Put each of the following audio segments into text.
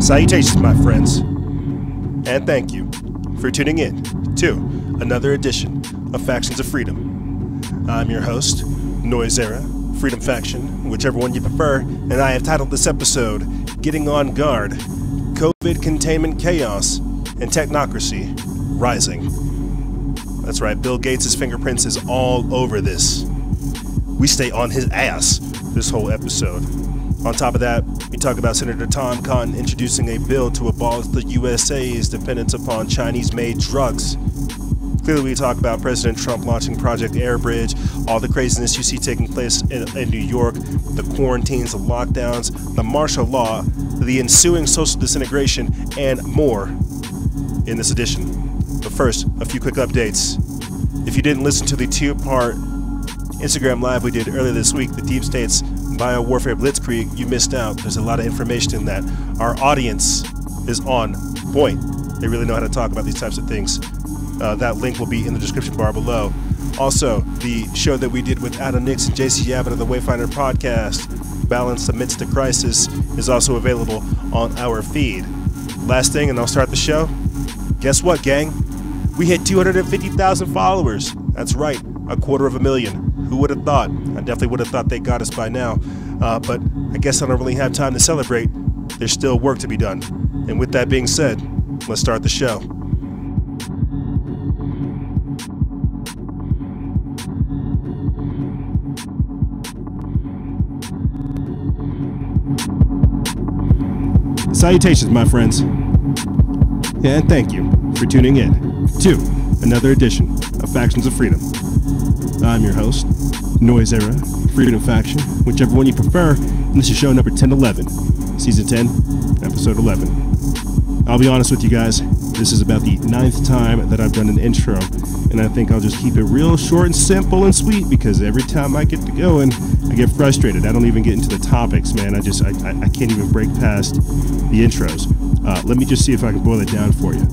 Salutations, my friends, and thank you for tuning in to another edition of Factions of Freedom. I'm your host, Noise Era, Freedom Faction, whichever one you prefer, and I have titled this episode, Getting on Guard, COVID Containment Chaos and Technocracy Rising. That's right, Bill Gates' fingerprints is all over this. We stay on his ass this whole episode. On top of that, we talk about Senator Tom Cotton introducing a bill to abolish the USA's dependence upon Chinese-made drugs. Clearly, we talk about President Trump launching Project Airbridge, all the craziness you see taking place in New York, the quarantines, the lockdowns, the martial law, the ensuing social disintegration, and more in this edition. But first, a few quick updates. If you didn't listen to the two-part Instagram Live we did earlier this week, the Deep State's Biowarfare Blitzkrieg, you missed out. There's a lot of information in that. Our audience is on point. They really know how to talk about these types of things. That link will be in the description bar below. Also, the show that we did with Adam Nix and JC Abbott of the Wayfinder podcast, Balance Amidst the Crisis, is also available on our feed. Last thing, and I'll start the show. Guess what, gang? We hit 250,000 followers. That's right, 250,000. Who would have thought? I definitely would have thought they got us by now. But I guess I don't really have time to celebrate. There's still work to be done. And with that being said, let's start the show. Salutations, my friends. And thank you for tuning in to another edition of Factions of Freedom. I'm your host, Noise Era, Freedom Faction, whichever one you prefer, and this is show number 1011, season 10, episode 11. I'll be honest with you guys, this is about the 9th time that I've done an intro, and I think I'll just keep it real short and simple and sweet, because every time I get to going, I get frustrated. I don't even get into the topics, man. I can't even break past the intros. Let me just see if I can boil it down for you.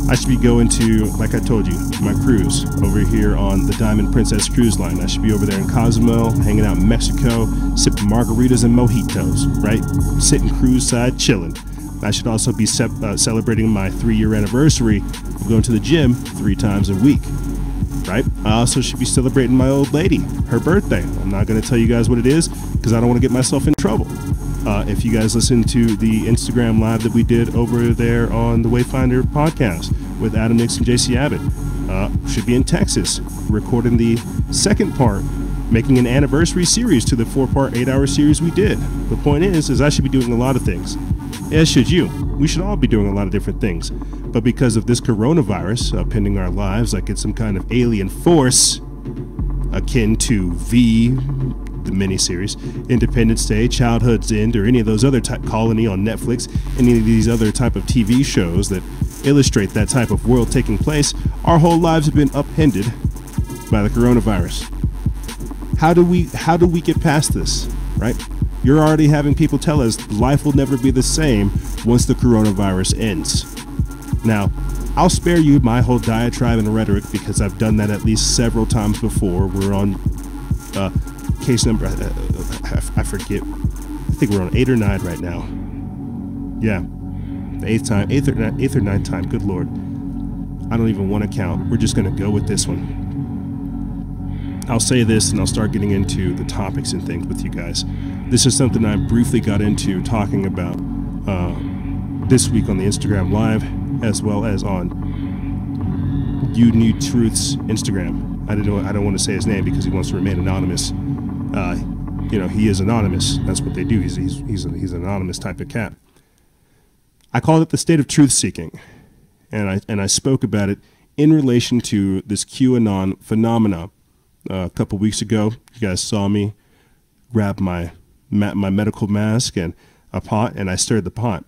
I should be going to, like I told you, my cruise over here on the Diamond Princess Cruise Line. I should be over there in Cozumel, hanging out in Mexico, sipping margaritas and mojitos, right? Sitting cruise side, chilling. I should also be celebrating my 3-year anniversary of going to the gym 3 times a week, right? I also should be celebrating my old lady, her birthday. I'm not going to tell you guys what it is because I don't want to get myself in trouble. If you guys listen to the Instagram Live that we did over there on the Wayfinder podcast with Adam Nix and JC Abbott, should be in Texas, recording the second part, making an anniversary series to the 4-part 8-hour series we did. The point is I should be doing a lot of things. As should you. We should all be doing a lot of different things. But because of this coronavirus pending our lives, like it's some kind of alien force akin to the miniseries, Independence Day, Childhood's End, or any of those other type, Colony on Netflix, any of these other type of TV shows that illustrate that type of world taking place, our whole lives have been upended by the coronavirus. How do we get past this, right? You're already having people tell us life will never be the same once the coronavirus ends. Now, I'll spare you my whole diatribe and rhetoric because I've done that at least several times before. We're on case number, I forget, I think we're on 8 or 9 right now. Yeah, the 8th or 9th time, good Lord. I don't even want to count. We're just going to go with this one. I'll say this and I'll start getting into the topics and things with you guys. This is something I briefly got into talking about this week on the Instagram Live, as well as on You Need Truth's Instagram. I don't want to say his name because he wants to remain anonymous. You know, he is anonymous. That's what they do. He's an anonymous type of cat. I called it the state of truth seeking, and I spoke about it in relation to this QAnon phenomena. A couple weeks ago, you guys saw me grab my medical mask and a pot, and I stirred the pot.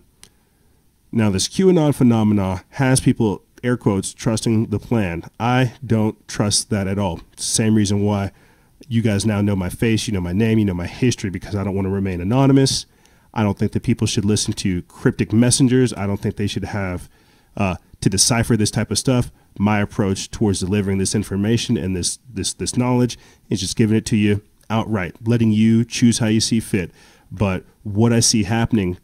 Now, this QAnon phenomena has people, air quotes, trusting the plan. I don't trust that at all. It's the same reason why you guys now know my face, you know my name, you know my history, because I don't want to remain anonymous. I don't think that people should listen to cryptic messengers. I don't think they should have to decipher this type of stuff. My approach towards delivering this information and this knowledge is just giving it to you outright, letting you choose how you see fit. But what I see happening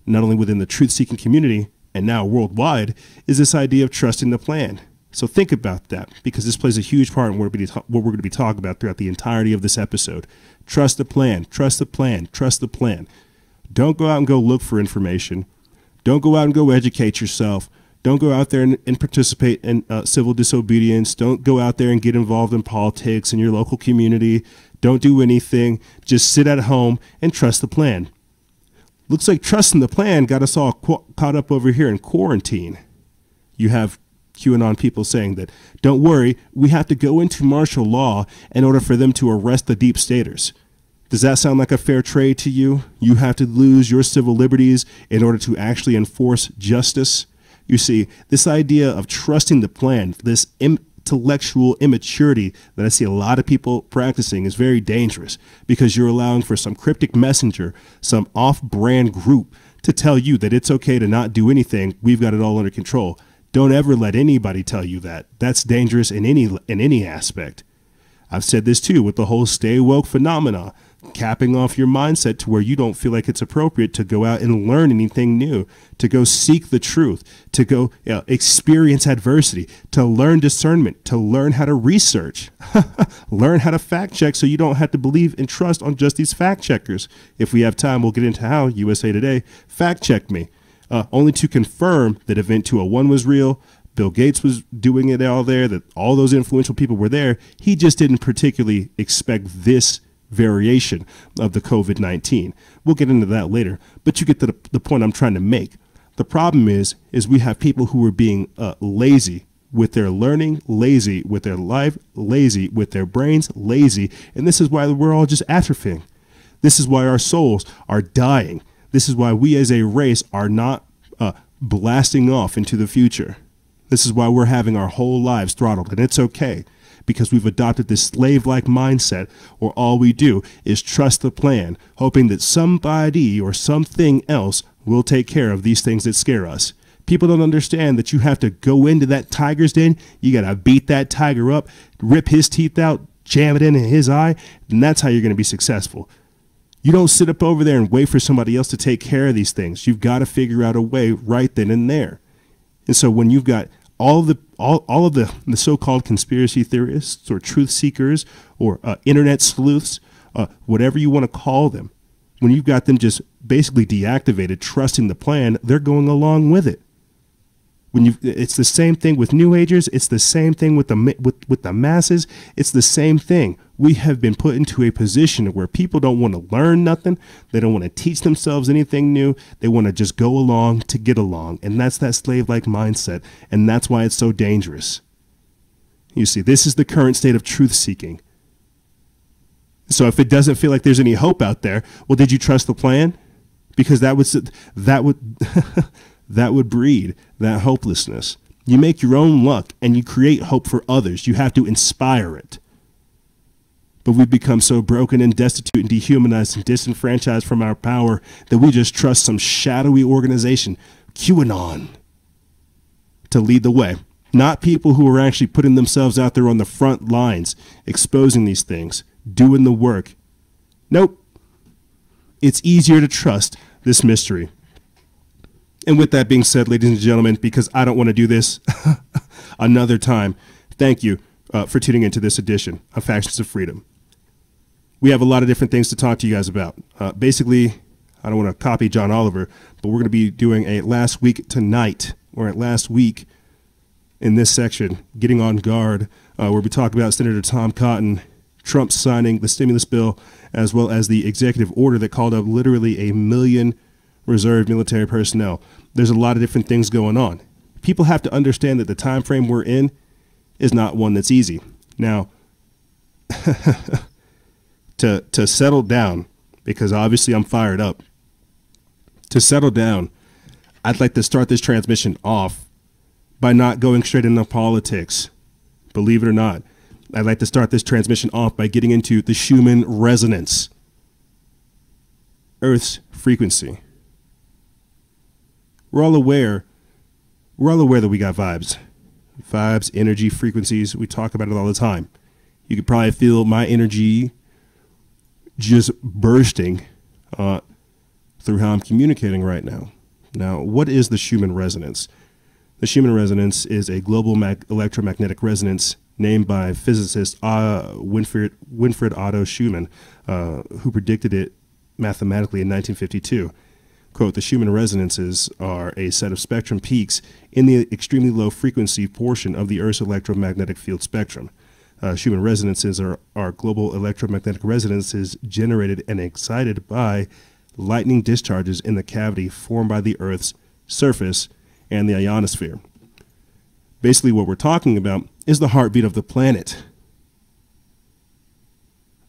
not only within the truth-seeking community and now worldwide, is this idea of trusting the plan. So think about that, because this plays a huge part in what we're going to be talking about throughout the entirety of this episode. Trust the plan, trust the plan, trust the plan. Don't go out and go look for information. Don't go out and go educate yourself. Don't go out there and participate in civil disobedience. Don't go out there and get involved in politics in your local community. Don't do anything. Just sit at home and trust the plan. Looks like trusting the plan got us all caught up over here in quarantine. You have QAnon people saying that, don't worry, we have to go into martial law in order for them to arrest the deep staters. Does that sound like a fair trade to you? You have to lose your civil liberties in order to actually enforce justice? You see, this idea of trusting the plan, this intellectual immaturity that I see a lot of people practicing, is very dangerous, because you're allowing for some cryptic messenger, some off-brand group to tell you that it's okay to not do anything. We've got it all under control. Don't ever let anybody tell you that. That's dangerous in any aspect. I've said this too with the whole stay woke phenomena, capping off your mindset to where you don't feel like it's appropriate to go out and learn anything new, to go seek the truth, to go experience adversity, to learn discernment, to learn how to research, learn how to fact check so you don't have to believe and trust on just these fact checkers. If we have time, we'll get into how USA Today fact checked me, only to confirm that Event 201 was real. Bill Gates was doing it all there, that all those influential people were there. He just didn't particularly expect this variation of the COVID-19. We'll get into that later, but you get to the point I'm trying to make. The problem is we have people who are being lazy with their learning, lazy with their life, lazy with their brains, lazy, and this is why we're all just atrophying. This is why our souls are dying. This is why we as a race are not blasting off into the future. This is why we're having our whole lives throttled, and it's okay, because we've adopted this slave-like mindset where all we do is trust the plan, hoping that somebody or something else will take care of these things that scare us. People don't understand that you have to go into that tiger's den, you got to beat that tiger up, rip his teeth out, jam it in his eye, and that's how you're going to be successful. You don't sit up over there and wait for somebody else to take care of these things. You've got to figure out a way right then and there. And so when you've got all of the so-called conspiracy theorists or truth seekers or internet sleuths, whatever you want to call them, when you've got them just basically deactivated, trusting the plan, they're going along with it. It's the same thing with New Agers. It's the same thing with the masses. It's the same thing. We have been put into a position where people don't want to learn nothing. They don't want to teach themselves anything new. They want to just go along to get along. And that's that slave-like mindset. And that's why it's so dangerous. You see, this is the current state of truth-seeking. So if it doesn't feel like there's any hope out there, well, did you trust the plan? Because that would breed that hopelessness. You make your own luck and you create hope for others. You have to inspire it. But we've become so broken and destitute and dehumanized and disenfranchised from our power that we just trust some shadowy organization, QAnon, to lead the way. Not people who are actually putting themselves out there on the front lines, exposing these things, doing the work. Nope. It's easier to trust this mystery. And with that being said, ladies and gentlemen, because I don't want to do this another time, thank you for tuning into this edition of Factions of Freedom. We have a lot of different things to talk to you guys about. Basically, I don't want to copy John Oliver, but we're going to be doing a last week tonight, or at last week in this section, Getting on Guard, where we talk about Senator Tom Cotton, Trump signing the stimulus bill, as well as the executive order that called up literally 1 million reserve military personnel. There's a lot of different things going on. People have to understand that the time frame we're in is not one that's easy. Now, to settle down, because obviously I'm fired up, to settle down, I'd like to start this transmission off by not going straight into politics. Believe it or not, I'd like to start this transmission off by getting into the Schumann resonance, Earth's frequency. We're all aware that we got vibes, energy, frequencies. We talk about it all the time. You could probably feel my energy just bursting through how I'm communicating right now. Now, what is the Schumann resonance? The Schumann resonance is a global electromagnetic resonance named by physicist Winfried Otto Schumann, who predicted it mathematically in 1952. Quote, the Schumann resonances are a set of spectrum peaks in the extremely low frequency portion of the Earth's electromagnetic field spectrum. Schumann resonances are global electromagnetic resonances generated and excited by lightning discharges in the cavity formed by the Earth's surface and the ionosphere. Basically, what we're talking about is the heartbeat of the planet.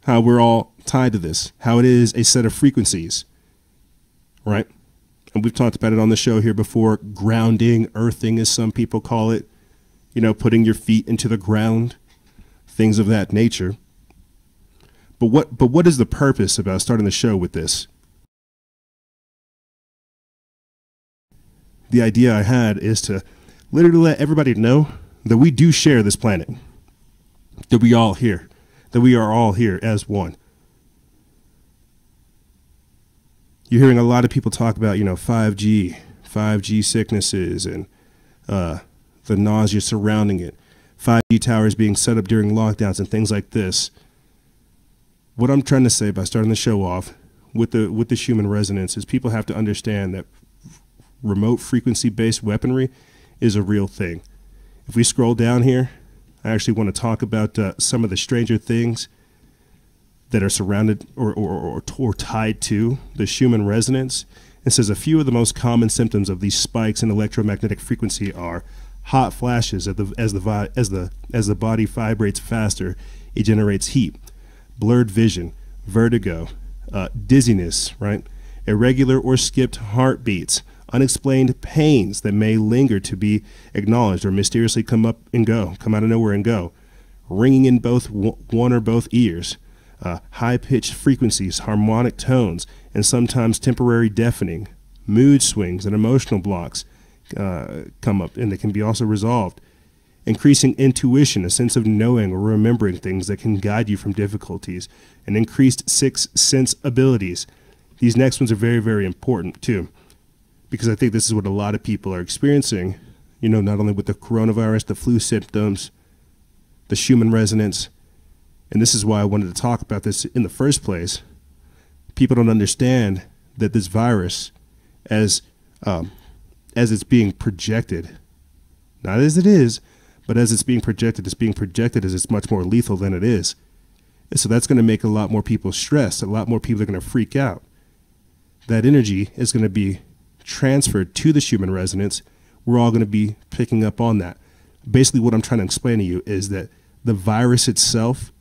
How we're all tied to this, how it is a set of frequencies, right? And we've talked about it on the show here before. Grounding, earthing, as some people call it, you know, putting your feet into the ground, things of that nature. But what is the purpose about starting the show with this? The idea I had is to literally let everybody know that we do share this planet, that we are all here as one. You're hearing a lot of people talk about, 5G sicknesses and the nausea surrounding it, 5G towers being set up during lockdowns and things like this. What I'm trying to say by starting the show off with the Schumann resonance is people have to understand that remote frequency-based weaponry is a real thing. If we scroll down here, I actually want to talk about some of the stranger things that are surrounded or tied to the Schumann resonance. It says a few of the most common symptoms of these spikes in electromagnetic frequency are hot flashes as the body vibrates faster, it generates heat, blurred vision, vertigo, dizziness, right? Irregular or skipped heartbeats, unexplained pains that may linger to be acknowledged or mysteriously come out of nowhere and go, ringing in both one or both ears, high-pitched frequencies, harmonic tones, and sometimes temporary deafening, mood swings and emotional blocks come up, and they can be also resolved. Increasing intuition, a sense of knowing or remembering things that can guide you from difficulties, and increased sixth sense abilities. These next ones are very, very important too, because I think this is what a lot of people are experiencing, not only with the coronavirus, the flu symptoms, the Schumann resonance. And this is why I wanted to talk about this in the first place. People don't understand that this virus, as it's being projected, not as it is, but as it's being projected as it's much more lethal than it is. And so that's going to make a lot more people stressed. A lot more people are going to freak out. That energy is going to be transferred to the Schumann resonance. We're all going to be picking up on that. Basically, what I'm trying to explain to you is that the virus itself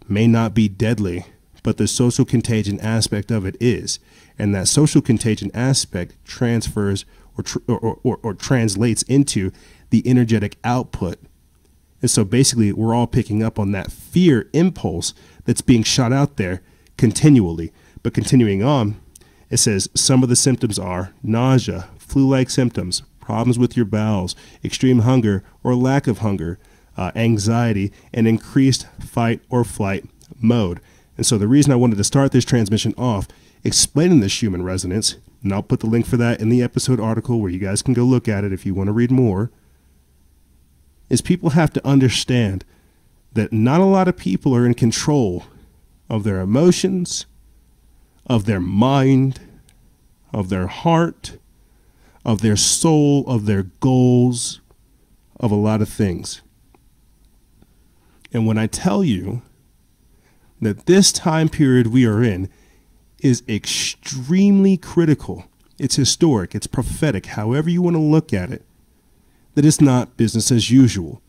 may not be deadly, but the social contagion aspect of it is. And that social contagion aspect transfers or translates into the energetic output. And so basically, we're all picking up on that fear impulse that's being shot out there continually. But continuing on, it says some of the symptoms are nausea, flu-like symptoms, problems with your bowels, extreme hunger or lack of hunger, anxiety, and increased fight or flight mode. And so the reason I wanted to start this transmission off explaining the Schumann resonance, and I'll put the link for that in the episode article where you guys can go look at it if you want to read more, is people have to understand that not a lot of people are in control of their emotions, of their mind, of their heart, of their soul, of their goals, of a lot of things. And when I tell you that this time period we are in is extremely critical, it's historic, it's prophetic, however you want to look at it, that it's not business as usual.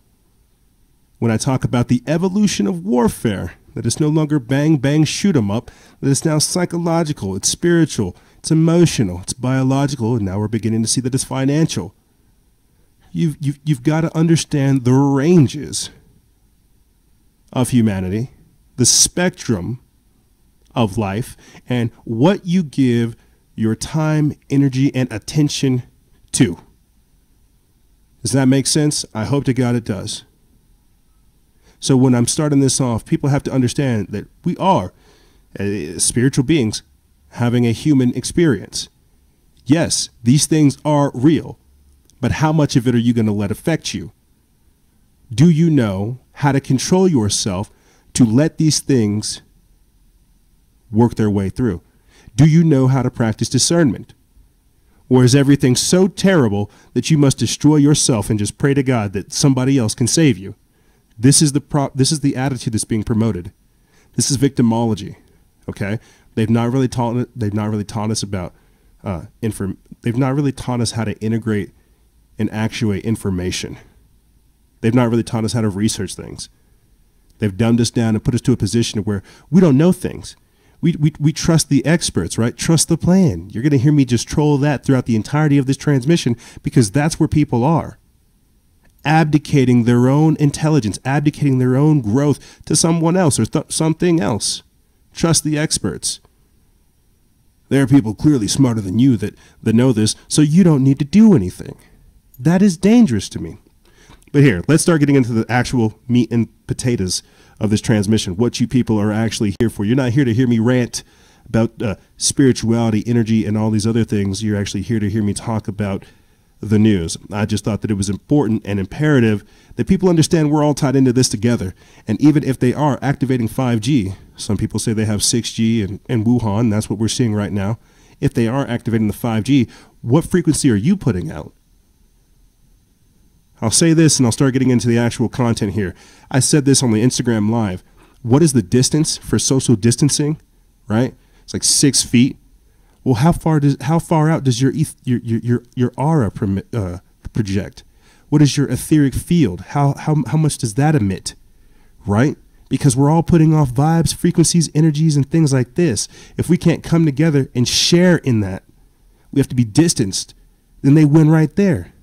When I talk about the evolution of warfare, that it's no longer bang, bang, shoot 'em up, that it's now psychological, it's spiritual, it's emotional, it's biological, and now we're beginning to see that it's financial. You've got to understand the ranges of humanity, the spectrum of life, and what you give your time, energy, and attention to. Does that make sense? I hope to God it does. So when I'm starting this off, people have to understand that we are spiritual beings having a human experience. Yes, these things are real, but how much of it are you going to let affect you? Do you know how to control yourself to let these things work their way through? Do you know how to practice discernment? Or is everything so terrible that you must destroy yourself and just pray to God that somebody else can save you? This is the attitude that's being promoted. This is victimology. Okay, they've not really taught us about they've not really taught us how to integrate and actuate information. They've not really taught us how to research things. They've dumbed us down and put us to a position where we don't know things. We trust the experts, right? Trust the plan. You're going to hear me just troll that throughout the entirety of this transmission because that's where people are. Abdicating their own intelligence, abdicating their own growth to someone else or something else. Trust the experts. There are people clearly smarter than you that know this, so you don't need to do anything. That is dangerous to me. But here, let's start getting into the actual meat and potatoes of this transmission, what you people are actually here for. You're not here to hear me rant about spirituality, energy, and all these other things. You're actually here to hear me talk about the news. I just thought that it was important and imperative that people understand we're all tied into this together. And even if they are activating 5G, some people say they have 6G and Wuhan, that's what we're seeing right now. If they are activating the 5G, what frequency are you putting out? I'll say this and I'll start getting into the actual content here. I said this on the Instagram Live. What is the distance for social distancing, right? It's like 6 feet. Well, how far out does your aura project? What is your etheric field? How much does that emit, right? Because we're all putting off vibes, frequencies, energies, and things like this. If we can't come together and share in that, we have to be distanced. Then they win right there.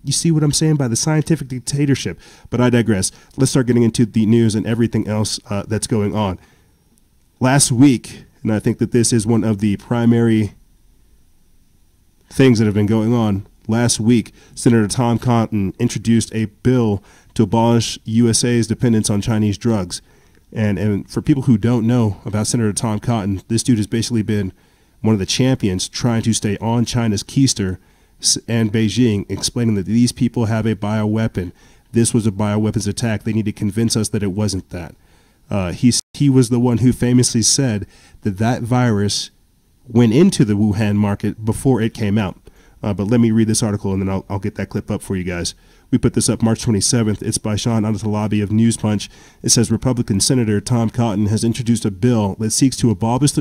You see what I'm saying by the scientific dictatorship? But I digress. Let's start getting into the news and everything else that's going on. Last week, and I think that this is one of the primary things that have been going on. Last week, Senator Tom Cotton introduced a bill to abolish USA's dependence on Chinese drugs. And for people who don't know about Senator Tom Cotton, this dude has basically been one of the champions trying to stay on China's keister and Beijing, explaining that these people have a bioweapon. This was a bioweapons attack. They need to convince us that it wasn't that. He was the one who famously said that that virus went into the Wuhan market before it came out. But let me read this article and then I'll get that clip up for you guys. We put this up March 27th. It's by Sean Anatolabi of News Punch. It says Republican Senator Tom Cotton has introduced a bill that seeks to abolish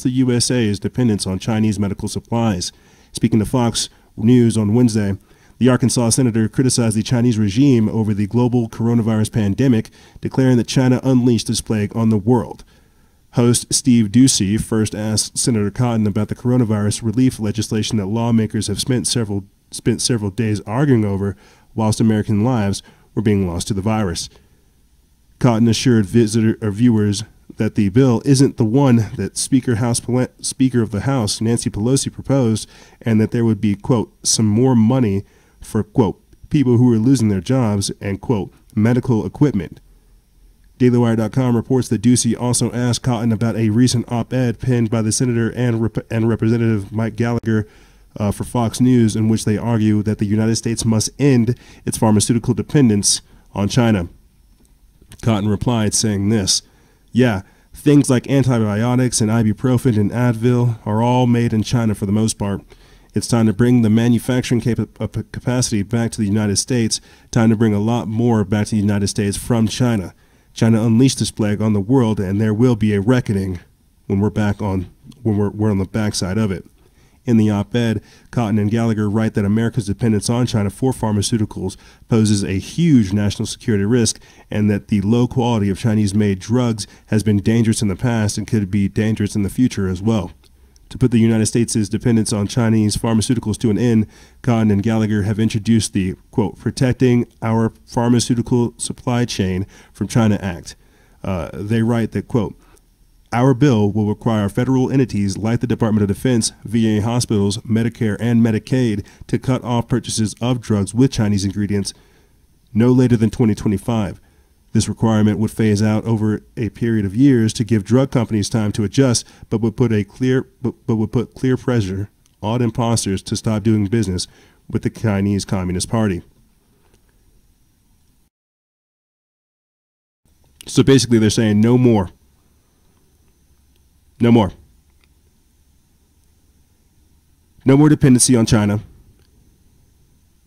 the USA's dependence on Chinese medical supplies. Speaking to Fox News on Wednesday, the Arkansas senator criticized the Chinese regime over the global coronavirus pandemic, declaring that China unleashed this plague on the world. Host Steve Ducey first asked Senator Cotton about the coronavirus relief legislation that lawmakers have spent several days arguing over, whilst American lives were being lost to the virus. Cotton assured viewers that the bill isn't the one that Speaker of the House Nancy Pelosi proposed, and that there would be, quote, some more money for, quote, people who are losing their jobs and, quote, medical equipment. DailyWire.com reports that Ducey also asked Cotton about a recent op-ed penned by the senator and Representative Mike Gallagher for Fox News, in which they argue that the United States must end its pharmaceutical dependence on China. Cotton replied saying this, "Yeah, things like antibiotics and ibuprofen and Advil are all made in China for the most part. It's time to bring the manufacturing capacity back to the United States, time to bring a lot more back to the United States from China. China unleashed this plague on the world, and there will be a reckoning when we're on the backside of it." In the op-ed, Cotton and Gallagher write that America's dependence on China for pharmaceuticals poses a huge national security risk, and that the low quality of Chinese-made drugs has been dangerous in the past and could be dangerous in the future as well. To put the United States' dependence on Chinese pharmaceuticals to an end, Cotton and Gallagher have introduced the, quote, Protecting Our Pharmaceutical Supply Chain from China Act. They write that, quote, our bill will require federal entities like the Department of Defense, VA hospitals, Medicare, and Medicaid to cut off purchases of drugs with Chinese ingredients no later than 2025. This requirement would phase out over a period of years to give drug companies time to adjust, but would put clear pressure odd imposters to stop doing business with the Chinese Communist Party. So basically they're saying no more. No more. No more dependency on China.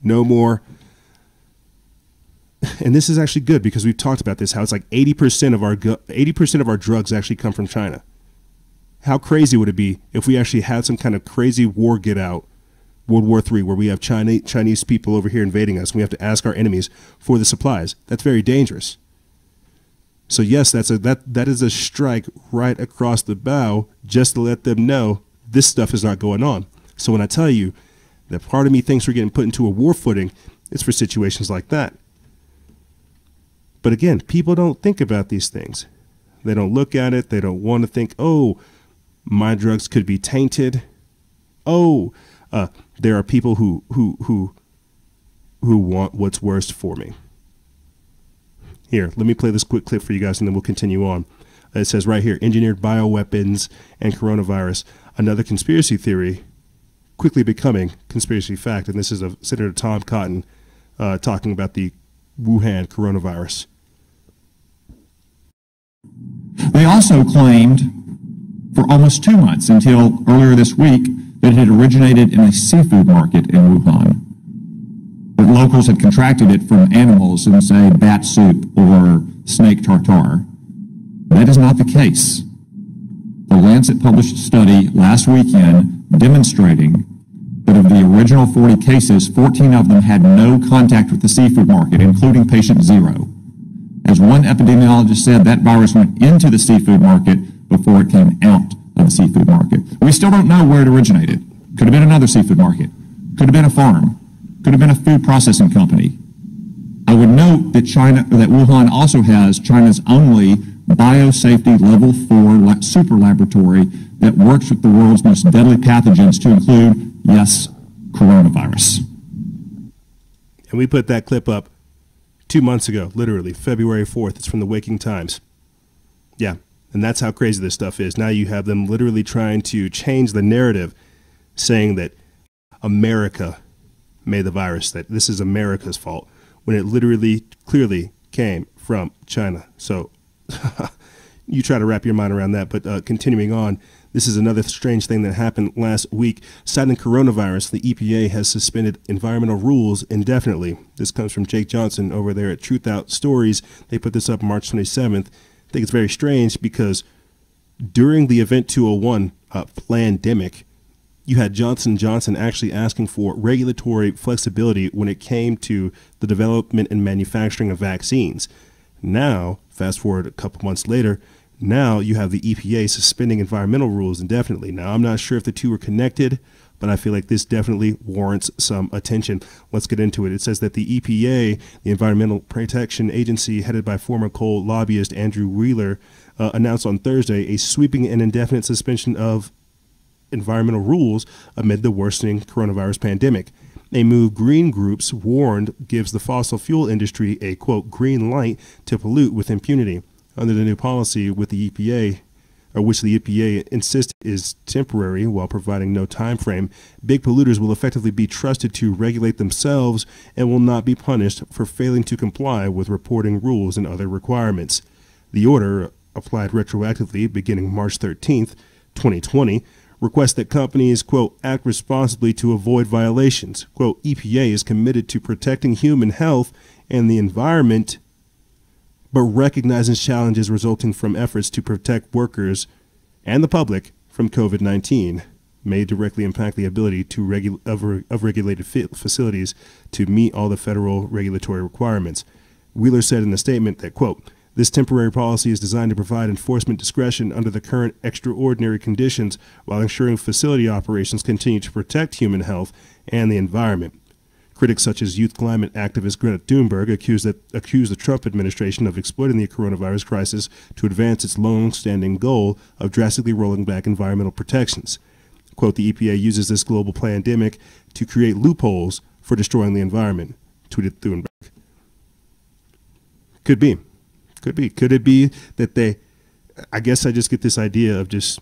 No more. And this is actually good because we've talked about this, how it's like 80% of our drugs actually come from China. How crazy would it be if we actually had some kind of crazy war get out, World War III, where we have Chinese people over here invading us and we have to ask our enemies for the supplies? That's very dangerous. So yes, that is a strike right across the bow just to let them know this stuff is not going on. So when I tell you that part of me thinks we're getting put into a war footing, it's for situations like that. But again, people don't think about these things. They don't look at it. They don't want to think, oh, my drugs could be tainted. Oh, there are people who want what's worst for me. Here, let me play this quick clip for you guys, and then we'll continue on. It says right here, engineered bioweapons and coronavirus, another conspiracy theory quickly becoming conspiracy fact. And this is of Senator Tom Cotton talking about the Wuhan coronavirus. They also claimed for almost 2 months until earlier this week that it had originated in a seafood market in Wuhan. That locals had contracted it from animals in, say, bat soup or snake tartare. That is not the case. The Lancet published a study last weekend demonstrating that of the original 40 cases, 14 of them had no contact with the seafood market, including patient 0. As one epidemiologist said, that virus went into the seafood market before it came out of the seafood market. We still don't know where it originated. Could have been another seafood market. Could have been a farm. Could have been a food processing company. I would note that that Wuhan also has China's only biosafety level 4 super laboratory that works with the world's most deadly pathogens, to include, yes, coronavirus. And we put that clip up 2 months ago, literally February 4th. It's from the Waking Times. Yeah, and that's how crazy this stuff is. Now you have them literally trying to change the narrative, saying that America made the virus, that this is America's fault, when it literally clearly came from China. So you try to wrap your mind around that. But continuing on, this is another strange thing that happened last week. Citing coronavirus, the EPA has suspended environmental rules indefinitely. This comes from Jake Johnson over there at Truth Out Stories. They put this up March 27th. I think it's very strange because during the Event 201 pandemic, you had Johnson & Johnson actually asking for regulatory flexibility when it came to the development and manufacturing of vaccines. Now, fast forward a couple months later, now you have the EPA suspending environmental rules indefinitely. Now, I'm not sure if the two are connected, but I feel like this definitely warrants some attention. Let's get into it. It says that the EPA, the Environmental Protection Agency, headed by former coal lobbyist Andrew Wheeler, announced on Thursday a sweeping and indefinite suspension of environmental rules amid the worsening coronavirus pandemic. A move green groups warned gives the fossil fuel industry a, quote, green light to pollute with impunity. Under the new policy with the EPA, or which the EPA insists is temporary while providing no time frame, big polluters will effectively be trusted to regulate themselves and will not be punished for failing to comply with reporting rules and other requirements. The order, applied retroactively beginning March 13th, 2020, requests that companies, quote, act responsibly to avoid violations. Quote, EPA is committed to protecting human health and the environment, but recognizes challenges resulting from efforts to protect workers and the public from COVID-19 may directly impact the ability to of regulated facilities to meet all the federal regulatory requirements. Wheeler said in the statement that, quote, this temporary policy is designed to provide enforcement discretion under the current extraordinary conditions while ensuring facility operations continue to protect human health and the environment. Critics such as youth climate activist Greta Thunberg accuse the Trump administration of exploiting the coronavirus crisis to advance its long-standing goal of drastically rolling back environmental protections. Quote, the EPA uses this global pandemic to create loopholes for destroying the environment, tweeted Thunberg. Could be. Could be. Could it be that I guess I just get this idea of just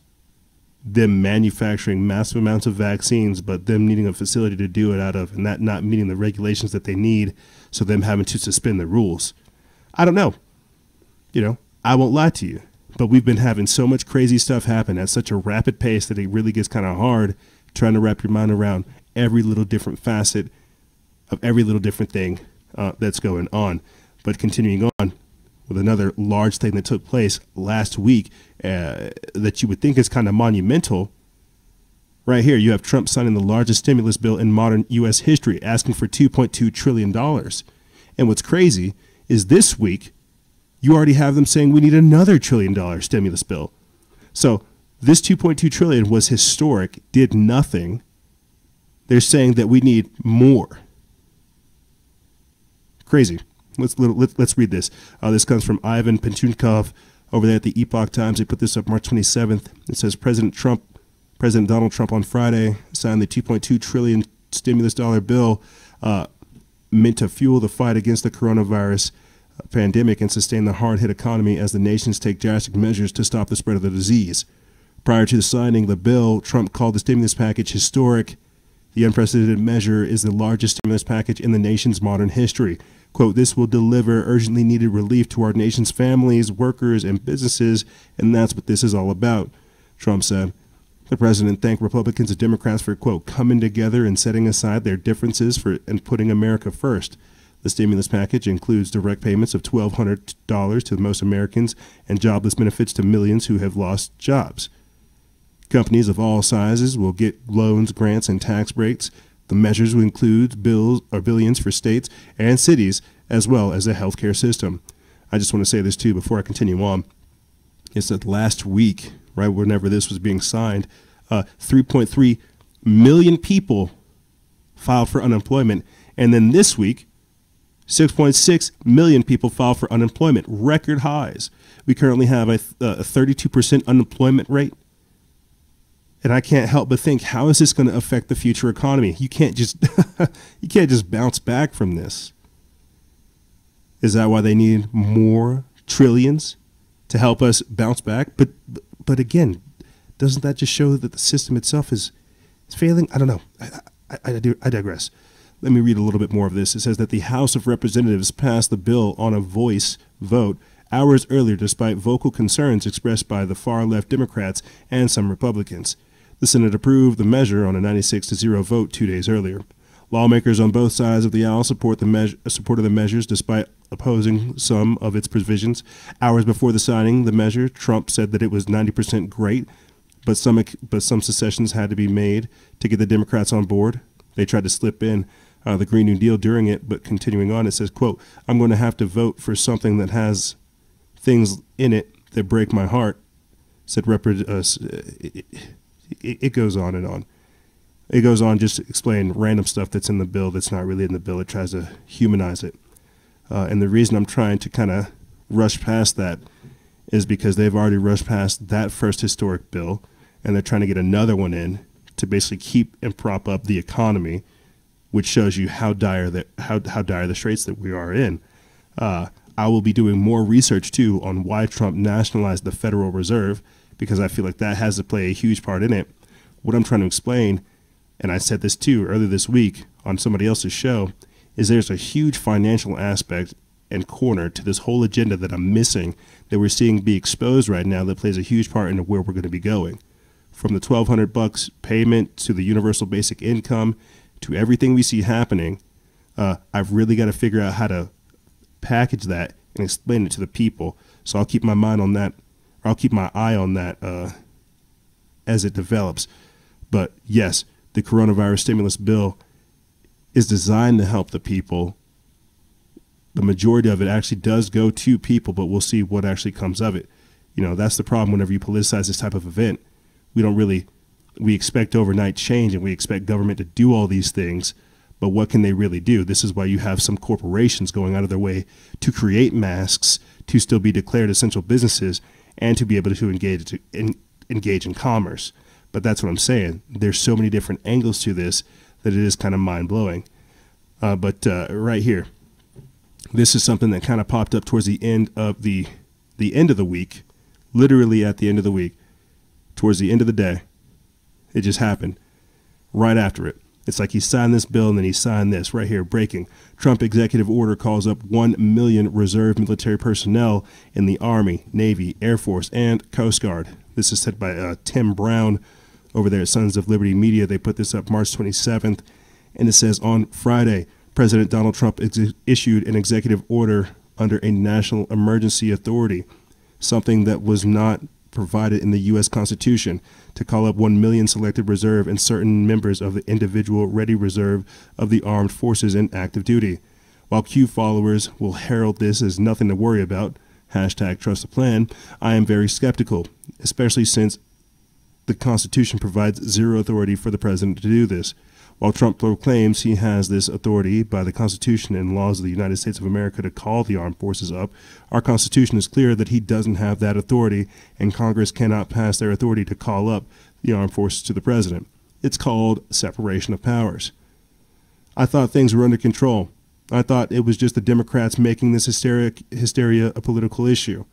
them manufacturing massive amounts of vaccines, but them needing a facility to do it out of, and that not meeting the regulations that they need, so them having to suspend the rules. I don't know. You know, I won't lie to you, but we've been having so much crazy stuff happen at such a rapid pace that it really gets kind of hard trying to wrap your mind around every little different facet of every little different thing that's going on. But continuing on with another large thing that took place last week that you would think is kind of monumental. Right here, you have Trump signing the largest stimulus bill in modern U.S. history, asking for $2.2 trillion. And what's crazy is this week, you already have them saying we need another $1 trillion stimulus bill. So this $2.2 trillion was historic, did nothing. They're saying that we need more. Crazy. Let's read this. This comes from Ivan Pentunkov over there at the Epoch Times. They put this up March 27th. It says President Donald Trump on Friday signed the $2.2 trillion stimulus dollar bill meant to fuel the fight against the coronavirus pandemic and sustain the hard-hit economy as the nations take drastic measures to stop the spread of the disease. Prior to the signing of the bill, Trump called the stimulus package historic. The unprecedented measure is the largest stimulus package in the nation's modern history. Quote, this will deliver urgently needed relief to our nation's families, workers, and businesses, and that's what this is all about, Trump said. The president thanked Republicans and Democrats for, quote, coming together and setting aside their differences and putting America first. The stimulus package includes direct payments of $1,200 to most Americans and jobless benefits to millions who have lost jobs. Companies of all sizes will get loans, grants, and tax breaks. The measures will include billions for states and cities, as well as a healthcare system. I just want to say this, too, before I continue on. It's that last week, right, whenever this was being signed, 3.3 million people filed for unemployment. And then this week, 6.6 million people filed for unemployment, record highs. We currently have a 32% unemployment rate. And I can't help but think, how is this going to affect the future economy? You can't just you can't just bounce back from this. Is that why they need more trillions to help us bounce back? But again, doesn't that just show that the system itself is failing? I don't know. I digress. Let me read a little bit more of this. It says that the House of Representatives passed the bill on a voice vote hours earlier, despite vocal concerns expressed by the far-left Democrats and some Republicans. The Senate approved the measure on a 96-0 vote 2 days earlier. Lawmakers on both sides of the aisle supported the measures despite opposing some of its provisions. Hours before the signing the measure, Trump said that it was 90% great, but some concessions had to be made to get the Democrats on board. They tried to slip in the Green New Deal during it, but continuing on, it says, quote, I'm going to have to vote for something that has things in it that break my heart, said it goes on and on. It goes on just to explain random stuff that's in the bill that's not really in the bill. It tries to humanize it. And the reason I'm trying to kind of rush past that is because they've already rushed past that first historic bill, and they're trying to get another one in to basically keep and prop up the economy, which shows you how dire the straits that we are in. I will be doing more research, too, on why Trump nationalized the Federal Reserve, because I feel like that has to play a huge part in it. What I'm trying to explain, and I said this, too, earlier this week on somebody else's show, is there's a huge financial aspect and corner to this whole agenda that I'm missing, that we're seeing be exposed right now, that plays a huge part into where we're going to be going. From the $1,200 payment to the universal basic income to everything we see happening, I've really got to figure out how to package that and explain it to the people. So I'll keep my mind on that. Or I'll keep my eye on that as it develops. But yes, the coronavirus stimulus bill is designed to help the people. The majority of it actually does go to people, but we'll see what actually comes of it. You know, that's the problem whenever you politicize this type of event. We expect overnight change, and we expect government to do all these things, but what can they really do? This is why you have some corporations going out of their way to create masks to still be declared essential businesses and to be able to engage in commerce. But that's what I'm saying. There's so many different angles to this that it is kind of mind-blowing. But right here, this is something that kind of popped up towards the end of the end of the week, literally at the end of the week, towards the end of the day. It just happened right after it. It's like he signed this bill and then he signed this right here. Breaking. Trump executive order calls up 1 million reserve military personnel in the Army, Navy, Air Force, and Coast Guard. This is said by Tim Brown over there at Sons of Liberty Media. They put this up March 27th. And it says, on Friday, President Donald Trump issued an executive order under a national emergency authority, something that was not provided in the U.S. Constitution, to call up 1 million selected reserve and certain members of the individual ready reserve of the armed forces in active duty. While Q followers will herald this as nothing to worry about, hashtag trust the plan, I am very skeptical, especially since the Constitution provides zero authority for the president to do this. While Trump proclaims he has this authority by the Constitution and laws of the United States of America to call the armed forces up, our Constitution is clear that he doesn't have that authority, and Congress cannot pass their authority to call up the armed forces to the president. It's called separation of powers. I thought things were under control. I thought it was just the Democrats making this hysteria a political issue.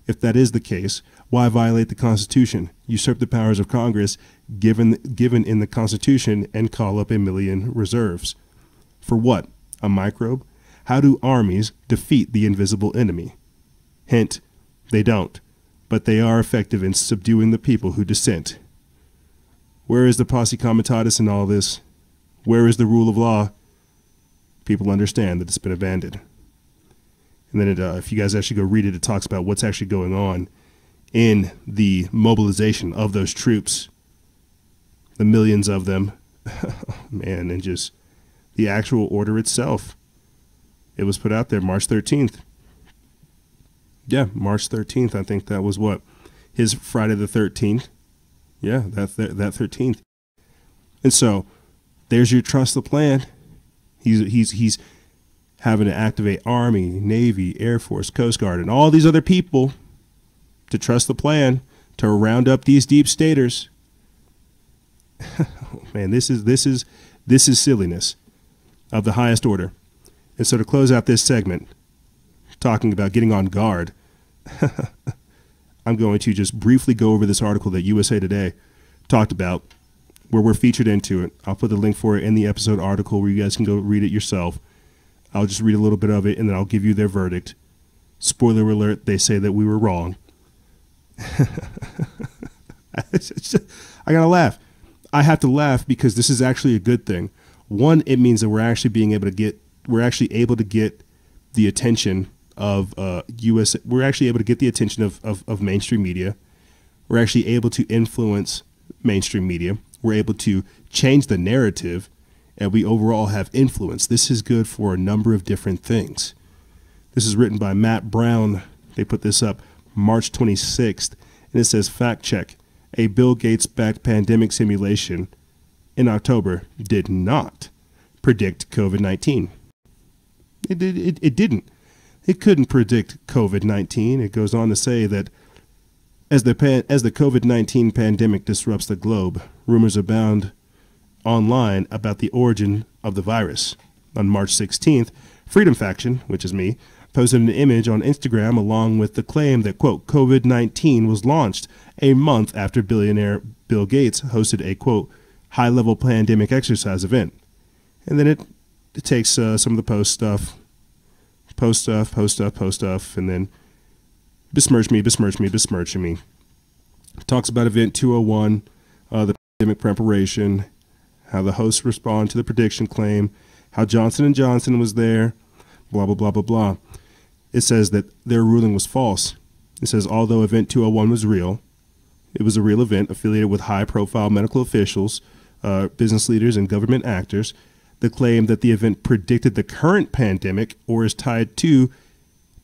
If that is the case, why violate the Constitution, usurp the powers of Congress given in the Constitution, and call up 1 million reserves? For what? A microbe? How do armies defeat the invisible enemy? Hint, they don't, but they are effective in subduing the people who dissent. Where is the posse comitatus in all this? Where is the rule of law? People understand that it's been abandoned. And then if you guys actually go read it, it talks about what's actually going on in the mobilization of those troops, the millions of them, man, and just the actual order itself. It was put out there March 13th. Yeah, March 13th. I think that was what? His Friday the 13th. Yeah, that 13th. And so there's your trust the plan. He's having to activate Army, Navy, Air Force, Coast Guard, and all these other people to trust the plan to round up these deep staters. Man, this is silliness of the highest order. And so to close out this segment, talking about getting on guard, I'm going to just briefly go over this article that USA Today talked about, where we're featured into it. I'll put the link for it in the episode article where you guys can go read it yourself. I'll just read a little bit of it, and then I'll give you their verdict. Spoiler alert, they say that we were wrong. I gotta laugh. I have to laugh because this is actually a good thing. One, it means that we're actually able to get the attention of US. We're actually able to get the attention of mainstream media. We're actually able to influence mainstream media. We're able to change the narrative, and we overall have influence. This is good for a number of different things. This is written by Matt Brown. They put this up March 26th, and it says, fact check, a Bill Gates-backed pandemic simulation in October did not predict COVID-19. It didn't. It couldn't predict COVID-19. It goes on to say that as the COVID-19 pandemic disrupts the globe, rumors abound online about the origin of the virus. On March 16th, Freedom Faction, which is me, posted an image on Instagram along with the claim that, quote, COVID-19 was launched a month after billionaire Bill Gates hosted a, quote, high-level pandemic exercise event. And then it takes some of the post stuff, and then besmirching me. It talks about Event 201, the pandemic preparation, how the hosts respond to the prediction claim, how Johnson & Johnson was there, blah, blah, blah, blah, blah. It says that their ruling was false. It says, although Event 201 was real, it was a real event affiliated with high-profile medical officials, business leaders, and government actors. The claim that the event predicted the current pandemic or is tied to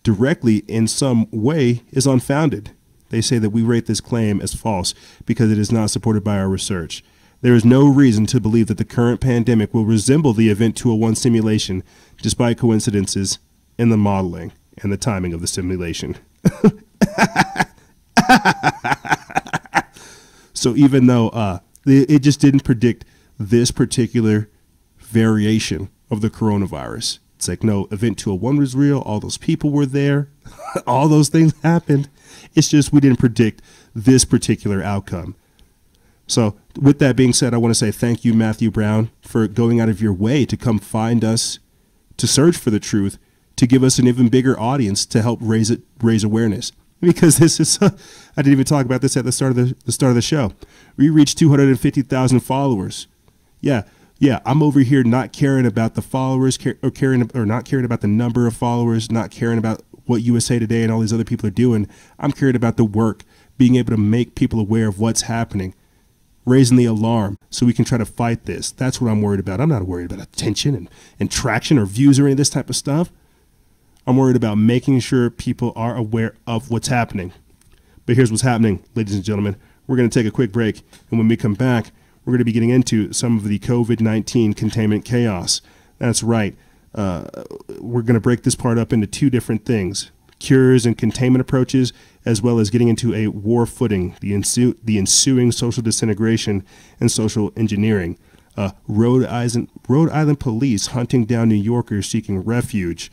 directly in some way is unfounded. They say that we rate this claim as false because it is not supported by our research. There is no reason to believe that the current pandemic will resemble the Event 201 simulation, despite coincidences in the modeling and the timing of the simulation. So even though it just didn't predict this particular variation of the coronavirus, it's like, no, Event 201 was real. All those people were there. All those things happened. It's just we didn't predict this particular outcome. So with that being said, I want to say thank you, Matthew Brown, for going out of your way to come find us, to search for the truth, to give us an even bigger audience to help raise awareness. Because this is, I didn't even talk about this at the start of the show. We reached 250,000 followers. Yeah, I'm over here not caring about the followers, or not caring about the number of followers, not caring about what USA Today and all these other people are doing. I'm caring about the work, being able to make people aware of what's happening, raising the alarm so we can try to fight this. That's what I'm worried about. I'm not worried about attention and traction or views or any of this type of stuff. I'm worried about making sure people are aware of what's happening. But here's what's happening, ladies and gentlemen. We're going to take a quick break, and when we come back, we're going to be getting into some of the COVID-19 containment chaos. That's right. We're going to break this part up into two different things: cures and containment approaches, as well as getting into a war footing, the ensuing social disintegration and social engineering. Rhode Island police hunting down New Yorkers seeking refuge.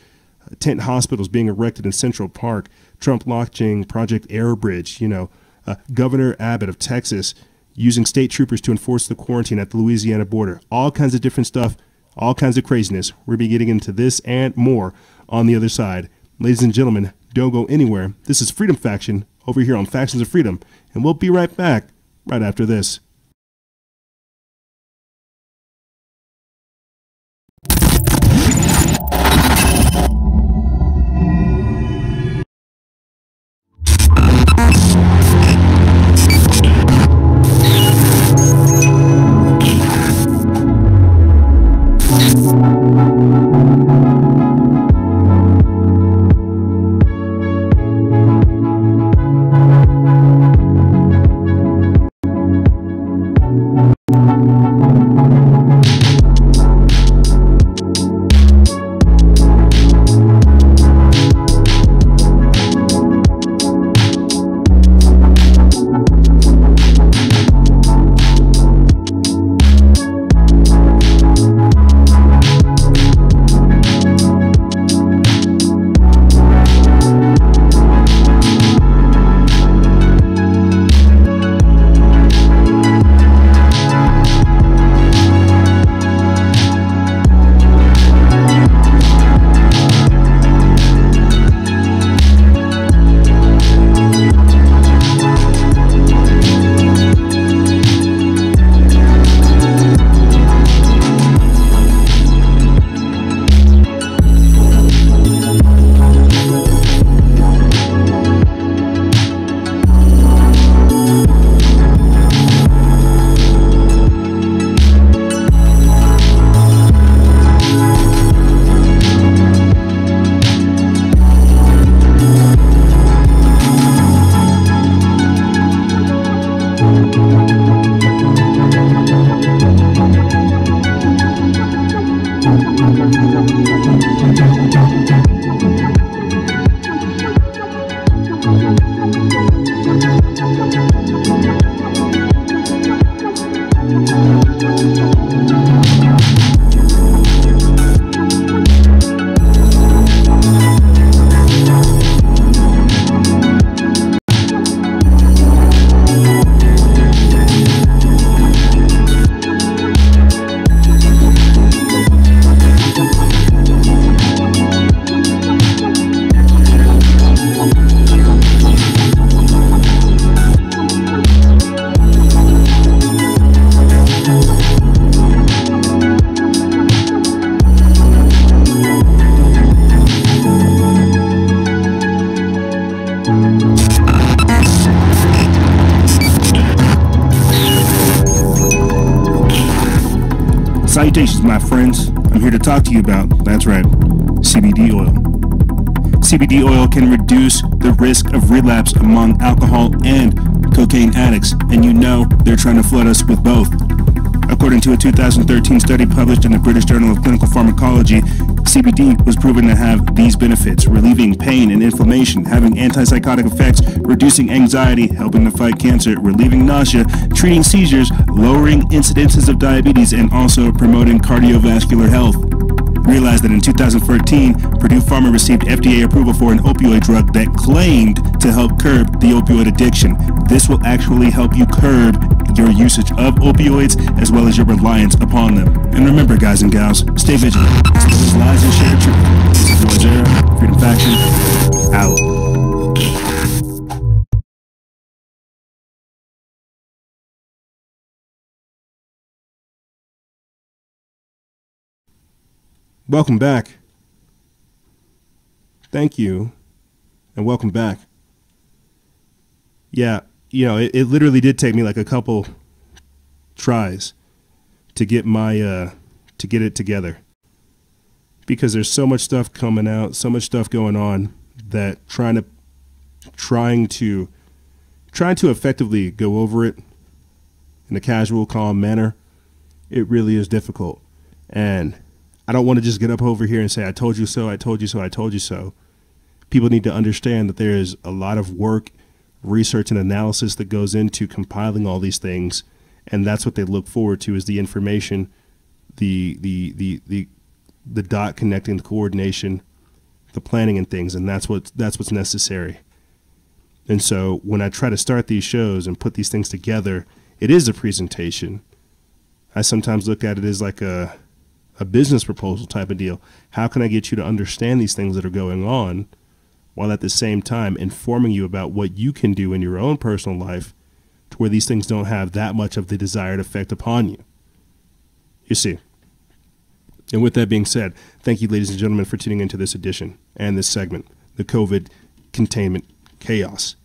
Tent hospitals being erected in Central Park. Trump launching Project Airbridge. Governor Abbott of Texas using state troopers to enforce the quarantine at the Louisiana border. All kinds of different stuff, all kinds of craziness. We're going to be getting into this and more on the other side. Ladies and gentlemen, don't go anywhere. This is Freedom Faction over here on Factions of Freedom, and we'll be right back right after this. Salutations, my friends. I'm here to talk to you about, that's right, CBD oil. CBD oil can reduce the risk of relapse among alcohol and cocaine addicts, and you know they're trying to flood us with both. According to a 2013 study published in the British Journal of Clinical Pharmacology, CBD was proven to have these benefits: relieving pain and inflammation, having antipsychotic effects, reducing anxiety, helping to fight cancer, relieving nausea, treating seizures, lowering incidences of diabetes, and also promoting cardiovascular health. Realized that in 2014, Purdue Pharma received FDA approval for an opioid drug that claimed to help curb the opioid addiction. This will actually help you curb your usage of opioids as well as your reliance upon them. And remember, guys and gals, stay vigilant. Expose lies and share truth. This is Noise Era, Freedom Faction, out. Welcome back. Thank you, and welcome back. Yeah, it literally did take me like a couple tries to get to get it together, because there's so much stuff coming out, so much stuff going on that trying to effectively go over it in a casual, calm manner, it really is difficult. And I don't want to just get up over here and say, I told you so, I told you so, I told you so. People need to understand that there is a lot of work, research, and analysis that goes into compiling all these things, and that's what they look forward to, is the information, the dot connecting, the coordination, the planning and things, and that's what's necessary. And so when I try to start these shows and put these things together, it is a presentation. I sometimes look at it as like a business proposal type of deal. How can I get you to understand these things that are going on, while at the same time informing you about what you can do in your own personal life to where these things don't have that much of the desired effect upon you? You see. And with that being said, thank you, ladies and gentlemen, for tuning into this edition and this segment, the COVID containment chaos.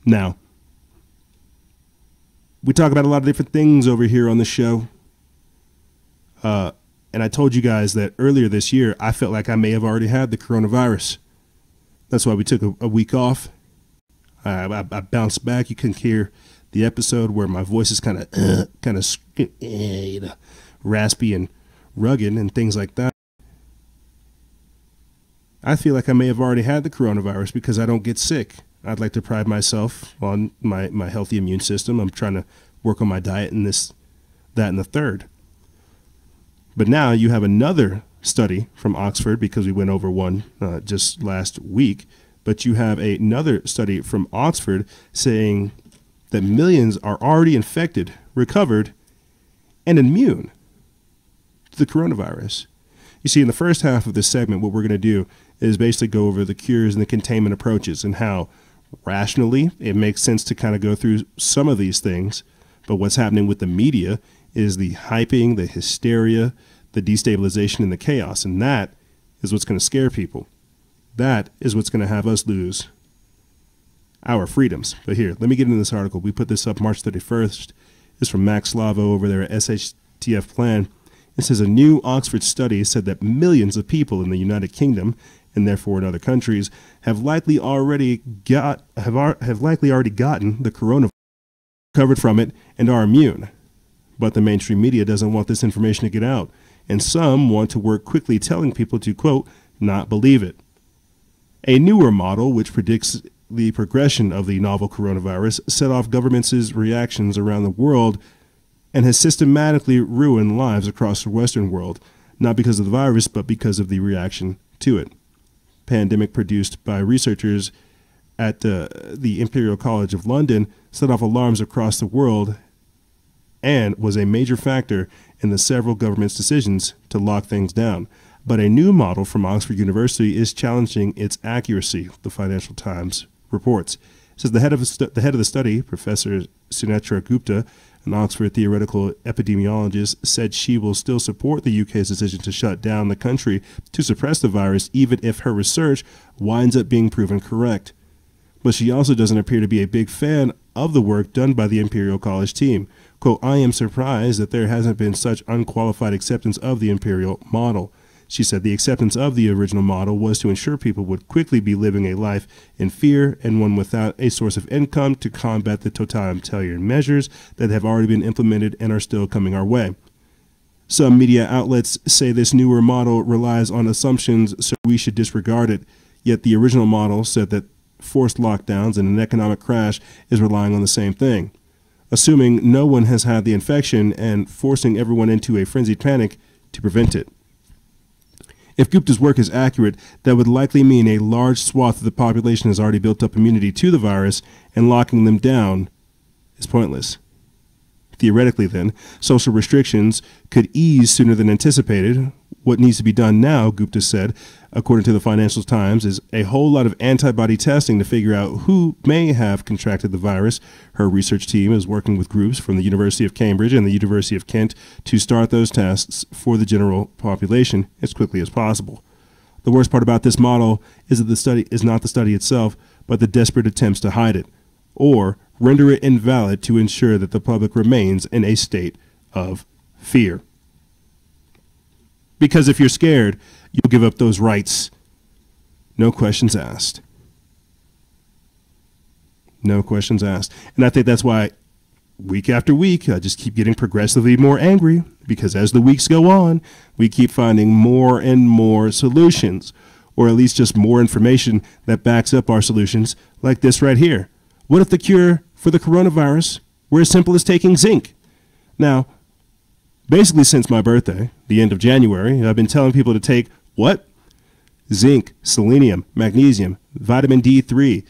Now, we talk about a lot of different things over here on the show. And I told you guys that earlier this year, I felt like I may have already had the coronavirus. That's why we took a week off. I bounced back. You couldn't hear the episode where my voice is kind of raspy and rugged and things like that. I feel like I may have already had the coronavirus because I don't get sick. I'd like to pride myself on my healthy immune system. I'm trying to work on my diet and this, that, and the third. But now you have another study from Oxford, because we went over one just last week. But you have another study from Oxford saying that millions are already infected, recovered, and immune to the coronavirus. You see, in the first half of this segment, what we're going to do is basically go over the cures and the containment approaches and how rationally it makes sense to kind of go through some of these things. But what's happening with the media is the hyping, the hysteria, the destabilization, and the chaos. And that is what's going to scare people. That is what's going to have us lose our freedoms. But here, let me get into this article. We put this up March 31st. It's from Max Slavo over there at SHTF Plan. It says a new Oxford study said that millions of people in the United Kingdom, and therefore in other countries, have likely already gotten the coronavirus, recovered from it, and are immune. But the mainstream media doesn't want this information to get out, and some want to work quickly telling people to, quote, not believe it. A newer model, which predicts the progression of the novel coronavirus, set off governments' reactions around the world and has systematically ruined lives across the Western world, not because of the virus, but because of the reaction to it. Pandemic produced by researchers at the Imperial College of London set off alarms across the world and was a major factor in the several governments' decisions to lock things down. But a new model from Oxford University is challenging its accuracy, the Financial Times reports. It says the head of the study, Professor Sunetra Gupta, an Oxford theoretical epidemiologist, said she will still support the UK's decision to shut down the country to suppress the virus, even if her research winds up being proven correct. But she also doesn't appear to be a big fan of the work done by the Imperial College team. Quote, I am surprised that there hasn't been such unqualified acceptance of the Imperial model. She said the acceptance of the original model was to ensure people would quickly be living a life in fear and one without a source of income to combat the totalitarian measures that have already been implemented and are still coming our way. Some media outlets say this newer model relies on assumptions, so we should disregard it. Yet the original model said that forced lockdowns and an economic crash is relying on the same thing, assuming no one has had the infection and forcing everyone into a frenzied panic to prevent it. If Gupta's work is accurate, that would likely mean a large swath of the population has already built up immunity to the virus, and locking them down is pointless. Theoretically, then, social restrictions could ease sooner than anticipated. What needs to be done now, Gupta said, according to the Financial Times, is a whole lot of antibody testing to figure out who may have contracted the virus. Her research team is working with groups from the University of Cambridge and the University of Kent to start those tests for the general population as quickly as possible. The worst part about this model is that the study is not the study itself, but the desperate attempts to hide it or render it invalid to ensure that the public remains in a state of fear. Because if you're scared, you'll give up those rights. No questions asked. No questions asked. And I think that's why week after week, I just keep getting progressively more angry, because as the weeks go on, we keep finding more and more solutions, or at least just more information that backs up our solutions, like this right here. What if the cure for the coronavirus were as simple as taking zinc? Now, basically since my birthday, the end of January, I've been telling people to take what? Zinc, selenium, magnesium, vitamin D3,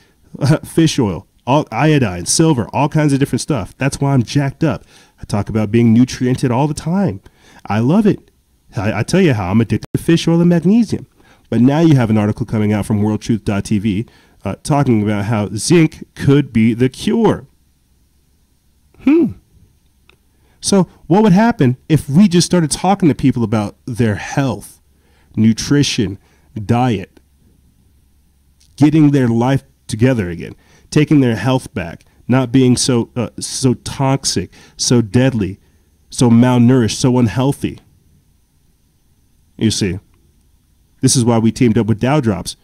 fish oil, all iodine, silver, all kinds of different stuff. That's why I'm jacked up. I talk about being nutriented all the time. I love it. I tell you how I'm addicted to fish oil and magnesium. But now you have an article coming out from worldtruth.tv talking about how zinc could be the cure. So what would happen if we just started talking to people about their health, nutrition, diet, getting their life together again, taking their health back, not being so toxic, so deadly, so malnourished, so unhealthy? You see, this is why we teamed up with Dow Drops,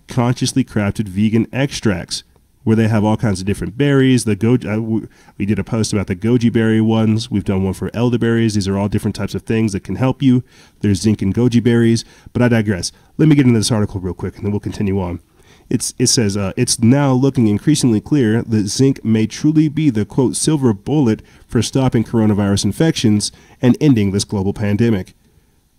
consciously crafted vegan extracts, where they have all kinds of different berries. The we did a post about the goji berry ones. We've done one for elderberries. These are all different types of things that can help you. There's zinc in goji berries, but I digress. Let me get into this article real quick, and then we'll continue on. It says, it's now looking increasingly clear that zinc may truly be the, quote, silver bullet for stopping coronavirus infections and ending this global pandemic.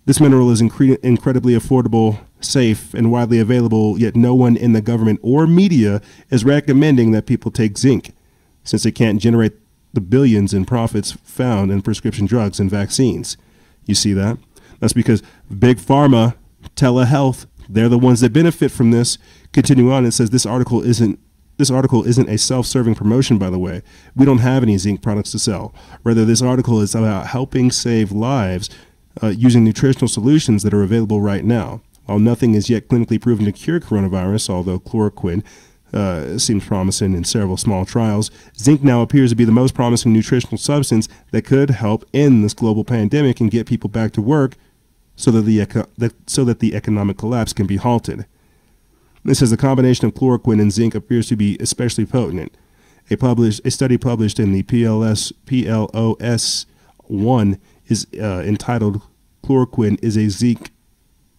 This mineral is incredibly affordable, safe, and widely available, yet no one in the government or media is recommending that people take zinc, since it can't generate the billions in profits found in prescription drugs and vaccines. You see that? That's because big pharma, telehealth, they're the ones that benefit from this. Continuing on, it says this article isn't a self-serving promotion, by the way. We don't have any zinc products to sell. Rather, this article is about helping save lives using nutritional solutions that are available right now. While nothing is yet clinically proven to cure coronavirus, although chloroquine seems promising in several small trials, zinc now appears to be the most promising nutritional substance that could help end this global pandemic and get people back to work so that the economic collapse can be halted. This says the combination of chloroquine and zinc appears to be especially potent. A study published in the PLOS 1 is entitled "Chloroquine is a zinc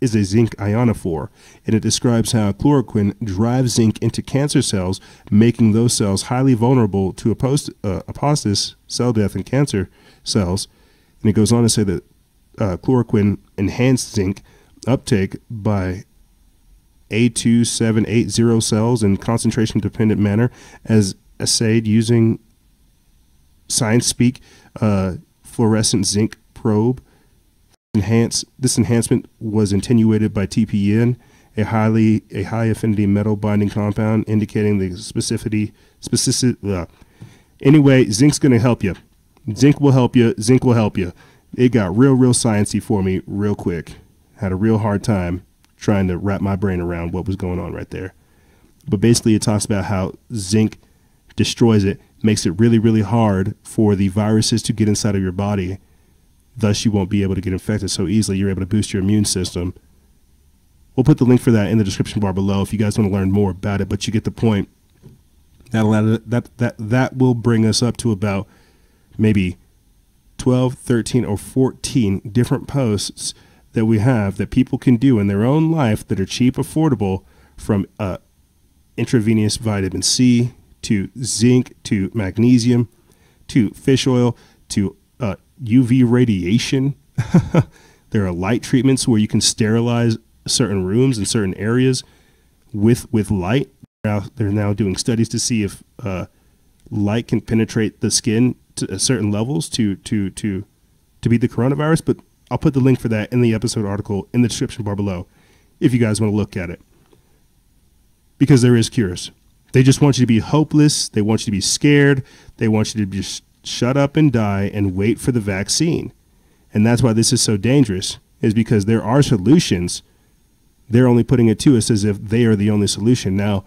ionophore," and it describes how chloroquine drives zinc into cancer cells, making those cells highly vulnerable to apoptosis, cell death, in cancer cells. And it goes on to say that chloroquine enhanced zinc uptake by A2780 cells in concentration-dependent manner, as assayed using science speak fluorescent zinc probe. This enhancement was attenuated by TPN, a high affinity metal binding compound, indicating the specific. Anyway, zinc's going to help you. Zinc will help you. Zinc will help you. It got real sciencey for me real quick. Had a real hard time trying to wrap my brain around what was going on right there. But basically it talks about how zinc destroys it, makes it really hard for the viruses to get inside of your body. Thus, you won't be able to get infected so easily. You're able to boost your immune system. We'll put the link for that in the description bar below if you guys want to learn more about it, but you get the point. That will bring us up to about maybe 12, 13, or 14 different posts that we have that people can do in their own life that are cheap, affordable, from intravenous vitamin C to zinc to magnesium to fish oil to UV radiation. There are light treatments where you can sterilize certain rooms and certain areas with light. They're now doing studies to see if light can penetrate the skin at certain levels to beat the coronavirus. But I'll put the link for that in the episode article in the description bar below if you guys want to look at it. Because there is cures. They just want you to be hopeless. They want you to be scared. They want you to just shut up and die and wait for the vaccine. And that's why this is so dangerous, is because there are solutions. They're only putting it to us as if they are the only solution. Now,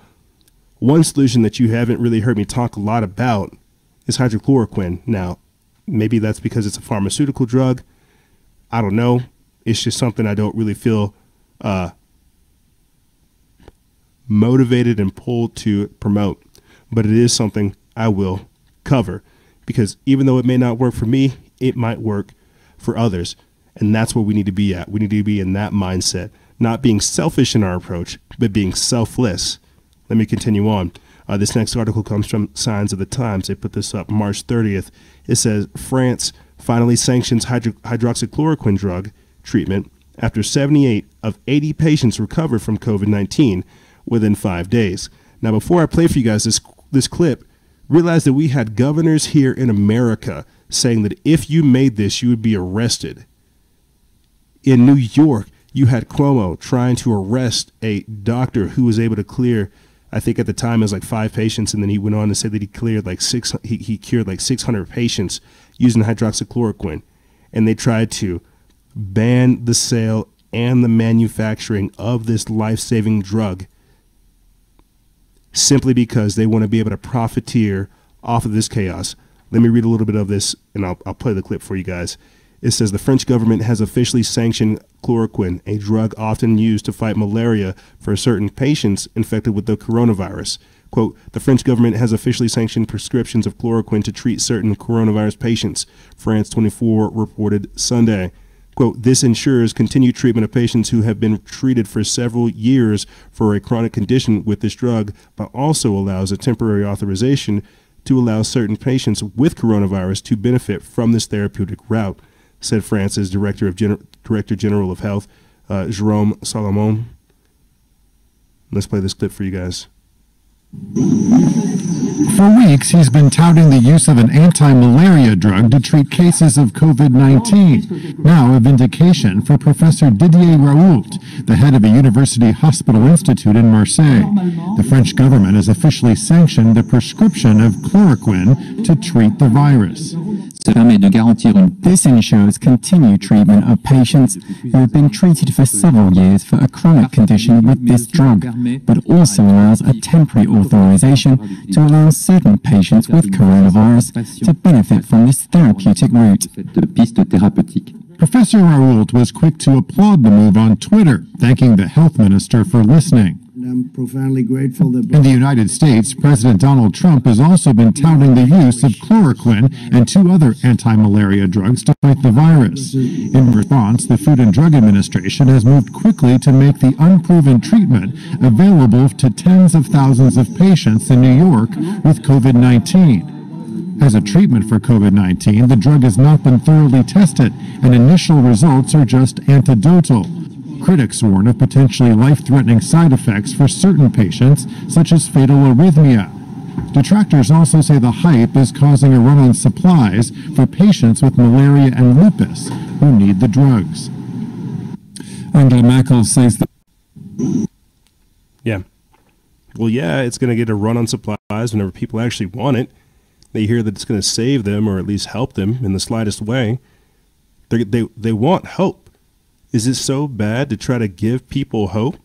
one solution that you haven't really heard me talk a lot about is hydrochloroquine. Now, maybe that's because it's a pharmaceutical drug. I don't know. It's just something I don't really feel motivated and pulled to promote. But it is something I will cover, because even though it may not work for me, it might work for others. And that's where we need to be at. We need to be in that mindset, not being selfish in our approach, but being selfless. Let me continue on. This next article comes from Signs of the Times. They put this up March 30th. It says, France finally sanctions hydroxychloroquine drug treatment after 78 of 80 patients recovered from COVID-19 within 5 days. Now, before I play for you guys this clip, realize that we had governors here in America saying that if you made this, you would be arrested. In New York, you had Cuomo trying to arrest a doctor who was able to clear, I think at the time it was like 5 patients, and then he went on to say that he cleared like he cured like 600 patients using hydroxychloroquine. And they tried to ban the sale and the manufacturing of this life-saving drug simply because they want to be able to profiteer off of this chaos. Let me read a little bit of this, and I'll play the clip for you guys. It says, the French government has officially sanctioned chloroquine, a drug often used to fight malaria for certain patients infected with the coronavirus. Quote, the French government has officially sanctioned prescriptions of chloroquine to treat certain coronavirus patients, France 24 reported Sunday. Quote, this ensures continued treatment of patients who have been treated for several years for a chronic condition with this drug, but also allows a temporary authorization to allow certain patients with coronavirus to benefit from this therapeutic route, said France's Director General of Health, Jérôme Salomon. Let's play this clip for you guys. For weeks, he's been touting the use of an anti-malaria drug to treat cases of COVID-19. Now, a vindication for Professor Didier Raoult, the head of a university hospital institute in Marseille. The French government has officially sanctioned the prescription of chloroquine to treat the virus. This ensures continued treatment of patients who have been treated for several years for a chronic condition with this drug, but also allows a temporary authorization to allow certain patients with coronavirus to benefit from this therapeutic route. Professor Raoult was quick to applaud the move on Twitter, thanking the health minister for listening. I'm profoundly grateful that... In the United States, President Donald Trump has also been touting the use of chloroquine and 2 other anti-malaria drugs to fight the virus. In response, the Food and Drug Administration has moved quickly to make the unproven treatment available to tens of thousands of patients in New York with COVID-19. As a treatment for COVID-19, the drug has not been thoroughly tested, and initial results are just anecdotal. Critics warn of potentially life-threatening side effects for certain patients, such as fatal arrhythmia. Detractors also say the hype is causing a run on supplies for patients with malaria and lupus who need the drugs. Angela Merkel says that... Yeah. Well, yeah, it's going to get a run on supplies whenever people actually want it. They hear that it's going to save them or at least help them in the slightest way. They want hope. Is it so bad to try to give people hope?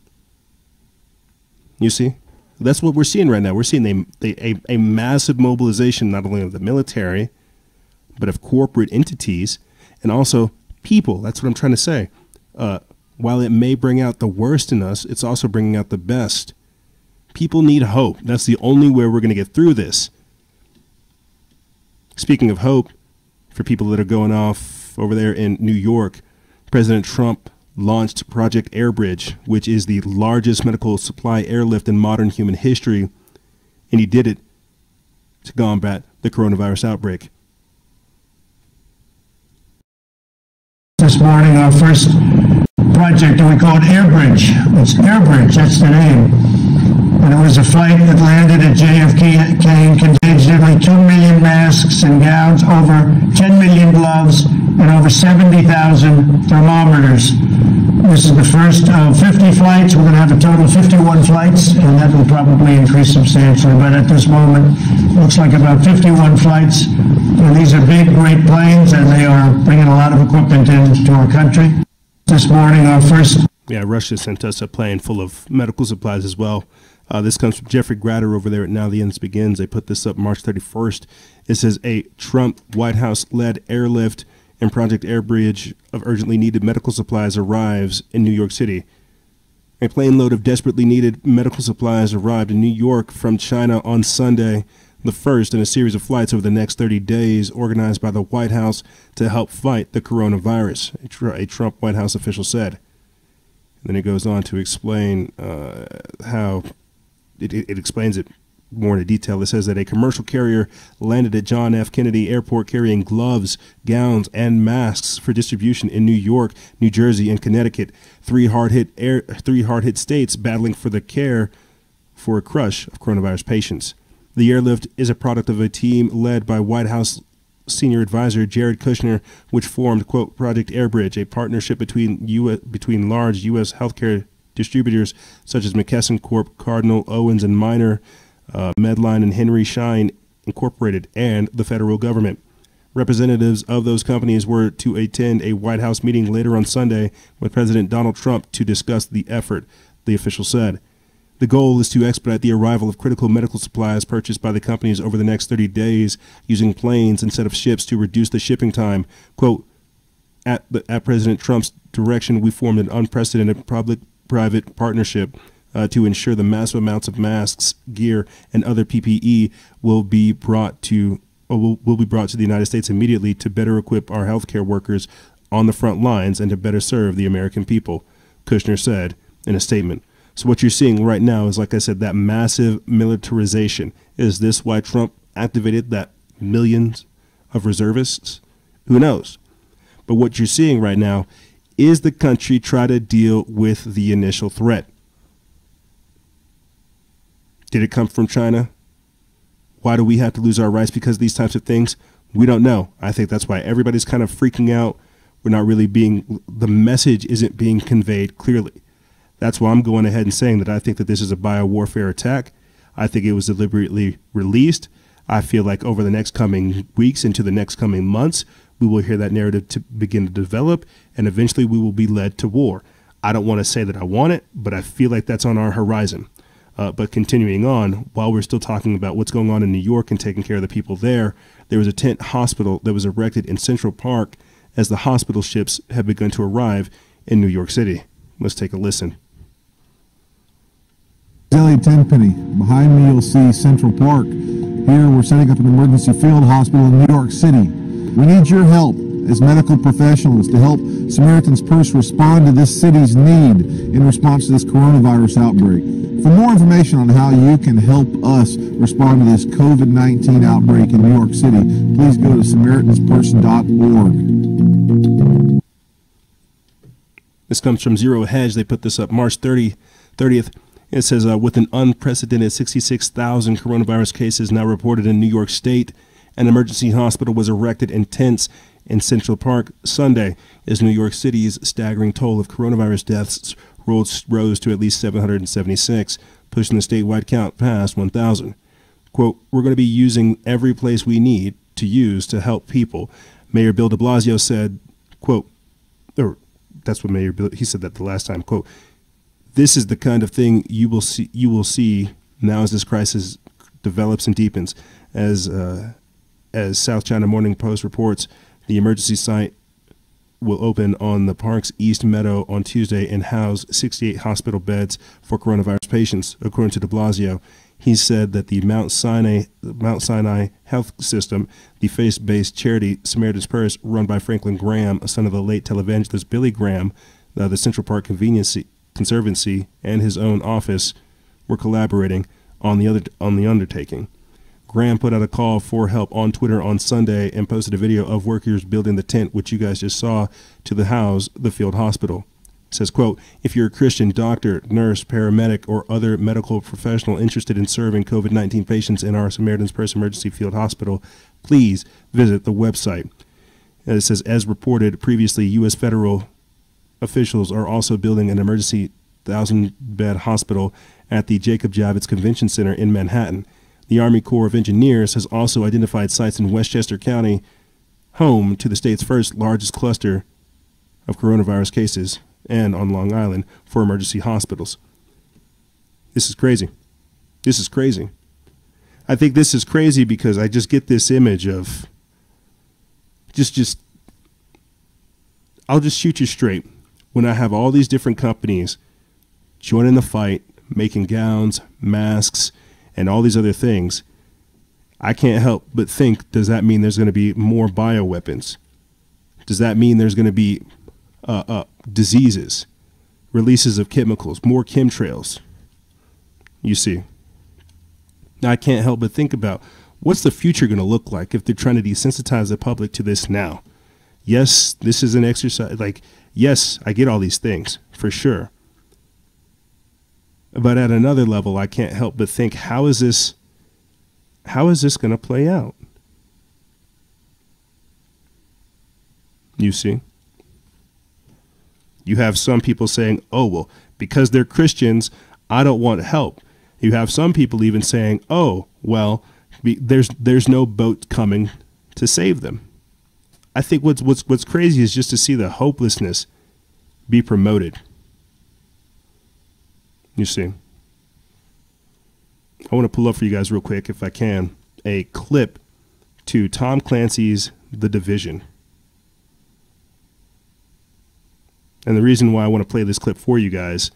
You see, that's what we're seeing right now. We're seeing a massive mobilization, not only of the military, but of corporate entities and also people. That's what I'm trying to say. While it may bring out the worst in us, it's also bringing out the best. People need hope. That's the only way we're going to get through this. Speaking of hope, for people that are going off over there in New York, President Trump launched Project Airbridge, which is the largest medical supply airlift in modern human history, and he did it to combat the coronavirus outbreak. This morning, our first project, and we call it Airbridge. It's Airbridge, that's the name. And it was a flight that landed at JFK and contains nearly 2 million masks and gowns, over 10 million gloves, and over 70,000 thermometers. This is the first of 50 flights. We're going to have a total of 51 flights, and that will probably increase substantially. But at this moment, it looks like about 51 flights. And these are big, great planes, and they are bringing a lot of equipment into our country. This morning, our first... Yeah, Russia sent us a plane full of medical supplies as well. This comes from Jeffrey Gratter over there at Now the Ends Begins. They put this up March 31st. It says a Trump White House-led airlift and Project Air Bridge of urgently needed medical supplies arrives in New York City. A plane load of desperately needed medical supplies arrived in New York from China on Sunday, the first in a series of flights over the next 30 days organized by the White House to help fight the coronavirus, a Trump White House official said. And then it goes on to explain how it explains it more in detail. It says that a commercial carrier landed at John F. Kennedy Airport carrying gloves, gowns, and masks for distribution in New York, New Jersey, and Connecticut, three hard-hit states battling for the care for a crush of coronavirus patients. The airlift is a product of a team led by White House senior advisor Jared Kushner, which formed, quote, Project Air Bridge, a partnership between large U.S. healthcare distributors such as McKesson Corp., Cardinal, Owens & Minor, Medline, and Henry Schein Incorporated, and the federal government. Representatives of those companies were to attend a White House meeting later on Sunday with President Donald Trump to discuss the effort, the official said. The goal is to expedite the arrival of critical medical supplies purchased by the companies over the next 30 days using planes instead of ships to reduce the shipping time. Quote, at President Trump's direction, we formed an unprecedented public-private partnership to ensure the massive amounts of masks, gear, and other PPE will be brought to the United States immediately to better equip our healthcare workers on the front lines and to better serve the American people, Kushner said in a statement. So what you're seeing right now is, like I said, that massive militarization. Is this why Trump activated that millions of reservists? Who knows? But what you're seeing right now is the country try to deal with the initial threat. Did it come from China? Why do we have to lose our rights because of these types of things? We don't know. I think that's why everybody's kind of freaking out. We're not really the message isn't being conveyed clearly. That's why I'm going ahead and saying that I think that this is a biowarfare attack. I think it was deliberately released. I feel like over the next coming weeks into the next coming months, we will hear that narrative to begin to develop, and eventually we will be led to war. I don't want to say that I want it, but I feel like that's on our horizon. But continuing on, while we're still talking about what's going on in New York and taking care of the people there was a tent hospital that was erected in Central Park as the hospital ships have begun to arrive in New York City. Let's take a listen. Elliot Tenpenny. Behind me you'll see Central Park. Here we're setting up an emergency field hospital in New York City. We need your help as medical professionals to help Samaritan's Purse respond to this city's need in response to this coronavirus outbreak. For more information on how you can help us respond to this COVID-19 outbreak in New York City, please go to SamaritansPurse.org. This comes from Zero Hedge. They put this up March 30th. It says, with an unprecedented 66,000 coronavirus cases now reported in New York State, an emergency hospital was erected in tents in Central Park Sunday as New York City's staggering toll of coronavirus deaths rose to at least 776, pushing the statewide count past 1,000. Quote, we're going to be using every place we need to use to help people. Mayor Bill de Blasio said, quote, or that's what Mayor Bill, he said that the last time, quote, this is the kind of thing you will see now as this crisis develops and deepens. As South China Morning Post reports, the emergency site will open on the park's East Meadow on Tuesday and house 68 hospital beds for coronavirus patients, according to de Blasio. He said that the Mount Sinai Health System, the faith-based charity Samaritan's Purse, run by Franklin Graham, a son of the late televangelist Billy Graham, the Central Park Conservancy, and his own office were collaborating on the undertaking. Graham put out a call for help on Twitter on Sunday and posted a video of workers building the tent, which you guys just saw, to house the field hospital. It says, quote, if you're a Christian, doctor, nurse, paramedic, or other medical professional interested in serving COVID-19 patients in our Samaritan's Purse Emergency Field Hospital, please visit the website. And it says, as reported previously, U.S. federal officials are also building an emergency 1,000-bed hospital at the Jacob Javits Convention Center in Manhattan. The Army Corps of Engineers has also identified sites in Westchester County, home to the state's first largest cluster of coronavirus cases, and on Long Island for emergency hospitals. This is crazy. This is crazy. I think this is crazy because I just get this image of I'll just shoot you straight. When I have all these different companies joining the fight, making gowns, masks, and all these other things, I can't help but think, does that mean there's going to be more bioweapons? Does that mean there's going to be diseases, releases of chemicals, more chemtrails? You see, now I can't help but think about what's the future going to look like if they're trying to desensitize the public to this now. Yes, this is an exercise. Like, yes, I get all these things for sure. But at another level, I can't help but think, how is this going to play out? You see? You have some people saying, oh, well, because they're Christians, I don't want help. You have some people even saying, oh, well, there's no boat coming to save them. I think what's crazy is just to see the hopelessness be promoted. You see? I want to pull up for you guys real quick, if I can, a clip to Tom Clancy's The Division. And the reason why I want to play this clip for you guys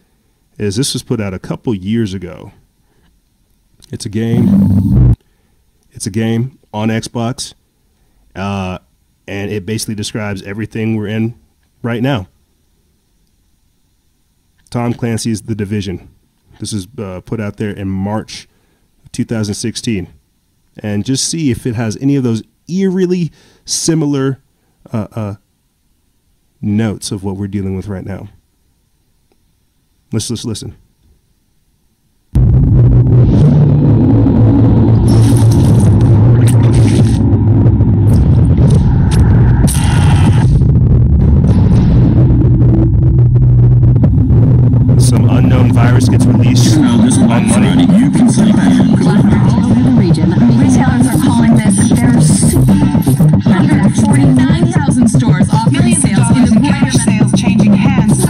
is this was put out a couple years ago. It's a game. It's a game on Xbox. And it basically describes everything we're in right now. Tom Clancy's The Division. This is put out there in March 2016. And just see if it has any of those eerily similar notes of what we're dealing with right now. Let's just listen. Some unknown virus gets released on money. You can say that. All over the region, retailers are calling this their 149,000 stores offering sales in the cash sales changing hands.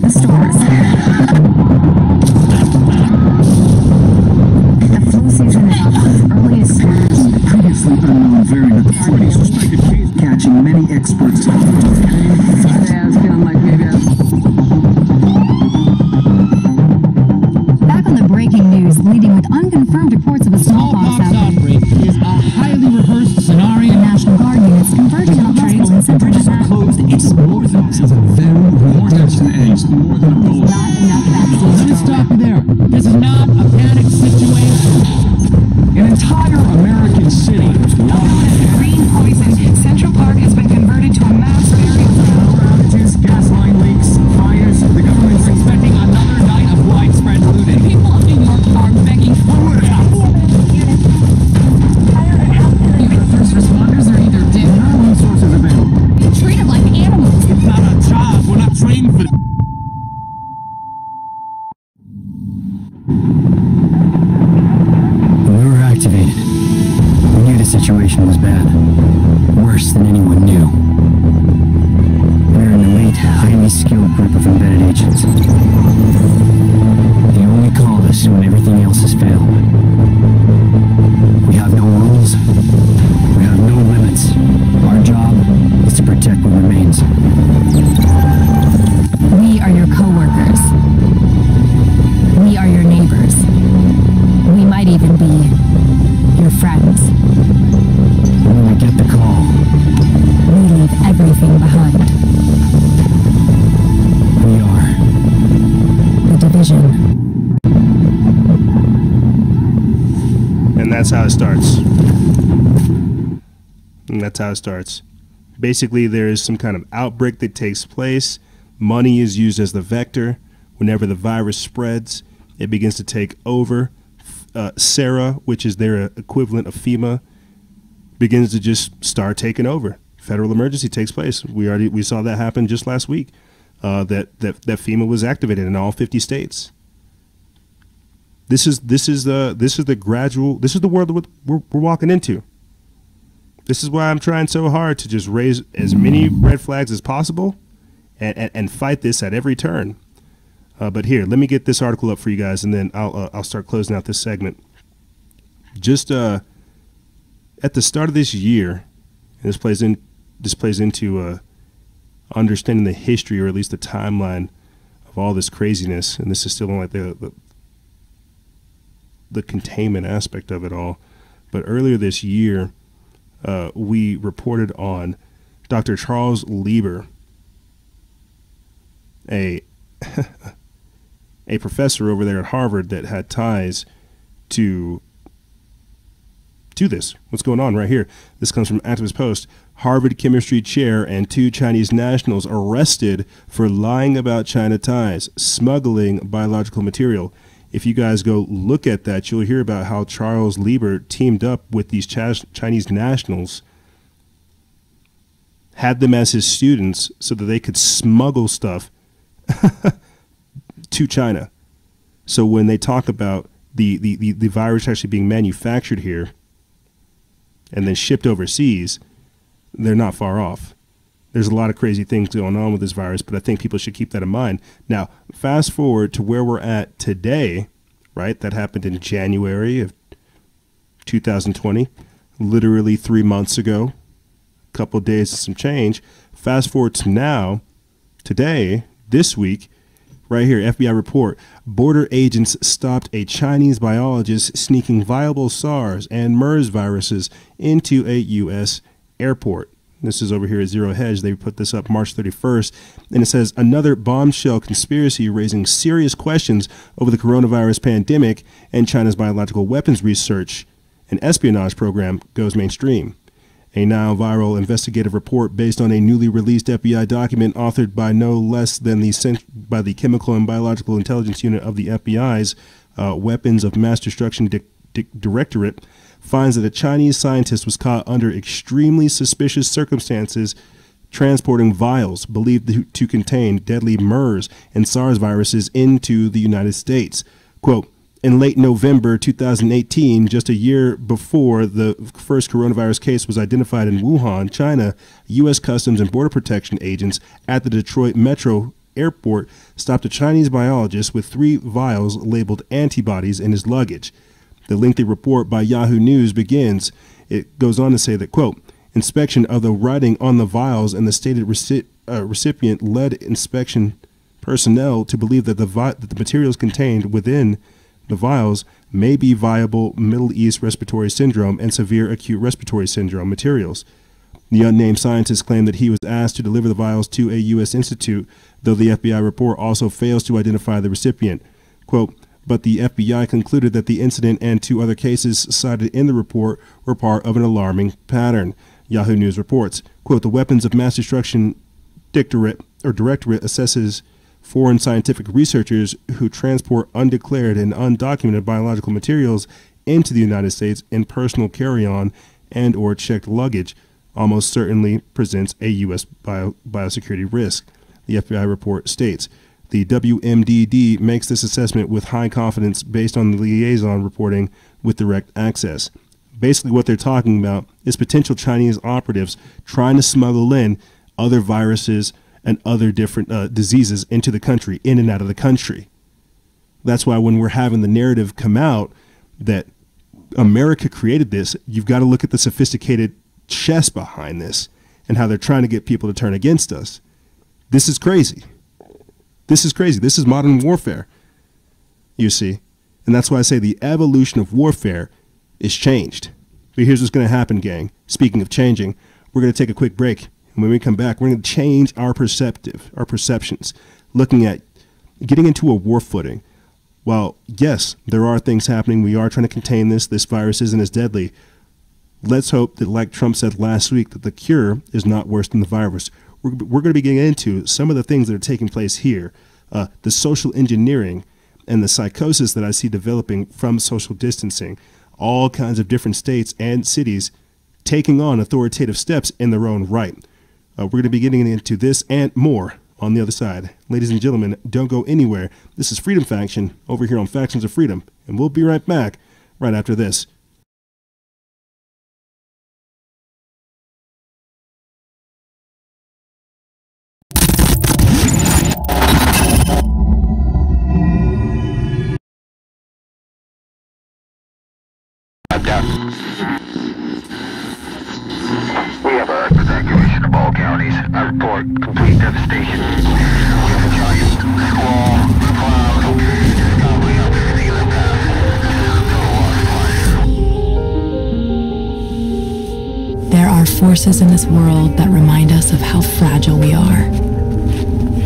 The stores. The flu season is off as early as the previously unknown variant of the 40s suspected case catching many experts. Back on the breaking news, leading with unconfirmed reports of a smallpox outbreak is a highly rehearsed scenario. The National Guard units converging on a hospital in central Manhattan. Closed. It's more than this is a very real Than eggs, more than a bowl. Not enough vaccines. Let me stop you there. This is not a panic situation. An entire American city. Green poison. Central Park has been converted to a mass burial ground. Outages, gas line leaks, fires. The government's Expecting another night of widespread looting. People of New York are begging for help. First responders are either dead no resources available. Treated like animals. It's not our job. We're not trained for When we were activated, we knew the situation was bad. Worse than anyone knew. We're an elite, highly skilled group of embedded agents. They only call us when everything else has failed. We have no rules. We have no limits. Our job is to protect what remains. We are your co-workers. We are your neighbors. We might even be your friends. When we get the call, We leave everything behind. we are. The Division. And that's how it starts. And that's how it starts. Basically, there is some kind of outbreak that takes place. Money is used as the vector. Whenever the virus spreads, it begins to take over. SARA, which is their equivalent of FEMA, begins to just start taking over. Federal emergency takes place. We saw that happen just last week. That FEMA was activated in all 50 states. This is the world we're walking into. This is why I'm trying so hard to just raise as many red flags as possible and fight this at every turn. But here, let me get this article up for you guys, and then I'll start closing out this segment. Just at the start of this year, and this plays into understanding the history, or at least the timeline of all this craziness. And this is still like the containment aspect of it all. But earlier this year, we reported on Dr. Charles Lieber, a professor over there at Harvard that had ties to this. What's going on right here? This comes from Activist Post. Harvard chemistry chair and 2 Chinese nationals arrested for lying about China ties, smuggling biological material. If you guys go look at that, you'll hear about how Charles Lieber teamed up with these Chinese nationals, had them as his students so that they could smuggle stuff to China. So when they talk about the virus actually being manufactured here and then shipped overseas, they're not far off. There's a lot of crazy things going on with this virus, but I think people should keep that in mind. Now, fast forward to where we're at today, right? That happened in January of 2020, literally 3 months ago, a couple of days and some change. Fast forward to now, today, this week, right here, FBI report, border agents stopped a Chinese biologist sneaking viable SARS and MERS viruses into a U.S. airport. This is over here at Zero Hedge. They put this up March 31st, and it says, another bombshell conspiracy raising serious questions over the coronavirus pandemic and China's biological weapons research and espionage program goes mainstream. A now viral investigative report based on a newly released FBI document authored by no less than the Chemical and Biological Intelligence Unit of the FBI's Weapons of Mass Destruction Directorate finds that a Chinese scientist was caught under extremely suspicious circumstances transporting vials believed to contain deadly MERS and SARS viruses into the United States. Quote, in late November 2018, just a year before the first coronavirus case was identified in Wuhan, China, U.S. Customs and Border Protection agents at the Detroit Metro Airport stopped a Chinese biologist with 3 vials labeled antibodies in his luggage. The lengthy report by Yahoo News begins. It goes on to say that, quote, inspection of the writing on the vials and the stated recipient led inspection personnel to believe that the materials contained within the vials may be viable Middle East respiratory syndrome and severe acute respiratory syndrome materials. The unnamed scientist claimed that he was asked to deliver the vials to a U.S. institute, though the FBI report also fails to identify the recipient. Quote, but the FBI concluded that the incident and 2 other cases cited in the report were part of an alarming pattern. Yahoo News reports, quote, the Weapons of Mass Destruction Directorate assesses foreign scientific researchers who transport undeclared and undocumented biological materials into the United States in personal carry-on and or checked luggage almost certainly presents a U.S. biosecurity risk, the FBI report states. The WMDD makes this assessment with high confidence based on the liaison reporting with direct access. Basically what they're talking about is potential Chinese operatives trying to smuggle in other viruses and other different diseases into the country, in and out of the country. That's why when we're having the narrative come out that America created this, you've got to look at the sophisticated chess behind this and how they're trying to get people to turn against us. This is crazy. This is crazy. This is modern warfare, you see. And that's why I say the evolution of warfare is changed. But here's what's going to happen, gang. Speaking of changing, we're going to take a quick break. And when we come back, we're going to change our perceptions, looking at getting into a war footing. While, yes, there are things happening. We are trying to contain this. This virus isn't as deadly. Let's hope that, like Trump said last week, that the cure is not worse than the virus. We're going to be getting into some of the things that are taking place here, the social engineering and the psychosis that I see developing from social distancing, all kinds of different states and cities taking on authoritative steps in their own right. We're going to be getting into this and more on the other side. Ladies and gentlemen, don't go anywhere. This is Freedom Faction over here on Factions of Freedom, and we'll be right back right after this. We have a evacuation of all counties. I report complete devastation. We have a giant squall, cloud, covering up everything in the path. There are forces in this world that remind us of how fragile we are.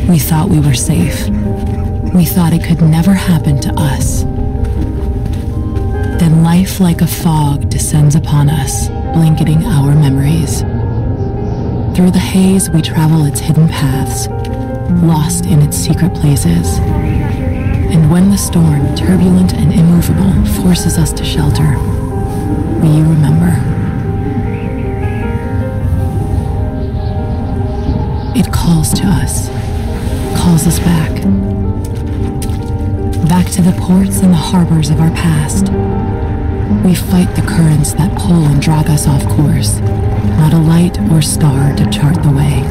We thought we were safe. We thought it could never happen to us. Then life like a fog descends upon us, blanketing our memories. Through the haze, we travel its hidden paths, lost in its secret places. And when the storm, turbulent and immovable, forces us to shelter, we remember. It calls to us, calls us back. Back to the ports and the harbors of our past. We fight the currents that pull and drag us off course, not a light or star to chart the way.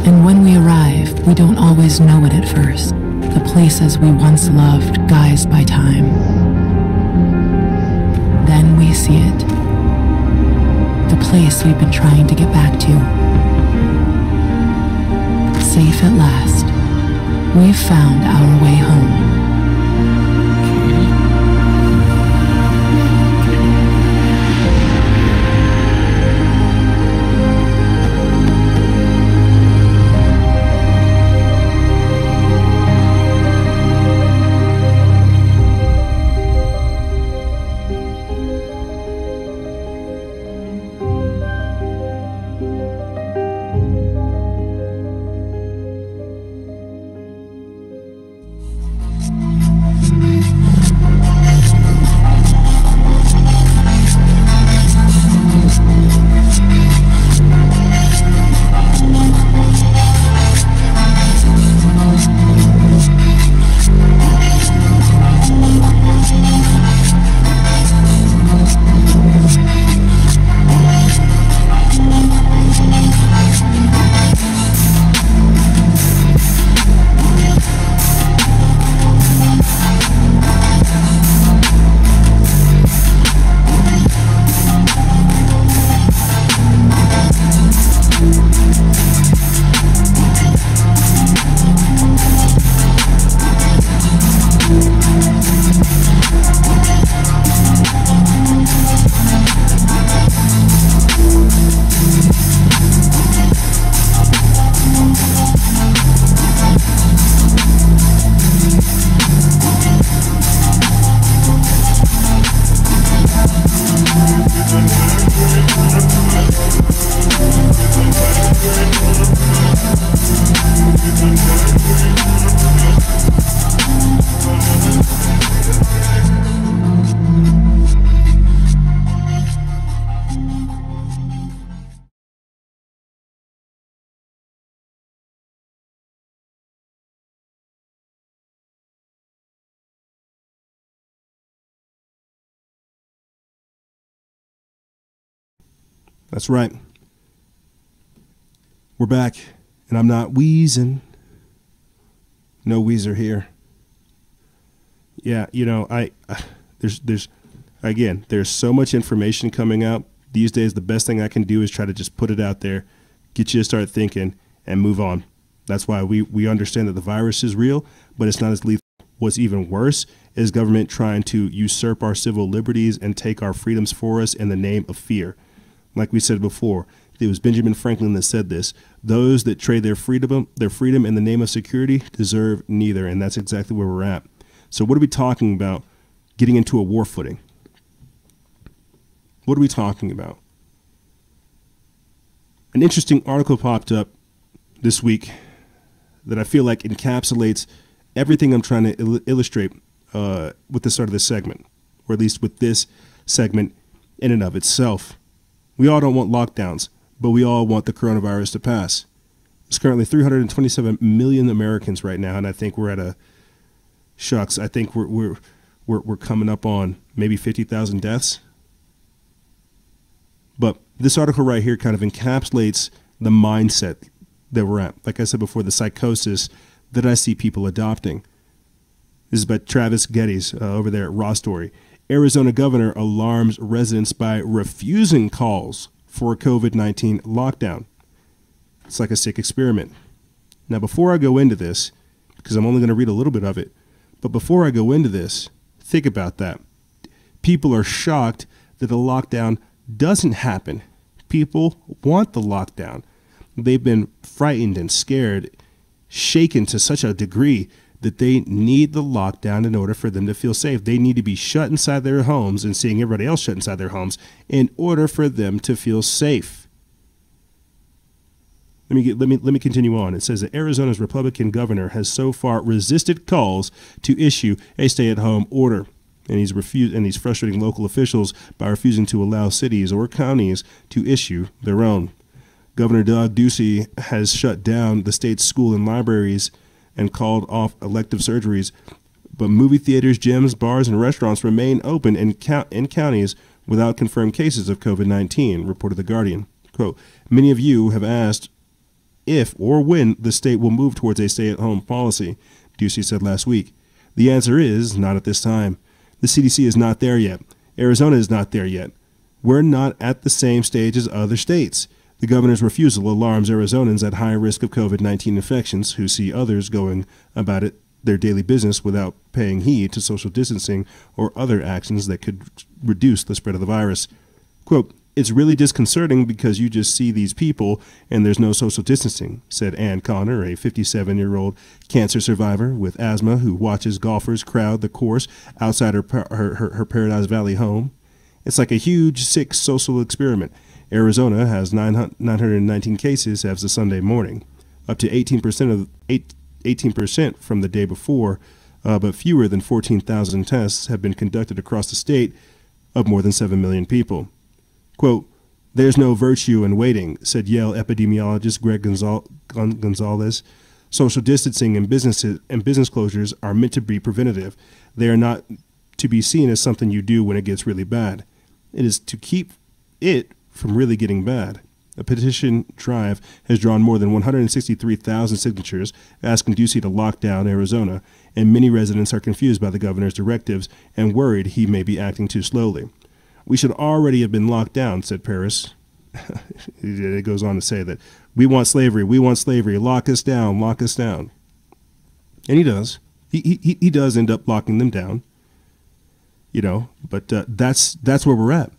And when we arrive, we don't always know it at first, the places we once loved guised by time. Then we see it, the place we've been trying to get back to. Safe at last, we've found our way home. That's right. We're back, and I'm not wheezing. No Weezer here. Yeah, you know, there's so much information coming out these days. The best thing I can do is try to just put it out there, get you to start thinking, and move on. That's why we understand that the virus is real, but it's not as lethal. What's even worse is government trying to usurp our civil liberties and take our freedoms for us in the name of fear. Like we said before, it was Benjamin Franklin that said this: those that trade their freedom in the name of security deserve neither. And that's exactly where we're at. So what are we talking about getting into a war footing? What are we talking about? An interesting article popped up this week that I feel like encapsulates everything I'm trying to illustrate with the start of this segment, or at least with this segment in and of itself. We all don't want lockdowns, but we all want the coronavirus to pass. There's currently 327 million Americans right now, and I think we're at a shucks. I think we're coming up on maybe 50,000 deaths. But this article right here kind of encapsulates the mindset that we're at. Like I said before, the psychosis that I see people adopting. This is by Travis Geddes over there at Raw Story. Arizona governor alarms residents by refusing calls for a COVID-19 lockdown. It's like a sick experiment. Now, before I go into this, because I'm only going to read a little bit of it, but before I go into this, think about that. People are shocked that the lockdown doesn't happen. People want the lockdown. They've been frightened and scared, shaken to such a degree that they need the lockdown in order for them to feel safe. They need to be shut inside their homes and seeing everybody else shut inside their homes in order for them to feel safe. Let me continue on. It says that Arizona's Republican governor has so far resisted calls to issue a stay-at-home order, and he's frustrating local officials by refusing to allow cities or counties to issue their own. Governor Doug Ducey has shut down the state's school and libraries and called off elective surgeries, but movie theaters, gyms, bars, and restaurants remain open in counties without confirmed cases of COVID-19, reported The Guardian. Quote, many of you have asked if or when the state will move towards a stay-at-home policy, Ducey said last week. The answer is not at this time. The CDC is not there yet. Arizona is not there yet. We're not at the same stage as other states. The governor's refusal alarms Arizonans at high risk of COVID-19 infections who see others going about their daily business without paying heed to social distancing or other actions that could reduce the spread of the virus. Quote, it's really disconcerting because you just see these people and there's no social distancing, said Ann Connor, a 57-year-old cancer survivor with asthma who watches golfers crowd the course outside her Paradise Valley home. It's like a huge, sick social experiment. Arizona has 919 cases as of Sunday morning, up to 18% from the day before, but fewer than 14,000 tests have been conducted across the state of more than 7 million people. Quote, there's no virtue in waiting, said Yale epidemiologist Greg Gonzalez. Social distancing and business closures are meant to be preventative. They are not to be seen as something you do when it gets really bad. It is to keep it from really getting bad. A petition drive has drawn more than 163,000 signatures asking Ducey to lock down Arizona, and many residents are confused by the governor's directives and worried he may be acting too slowly. We should already have been locked down, said Paris. It goes on to say that we want slavery, lock us down, lock us down. And he does. He does end up locking them down, but that's where we're at.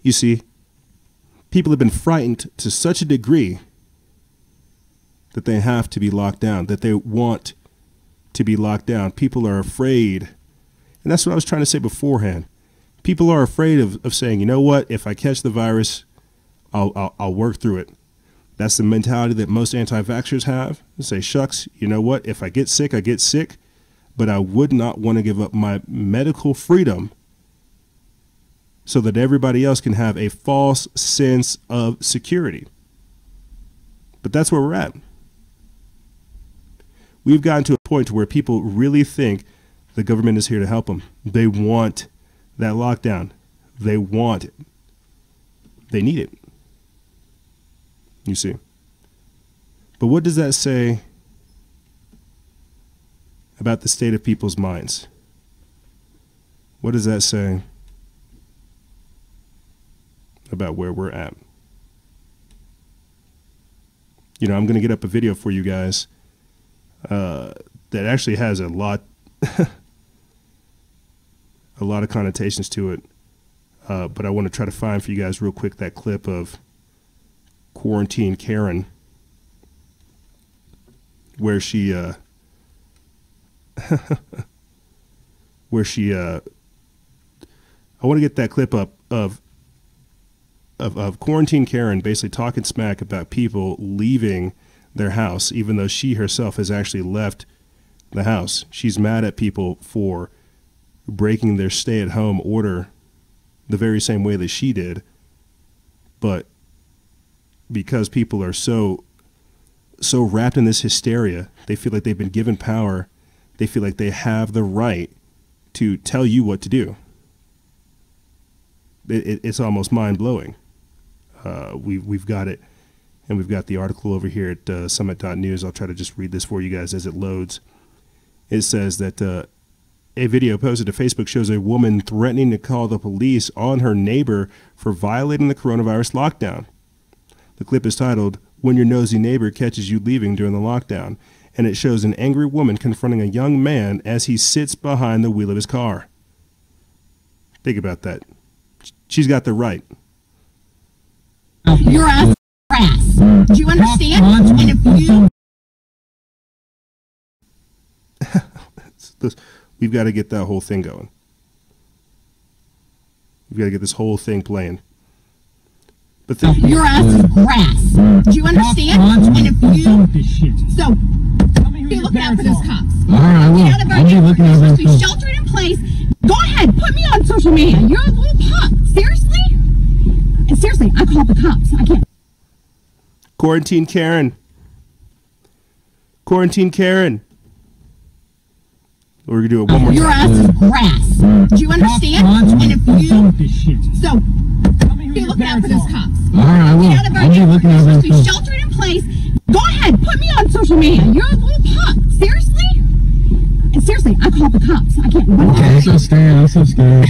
You see, people have been frightened to such a degree that they have to be locked down, that they want to be locked down. People are afraid. And that's what I was trying to say beforehand. People are afraid of saying, you know what, if I catch the virus, I'll work through it. That's the mentality that most anti-vaxxers have. They say, shucks, you know what, if I get sick, I get sick, but I would not want to give up my medical freedom so that everybody else can have a false sense of security. But that's where we're at. We've gotten to a point where people really think the government is here to help them. They want that lockdown. They want it. They need it. You see. But what does that say about the state of people's minds? What does that say about where we're at? I'm going to get up a video for you guys that actually has a lot of connotations to it, but I want to try to find for you guys real quick that clip of Quarantine Karen, where she I want to get that clip up of of Quarantine Karen basically talking smack about people leaving their house, even though she herself has actually left the house. She's mad at people for breaking their stay-at-home order the very same way that she did. But because people are so wrapped in this hysteria, they feel like they've been given power. They feel like they have the right to tell you what to do. It's almost mind-blowing. We've got it, and we've got the article over here at summit.news. I'll try to just read this for you guys as it loads. It says that a video posted to Facebook shows a woman threatening to call the police on her neighbor for violating the coronavirus lockdown. The clip is titled, "When Your Nosy Neighbor Catches You Leaving During the Lockdown," and it shows an angry woman confronting a young man as he sits behind the wheel of his car. Think about that. She's got the right. Your ass is grass. Do you understand? And if you... We've got to get that whole thing going. We've got to get this whole thing playing. But your ass is grass. Do you understand? And if you... So, be looking out for those cops. All right, I will. I'll be looking out for those cops. Sheltered in place. Go ahead, put me on social media. You're a little pup. Seriously? And seriously, I called the cops. I can't. Quarantine Karen. Quarantine Karen. We're going to do it one more time. Your ass is grass. Do you understand? And if you... So, be looking out for those cops. All right, I will. I'll be looking out for those cops. Sheltered in place. Go ahead, put me on social media. You're a little pup. Seriously? And seriously, I called the cops. I can't... I'm so scared. I'm so scared.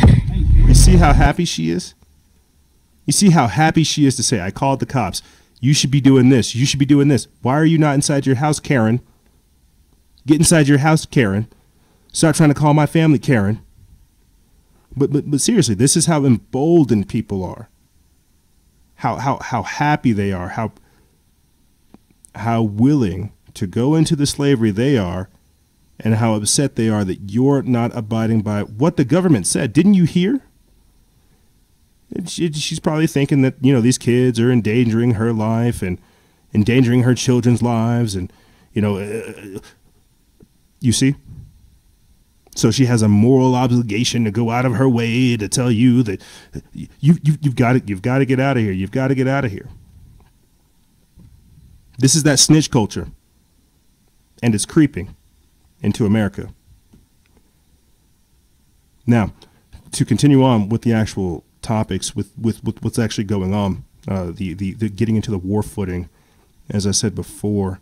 You see how happy she is? You see how happy she is to say, I called the cops. You should be doing this. You should be doing this. Why are you not inside your house, Karen? Get inside your house, Karen. Start trying to call my family, Karen. But seriously, this is how emboldened people are. How happy they are. How willing to go into the slavery they are, and how upset they are that you're not abiding by what the government said. Didn't you hear? She's probably thinking that, you know, these kids are endangering her life and endangering her children's lives, and, you know, you see? So she has a moral obligation to go out of her way to tell you that you've got to get out of here. You've got to get out of here. This is that snitch culture, and it's creeping into America. Now, to continue on with the actual topics, with what's actually going on, the getting into the war footing, as I said before,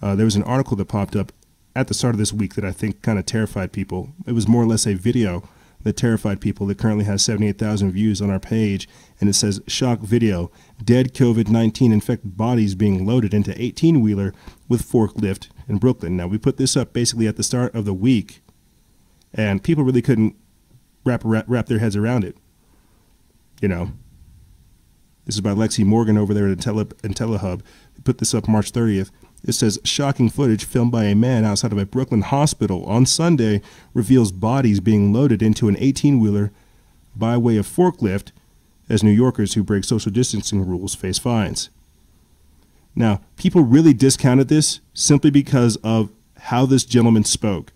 there was an article that popped up at the start of this week that I think kind of terrified people. It was more or less a video that terrified people that currently has 78,000 views on our page, and it says, shock video, dead COVID-19 infected bodies being loaded into 18-wheeler with forklift in Brooklyn. Now, we put this up basically at the start of the week, and people really couldn't wrap their heads around it. You know, this is by Lexi Morgan over there at IntelliHub. We put this up March 30th. It says, shocking footage filmed by a man outside of a Brooklyn hospital on Sunday reveals bodies being loaded into an 18-wheeler by way of forklift as New Yorkers who break social distancing rules face fines. Now, people really discounted this simply because of how this gentleman spoke.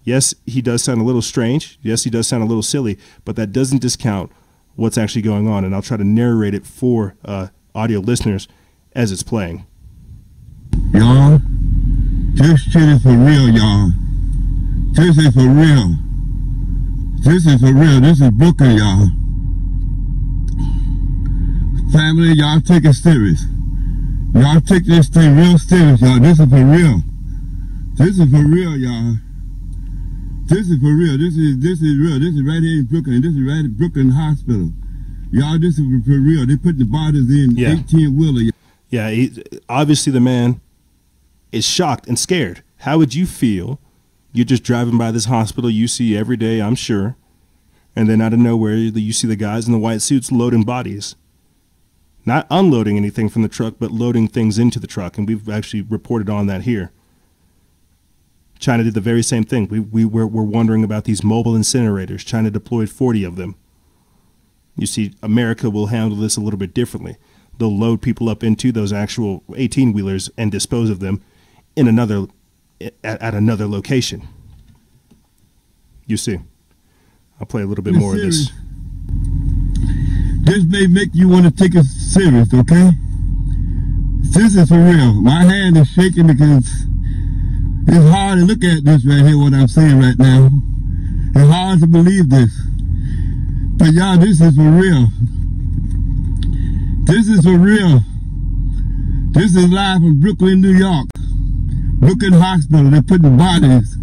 Yes, he does sound a little strange. Yes, he does sound a little silly, but that doesn't discount what's actually going on, and I'll try to narrate it for audio listeners as it's playing. Y'all, this shit is for real, y'all. This is for real. This is for real. This is Brooklyn, y'all. Family, y'all take it serious. Y'all take this thing real serious, y'all. This is for real. This is for real, y'all. This is for real. This is real. This is right here in Brooklyn. This is right at Brooklyn Hospital. Y'all, this is for real. They put the bodies in 18-wheeler. Yeah, obviously the man is shocked and scared. How would you feel? You're just driving by this hospital you see every day, I'm sure, and then out of nowhere you see the guys in the white suits loading bodies. Not unloading anything from the truck, but loading things into the truck, and we've actually reported on that here. China did the very same thing. We're wondering about these mobile incinerators. China deployed 40 of them. You see, America will handle this a little bit differently. They'll load people up into those actual 18-wheelers and dispose of them in at another location. You see. I'll play a little bit more of this. This may make you want to take it serious, okay? This is for real. My hand is shaking because it's hard to look at this right here, what I'm saying right now. It's hard to believe this. But y'all, this is for real. This is for real. This is live from Brooklyn, New York. Brooklyn Hospital. They're putting bodies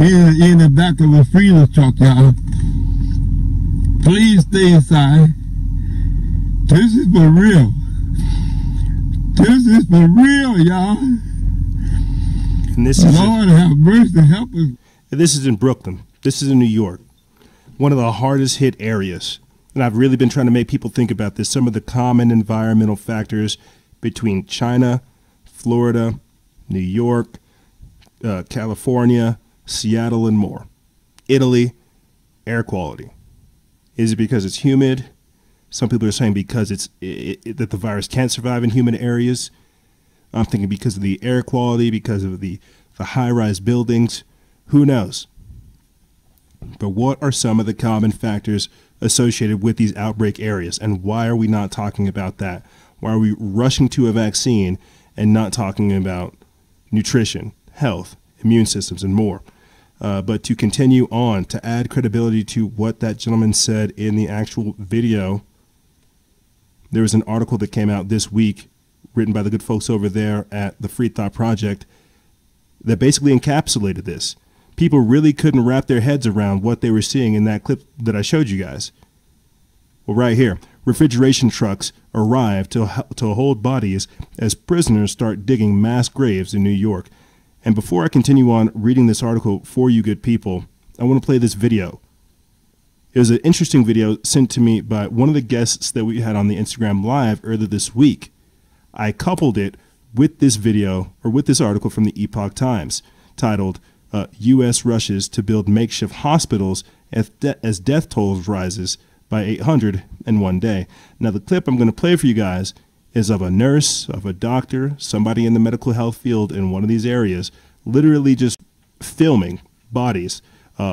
in the back of a freezer truck, y'all. Please stay inside. This is for real. This is for real, y'all. And this is Lord have mercy, help us. This is in Brooklyn. This is in New York. One of the hardest hit areas. And I've really been trying to make people think about this. Some of the common environmental factors between China, Florida, New York, California, Seattle, and more. Italy, air quality. Is it because it's humid? Some people are saying because that the virus can't survive in humid areas. I'm thinking because of the air quality, because of the high-rise buildings. Who knows? But what are some of the common factors associated with these outbreak areas, and why are we not talking about that? Why are we rushing to a vaccine and not talking about nutrition, health, immune systems, and more? But to continue on, to add credibility to what that gentleman said in the actual video, there was an article that came out this week written by the good folks over there at the Free Thought Project that basically encapsulated this. People really couldn't wrap their heads around what they were seeing in that clip that I showed you guys. Well, right here, refrigeration trucks arrive to hold bodies as prisoners start digging mass graves in New York. And before I continue on reading this article for you good people, I want to play this video. It was an interesting video sent to me by one of the guests that we had on the Instagram Live earlier this week. I coupled it with this video, or with this article from the Epoch Times, titled, U.S. rushes to build makeshift hospitals as death tolls rises by 800 in one day. Now, the clip I'm going to play for you guys is of a nurse, of a doctor, somebody in the medical health field in one of these areas, literally just filming bodies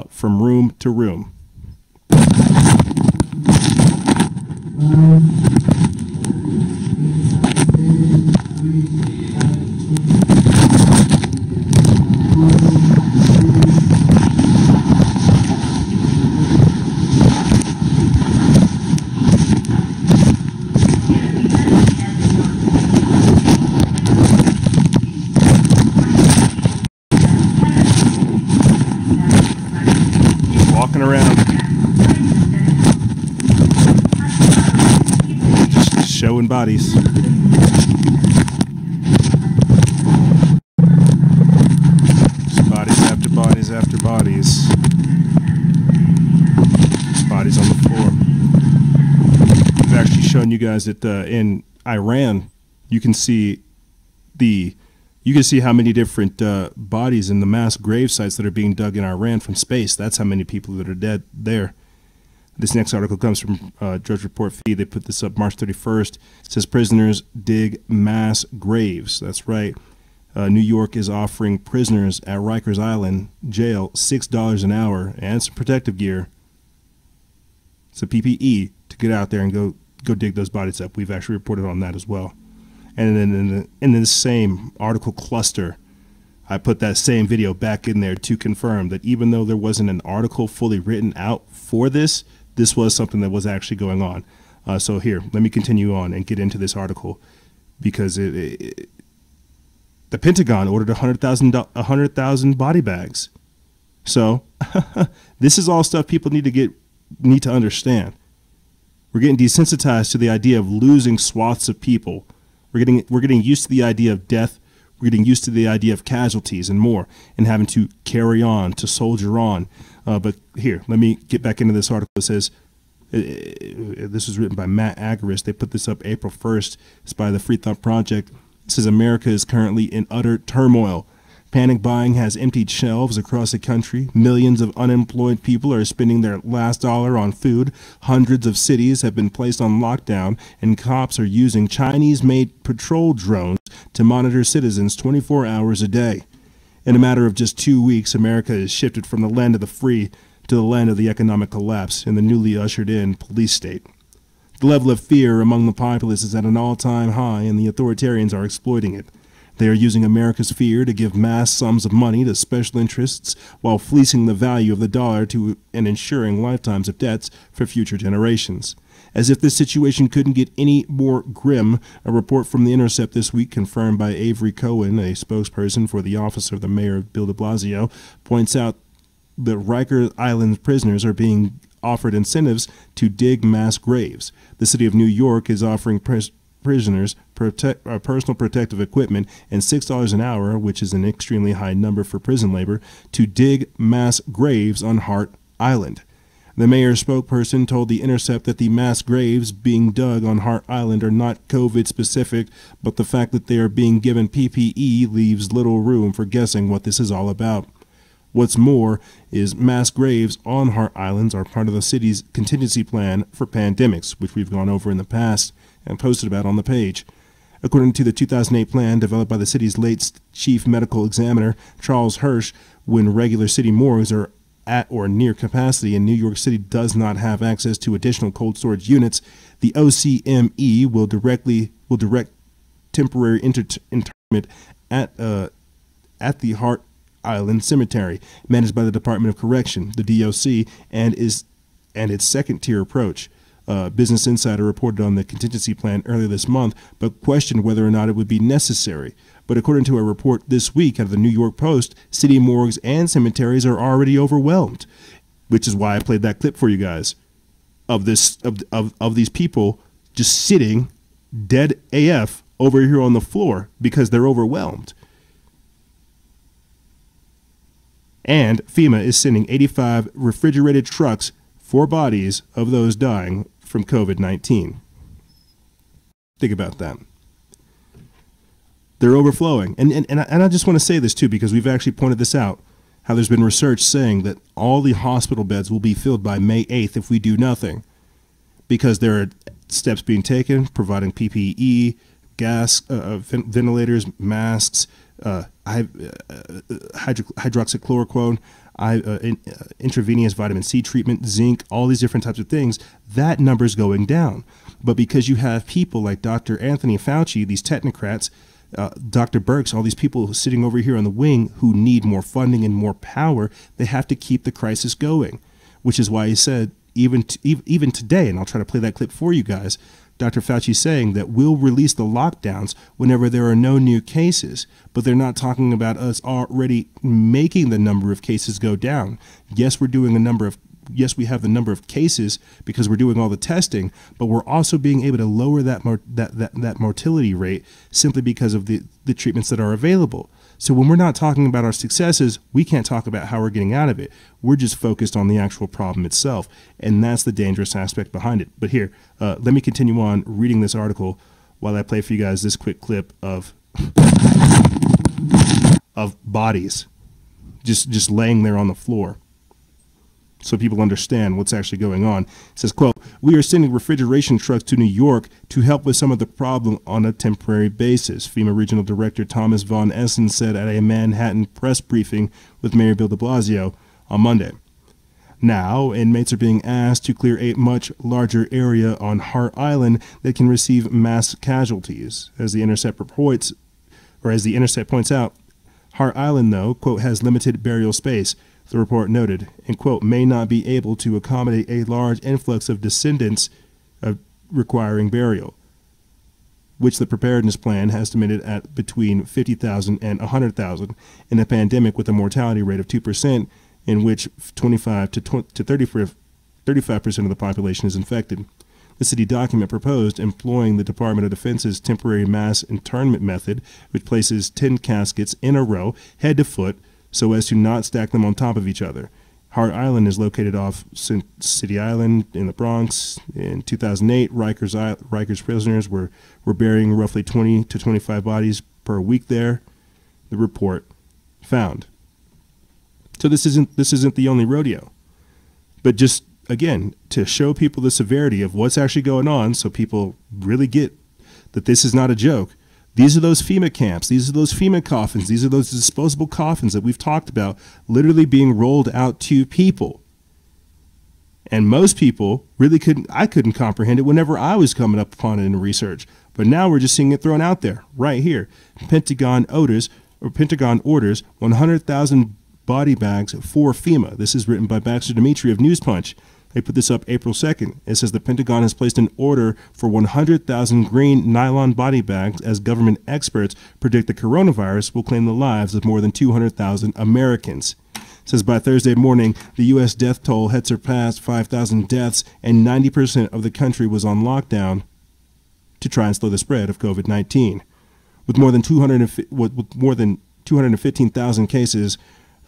from room to room. Walking around, just showing bodies. Just bodies after bodies after bodies. Bodies on the floor. I've actually shown you guys that in Iran, you can see how many different bodies in the mass grave sites that are being dug in Iran from space. That's how many people that are dead there. This next article comes from Drudge Report Feed. They put this up March 31st. It says prisoners dig mass graves. That's right. New York is offering prisoners at Rikers Island jail $6 an hour and some protective gear. It's a PPE to get out there and go dig those bodies up. We've actually reported on that as well. And then in this same article cluster, I put that same video back in there to confirm that even though there wasn't an article fully written out for this, this was something that was actually going on. So here, let me continue on and get into this article, because the Pentagon ordered 100,000 body bags. So this is all stuff people need to understand. We're getting desensitized to the idea of losing swaths of people. We're getting used to the idea of death. We're getting used to the idea of casualties and more, and having to carry on, to soldier on. But here, let me get back into this article. It says, this was written by Matt Agaris. They put this up April 1st. It's by the Free Thought Project. It says, America is currently in utter turmoil. Panic buying has emptied shelves across the country. Millions of unemployed people are spending their last dollar on food. Hundreds of cities have been placed on lockdown, and cops are using Chinese-made patrol drones to monitor citizens 24 hours a day. In a matter of just 2 weeks, America has shifted from the land of the free to the land of the economic collapse in the newly ushered-in police state. The level of fear among the populace is at an all-time high, and the authoritarians are exploiting it. They are using America's fear to give mass sums of money to special interests while fleecing the value of the dollar and ensuring lifetimes of debts for future generations. As if this situation couldn't get any more grim, a report from The Intercept this week, confirmed by Avery Cohen, a spokesperson for the office of the mayor Bill de Blasio, points out that Rikers Island prisoners are being offered incentives to dig mass graves. The city of New York is offering prisoners personal protective equipment and $6 an hour, which is an extremely high number for prison labor, to dig mass graves on Hart Island. The mayor's spokesperson told The Intercept that the mass graves being dug on Hart Island are not COVID specific, but the fact that they are being given PPE leaves little room for guessing what this is all about. What's more is mass graves on Hart Islands are part of the city's contingency plan for pandemics, which we've gone over in the past and posted about on the page. According to the 2008 plan developed by the city's late chief medical examiner, Charles Hirsch, when regular city morgues are at or near capacity and New York City does not have access to additional cold storage units, the OCME will direct temporary internment at the Hart Island Cemetery, managed by the Department of Correction, the DOC, and its second-tier approach. Business Insider reported on the contingency plan earlier this month, but questioned whether or not it would be necessary. But according to a report this week out of the New York Post, city morgues and cemeteries are already overwhelmed, which is why I played that clip for you guys of these people just sitting dead AF over here on the floor because they're overwhelmed. And FEMA is sending 85 refrigerated trucks for bodies of those dying from COVID-19. Think about that. They're overflowing. And I just want to say this too, because we've actually pointed this out, how there's been research saying that all the hospital beds will be filled by May 8th if we do nothing, because there are steps being taken, providing PPE, gas, ventilators, masks, hydroxychloroquine, intravenous vitamin C treatment, zinc, all these different types of things. That number's going down. But because you have people like Dr. Anthony Fauci, these technocrats, Dr. Birx, all these people sitting over here on the wing who need more funding and more power, they have to keep the crisis going, which is why he said even today, and I'll try to play that clip for you guys, Dr. Fauci saying that we'll release the lockdowns whenever there are no new cases, but they're not talking about us already making the number of cases go down. Yes, we have the number of cases because we're doing all the testing, but we're also being able to lower that mortality rate simply because of the treatments that are available. So when we're not talking about our successes, we can't talk about how we're getting out of it. We're just focused on the actual problem itself, and that's the dangerous aspect behind it. But here, let me continue on reading this article while I play for you guys this quick clip of bodies just laying there on the floor, so people understand what's actually going on. It says, quote, "We are sending refrigeration trucks to New York to help with some of the problem on a temporary basis," FEMA Regional Director Thomas Von Essen said at a Manhattan press briefing with Mayor Bill de Blasio on Monday. Now, inmates are being asked to clear a much larger area on Hart Island that can receive mass casualties. As the Intercept points out, Hart Island, though, quote, has limited burial space, the report noted, and, quote, may not be able to accommodate a large influx of descendants requiring burial, which the preparedness plan has estimated at between 50,000 and 100,000 in a pandemic with a mortality rate of 2%, in which 25 to 35% of the population is infected. The city document proposed employing the Department of Defense's temporary mass internment method, which places 10 caskets in a row, head to foot, so as to not stack them on top of each other. Hart Island is located off City Island in the Bronx. In 2008, Rikers prisoners were burying roughly 20 to 25 bodies per week there. The report found. So this isn't the only rodeo. But just, again, to show people the severity of what's actually going on so people really get that this is not a joke. These are those FEMA camps. These are those FEMA coffins. These are those disposable coffins that we've talked about literally being rolled out to people. And most people really I couldn't comprehend it whenever I was coming up upon it in research. But now we're just seeing it thrown out there right here. Pentagon orders 100,000 body bags for FEMA. This is written by Baxter Dimitri of News Punch. They put this up April 2nd. It says the Pentagon has placed an order for 100,000 green nylon body bags as government experts predict the coronavirus will claim the lives of more than 200,000 Americans. It says by Thursday morning, the U.S. death toll had surpassed 5,000 deaths and 90% of the country was on lockdown to try and slow the spread of COVID-19. With more than 215,000 cases,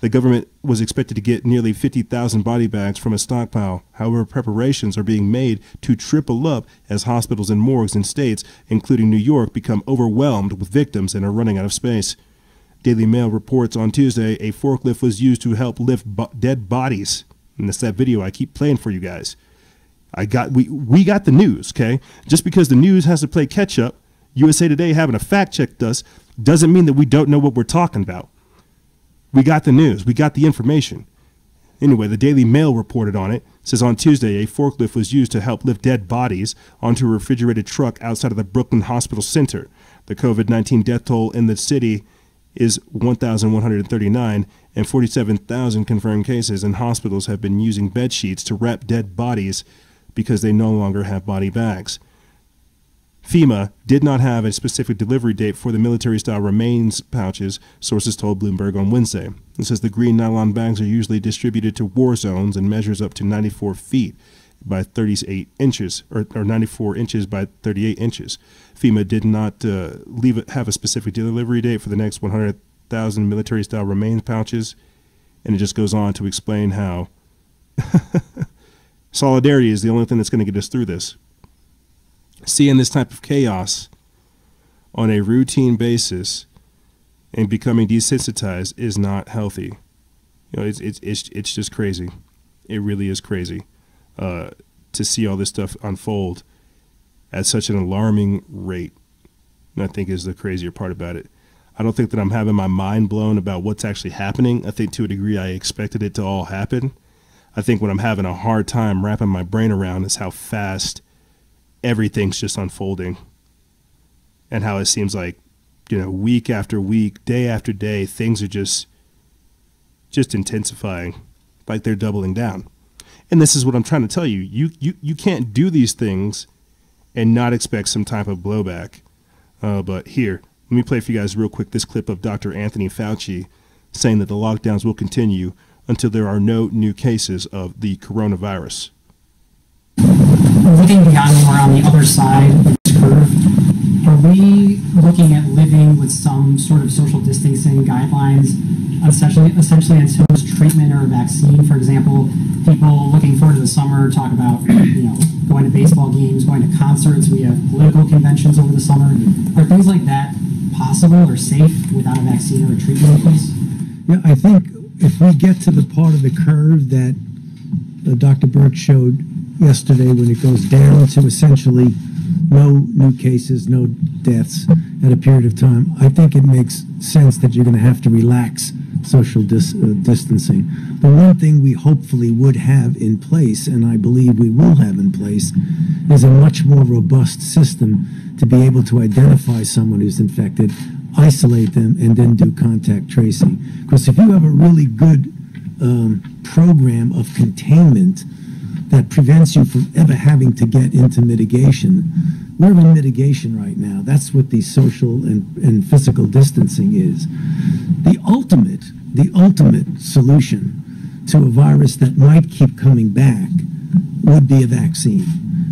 the government was expected to get nearly 50,000 body bags from a stockpile. However, preparations are being made to triple up as hospitals and morgues in states, including New York, become overwhelmed with victims and are running out of space. Daily Mail reports on Tuesday a forklift was used to help lift dead bodies. And that's that video I keep playing for you guys. We got the news, okay? Just because the news has to play catch up, USA Today having a fact check us, doesn't mean that we don't know what we're talking about. We got the news. We got the information. Anyway, the Daily Mail reported on it. It says on Tuesday, a forklift was used to help lift dead bodies onto a refrigerated truck outside of the Brooklyn Hospital Center. The COVID-19 death toll in the city is 1,139, and 47,000 confirmed cases, and hospitals have been using bed sheets to wrap dead bodies because they no longer have body bags. FEMA did not have a specific delivery date for the military-style remains pouches, sources told Bloomberg on Wednesday. It says the green nylon bags are usually distributed to war zones and measures up to 94 feet by 38 inches, or 94 inches by 38 inches. FEMA did not have a specific delivery date for the next 100,000 military-style remains pouches, and it just goes on to explain how solidarity is the only thing that's going to get us through this. Seeing this type of chaos on a routine basis and becoming desensitized is not healthy. You know, it's just crazy. It really is crazy to see all this stuff unfold at such an alarming rate. And I think is the crazier part about it. I don't think that I'm having my mind blown about what's actually happening. I think to a degree I expected it to all happen. I think what I'm having a hard time wrapping my brain around is how fast everything's just unfolding, and how it seems like, you know, week after week, day after day, things are just intensifying, like they're doubling down. And this is what I'm trying to tell you. You can't do these things and not expect some type of blowback. But here, let me play for you guys real quick this clip of Dr. Anthony Fauci saying that the lockdowns will continue until there are no new cases of the coronavirus. Looking beyond when we're on the other side of this curve, are we looking at living with some sort of social distancing guidelines, essentially until there's treatment or a vaccine? For example, people looking forward to the summer talk about, you know, going to baseball games, going to concerts. We have political conventions over the summer. Are things like that possible or safe without a vaccine or a treatment in place? Yeah, I think if we get to the part of the curve that Dr. Burke showed yesterday, when it goes down to essentially no new cases, no deaths at a period of time, I think it makes sense that you're going to have to relax social distancing. The one thing we hopefully would have in place, and I believe we will have in place, is a much more robust system to be able to identify someone who's infected, isolate them, and then do contact tracing. Because if you have a really good program of containment that prevents you from ever having to get into mitigation. We're in mitigation right now. That's what the social and physical distancing is. The ultimate solution to a virus that might keep coming back would be a vaccine.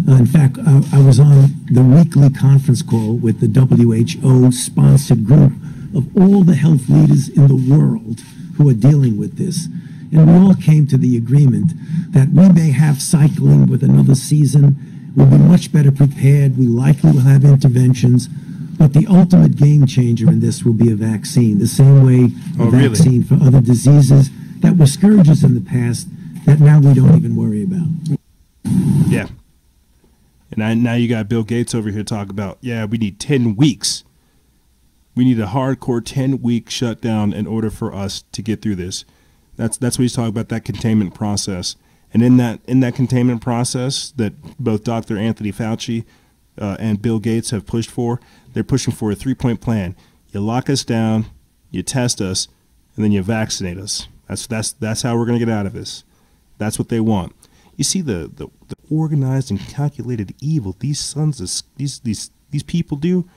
In fact, I was on the weekly conference call with the WHO-sponsored group of all the health leaders in the world who are dealing with this. And we all came to the agreement that we may have cycling with another season. We'll be much better prepared. We likely will have interventions. But the ultimate game changer in this will be a vaccine, the same way a vaccine for other diseases that were scourges in the past that now we don't even worry about. Yeah. And now you got Bill Gates over here talking about, yeah, we need 10 weeks. We need a hardcore 10-week shutdown in order for us to get through this. That's what he's talking about, that containment process. And in that containment process that both Dr. Anthony Fauci and Bill Gates have pushed for, they're pushing for a 3-point plan. You lock us down, you test us, and then you vaccinate us. That's how we're going to get out of this. That's what they want. You see the organized and calculated evil these these people do.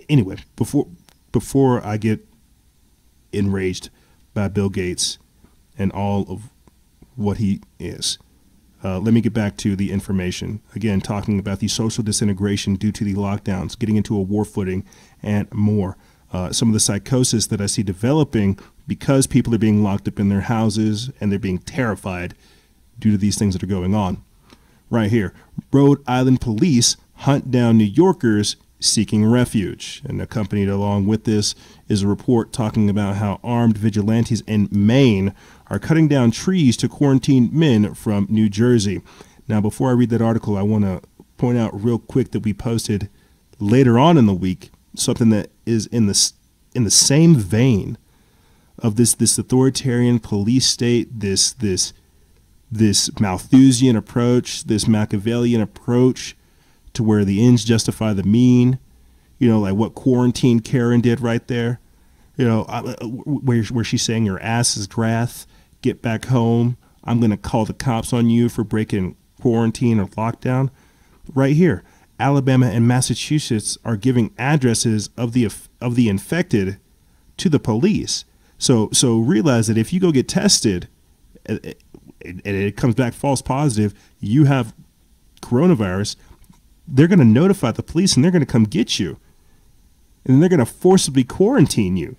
Anyway, before I get enraged by Bill Gates and all of what he is, let me get back to the information. Again, talking about the social disintegration due to the lockdowns, getting into a war footing, and more. Some of the psychosis that I see developing because people are being locked up in their houses and they're being terrified due to these things that are going on. Right here, Rhode Island police hunt down New Yorkers seeking refuge. And accompanied along with this is a report talking about how armed vigilantes in Maine are cutting down trees to quarantine men from New Jersey. Now, before I read that article, I want to point out real quick that we posted later on in the week something that is in the same vein of this authoritarian police state, this Malthusian approach, this Machiavellian approach to where the ends justify the mean, like what Quarantine Karen did right there, where she's saying your ass is grass, get back home, I'm going to call the cops on you for breaking quarantine or lockdown. Right here, Alabama and Massachusetts are giving addresses of the infected to the police. So realize that if you go get tested and it comes back false positive, you have coronavirus, they're going to notify the police and they're going to come get you. And they're going to forcibly quarantine you.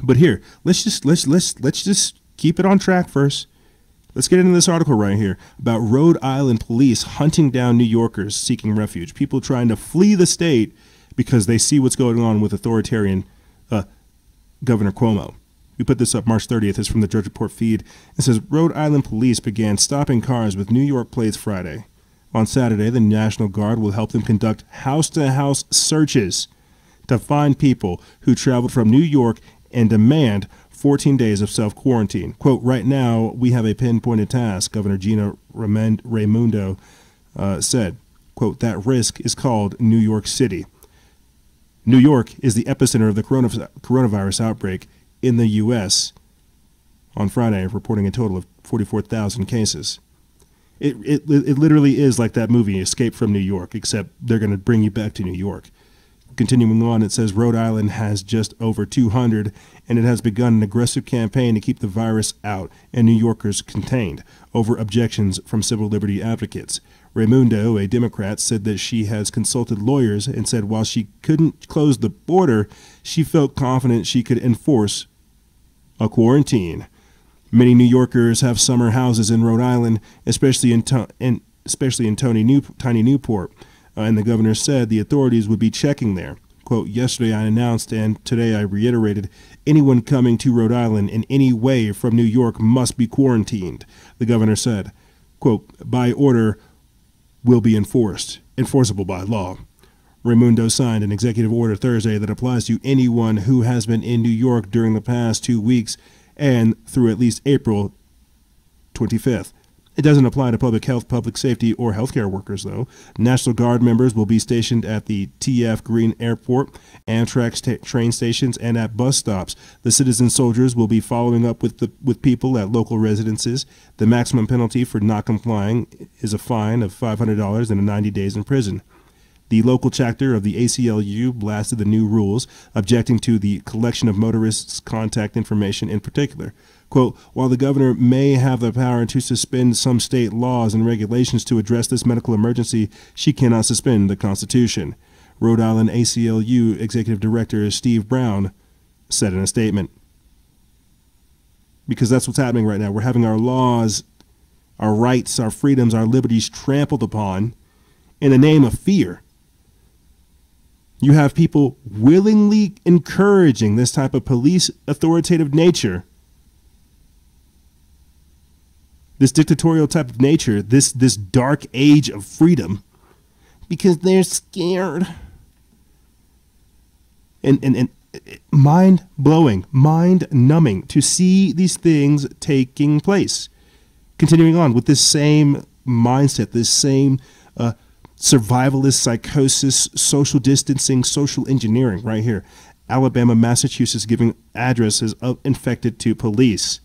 But here, let's just keep it on track first. Let's get into this article right here about Rhode Island police hunting down New Yorkers seeking refuge. People trying to flee the state because they see what's going on with authoritarian Governor Cuomo. We put this up March 30th. It's from the Drudge Report feed. It says Rhode Island police began stopping cars with New York plates Friday. On Saturday, the National Guard will help them conduct house-to-house searches to find people who traveled from New York and demand 14 days of self-quarantine. Quote, right now, we have a pinpointed task, Governor Gina Raimondo said. Quote, that risk is called New York City. New York is the epicenter of the coronavirus outbreak in the U.S. on Friday, reporting a total of 44,000 cases. It literally is like that movie, Escape from New York, except they're going to bring you back to New York. Continuing on, it says Rhode Island has just over 200, and it has begun an aggressive campaign to keep the virus out and New Yorkers contained over objections from civil liberty advocates. Raimundo, a Democrat, said that she has consulted lawyers and said while she couldn't close the border, she felt confident she could enforce a quarantine. Many New Yorkers have summer houses in Rhode Island, especially in Tiny Newport. And the governor said the authorities would be checking there. Quote, yesterday I announced and today I reiterated, anyone coming to Rhode Island in any way from New York must be quarantined. The governor said, quote, by order will be enforceable by law. Raimundo signed an executive order Thursday that applies to anyone who has been in New York during the past 2 weeks and through at least April 25th. It doesn't apply to public health, public safety, or healthcare workers, though. National Guard members will be stationed at the TF Green Airport, Amtrak train stations, and at bus stops. The citizen soldiers will be following up with people at local residences. The maximum penalty for not complying is a fine of $500 and 90 days in prison. The local chapter of the ACLU blasted the new rules, objecting to the collection of motorists' contact information in particular. Quote, while the governor may have the power to suspend some state laws and regulations to address this medical emergency, she cannot suspend the Constitution. Rhode Island ACLU Executive Director Steve Brown said in a statement. Because that's what's happening right now. We're having our laws, our rights, our freedoms, our liberties trampled upon in the name of fear. You have people willingly encouraging this type of police authoritative nature, this dictatorial type of nature, this dark age of freedom, because they're scared. And mind-blowing, mind-numbing to see these things taking place. Continuing on with this same mindset, this same survivalist psychosis, social distancing, social engineering right here. Alabama, Massachusetts giving addresses of infected to police.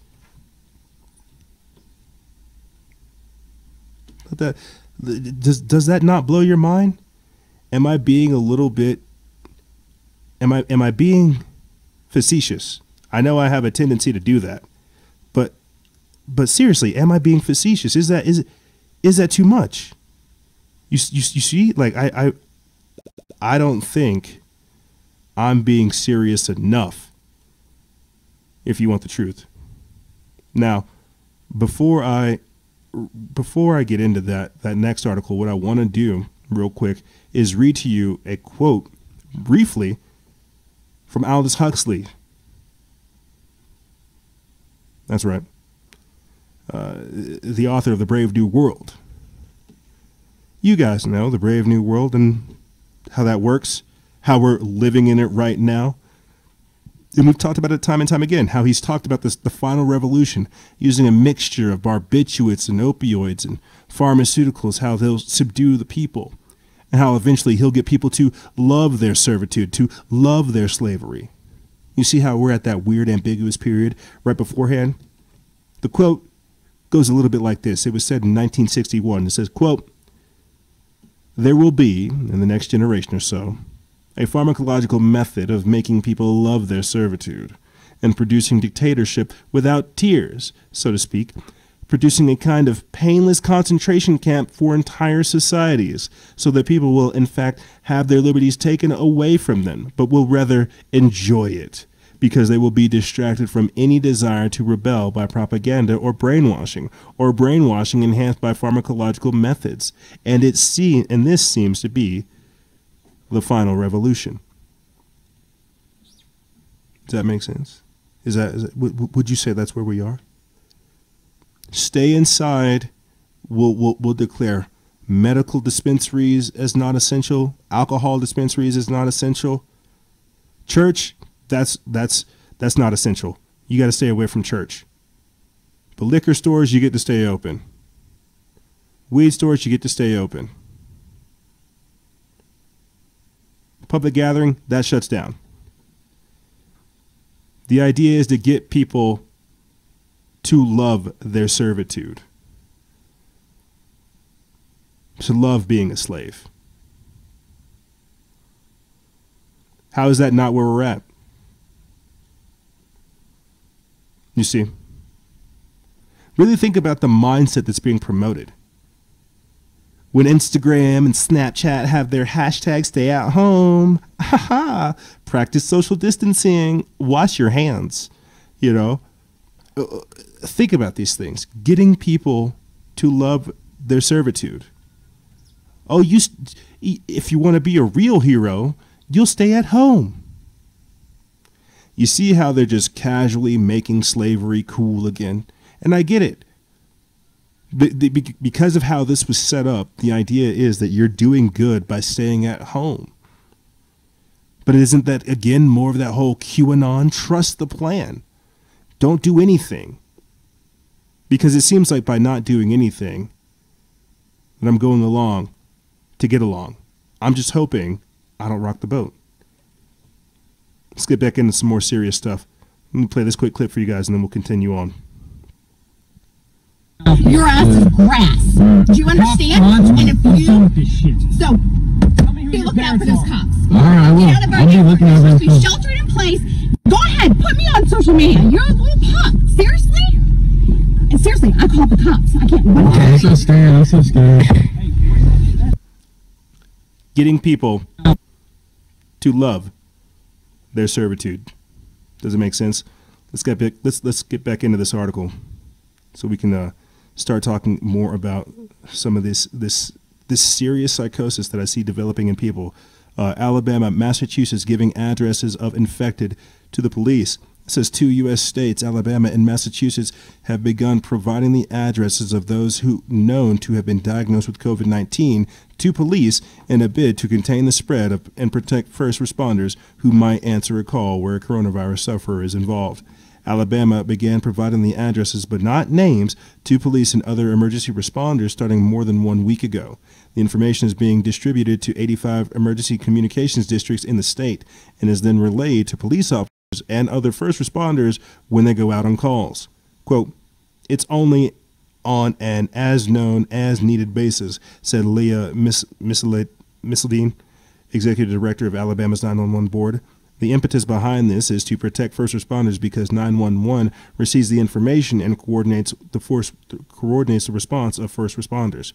Does that not blow your mind? Am I being a little bit, am I being facetious? I know I have a tendency to do that, but seriously, am I being facetious? Is that too much? You see, like I don't think I'm being serious enough, if you want the truth. Now, before I get into that next article, what I want to do real quick is read to you a quote briefly from Aldous Huxley. That's right. The author of The Brave New World. You guys know The Brave New World and how that works, how we're living in it right now. And we've talked about it time and time again, how he's talked about the final revolution using a mixture of barbiturates and opioids and pharmaceuticals, how they'll subdue the people, and how eventually he'll get people to love their servitude, to love their slavery. You see how we're at that weird ambiguous period right beforehand? The quote goes a little bit like this. It was said in 1961. It says, quote, "There will be, in the next generation or so, a pharmacological method of making people love their servitude and producing dictatorship without tears, so to speak, producing a kind of painless concentration camp for entire societies so that people will, in fact, have their liberties taken away from them, but will rather enjoy it because they will be distracted from any desire to rebel by propaganda or brainwashing enhanced by pharmacological methods. And this seems to be the final revolution." Does that make sense? Would you say that's where we are? Stay inside. We'll declare medical dispensaries as not essential. Alcohol dispensaries as not essential. Church, that's not essential. You got to stay away from church. But liquor stores, you get to stay open. Weed stores, you get to stay open. Public gathering, that shuts down. The idea is to get people to love their servitude, to love being a slave. How is that not where we're at? You see, really think about the mindset that's being promoted. When Instagram and Snapchat have their hashtag stay at home, practice social distancing, wash your hands, think about these things. Getting people to love their servitude. Oh, if you want to be a real hero, you'll stay at home. You see how they're just casually making slavery cool again? And I get it. Because of how this was set up, the idea is that you're doing good by staying at home. But isn't that, again, more of that whole QAnon, trust the plan? Don't do anything. Because it seems like by not doing anything, that I'm going along to get along. I'm just hoping I don't rock the boat. Let's get back into some more serious stuff. Let me play this quick clip for you guys, and then we'll continue on. Your ass is grass. Do you understand? And if you be looking out for those cops. All right, I'll be looking out for them. Sheltered in place. Go ahead, put me on social media. You're a little punk. Seriously? And seriously, I called the cops. I can't. Okay, I'm so scared. I'm so scared. Getting people to love their servitude. Does it make sense? Let's get back into this article so we can start talking more about some of this serious psychosis that I see developing in people Alabama, Massachusetts giving addresses of infected to the police. It says 2 U.S. states, Alabama and Massachusetts, have begun providing the addresses of those who known to have been diagnosed with COVID-19 to police in a bid to contain the spread of, and protect first responders who might answer a call where a coronavirus sufferer is involved. Alabama began providing the addresses but not names to police and other emergency responders starting more than 1 week ago. The information is being distributed to 85 emergency communications districts in the state and is then relayed to police officers and other first responders when they go out on calls. Quote, "It's only on an as-known, as-needed basis," said Leah Misseldine, Executive Director of Alabama's 911 Board. The impetus behind this is to protect first responders because 911 receives the information and coordinates the response of first responders.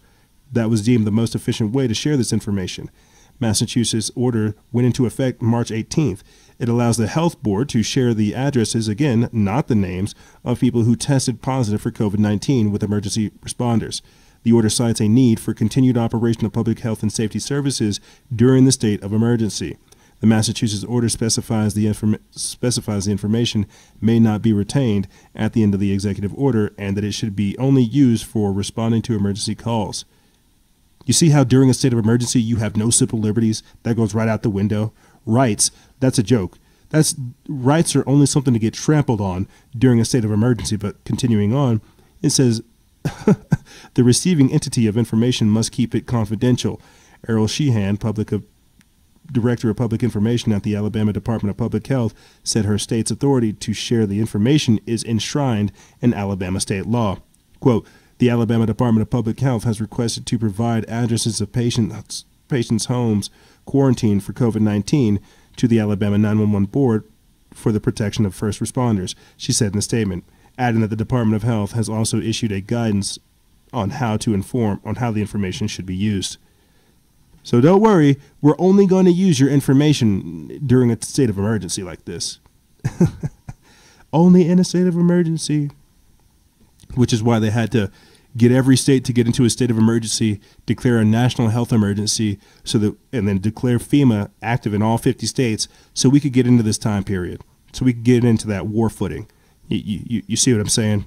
That was deemed the most efficient way to share this information. Massachusetts' order went into effect March 18th. It allows the health board to share the addresses, again, not the names, of people who tested positive for COVID-19 with emergency responders. The order cites a need for continued operation of public health and safety services during the state of emergency. The Massachusetts order specifies the information may not be retained at the end of the executive order and that it should be only used for responding to emergency calls. You see how during a state of emergency you have no civil liberties? That goes right out the window. Rights, that's a joke. Rights are only something to get trampled on during a state of emergency. But continuing on, it says the receiving entity of information must keep it confidential. Errol Sheehan, Director of Public Information at the Alabama Department of Public Health, said her state's authority to share the information is enshrined in Alabama state law. Quote, "The Alabama Department of Public Health has requested to provide addresses of patients' homes quarantined for COVID-19 to the Alabama 911 Board for the protection of first responders," she said in a statement, adding that the Department of Health has also issued a guidance on how the information should be used. So don't worry, we're only going to use your information during a state of emergency like this. Only in a state of emergency. Which is why they had to get every state to get into a state of emergency, declare a national health emergency, and then declare FEMA active in all 50 states so we could get into this time period, so we could get into that war footing. You see what I'm saying?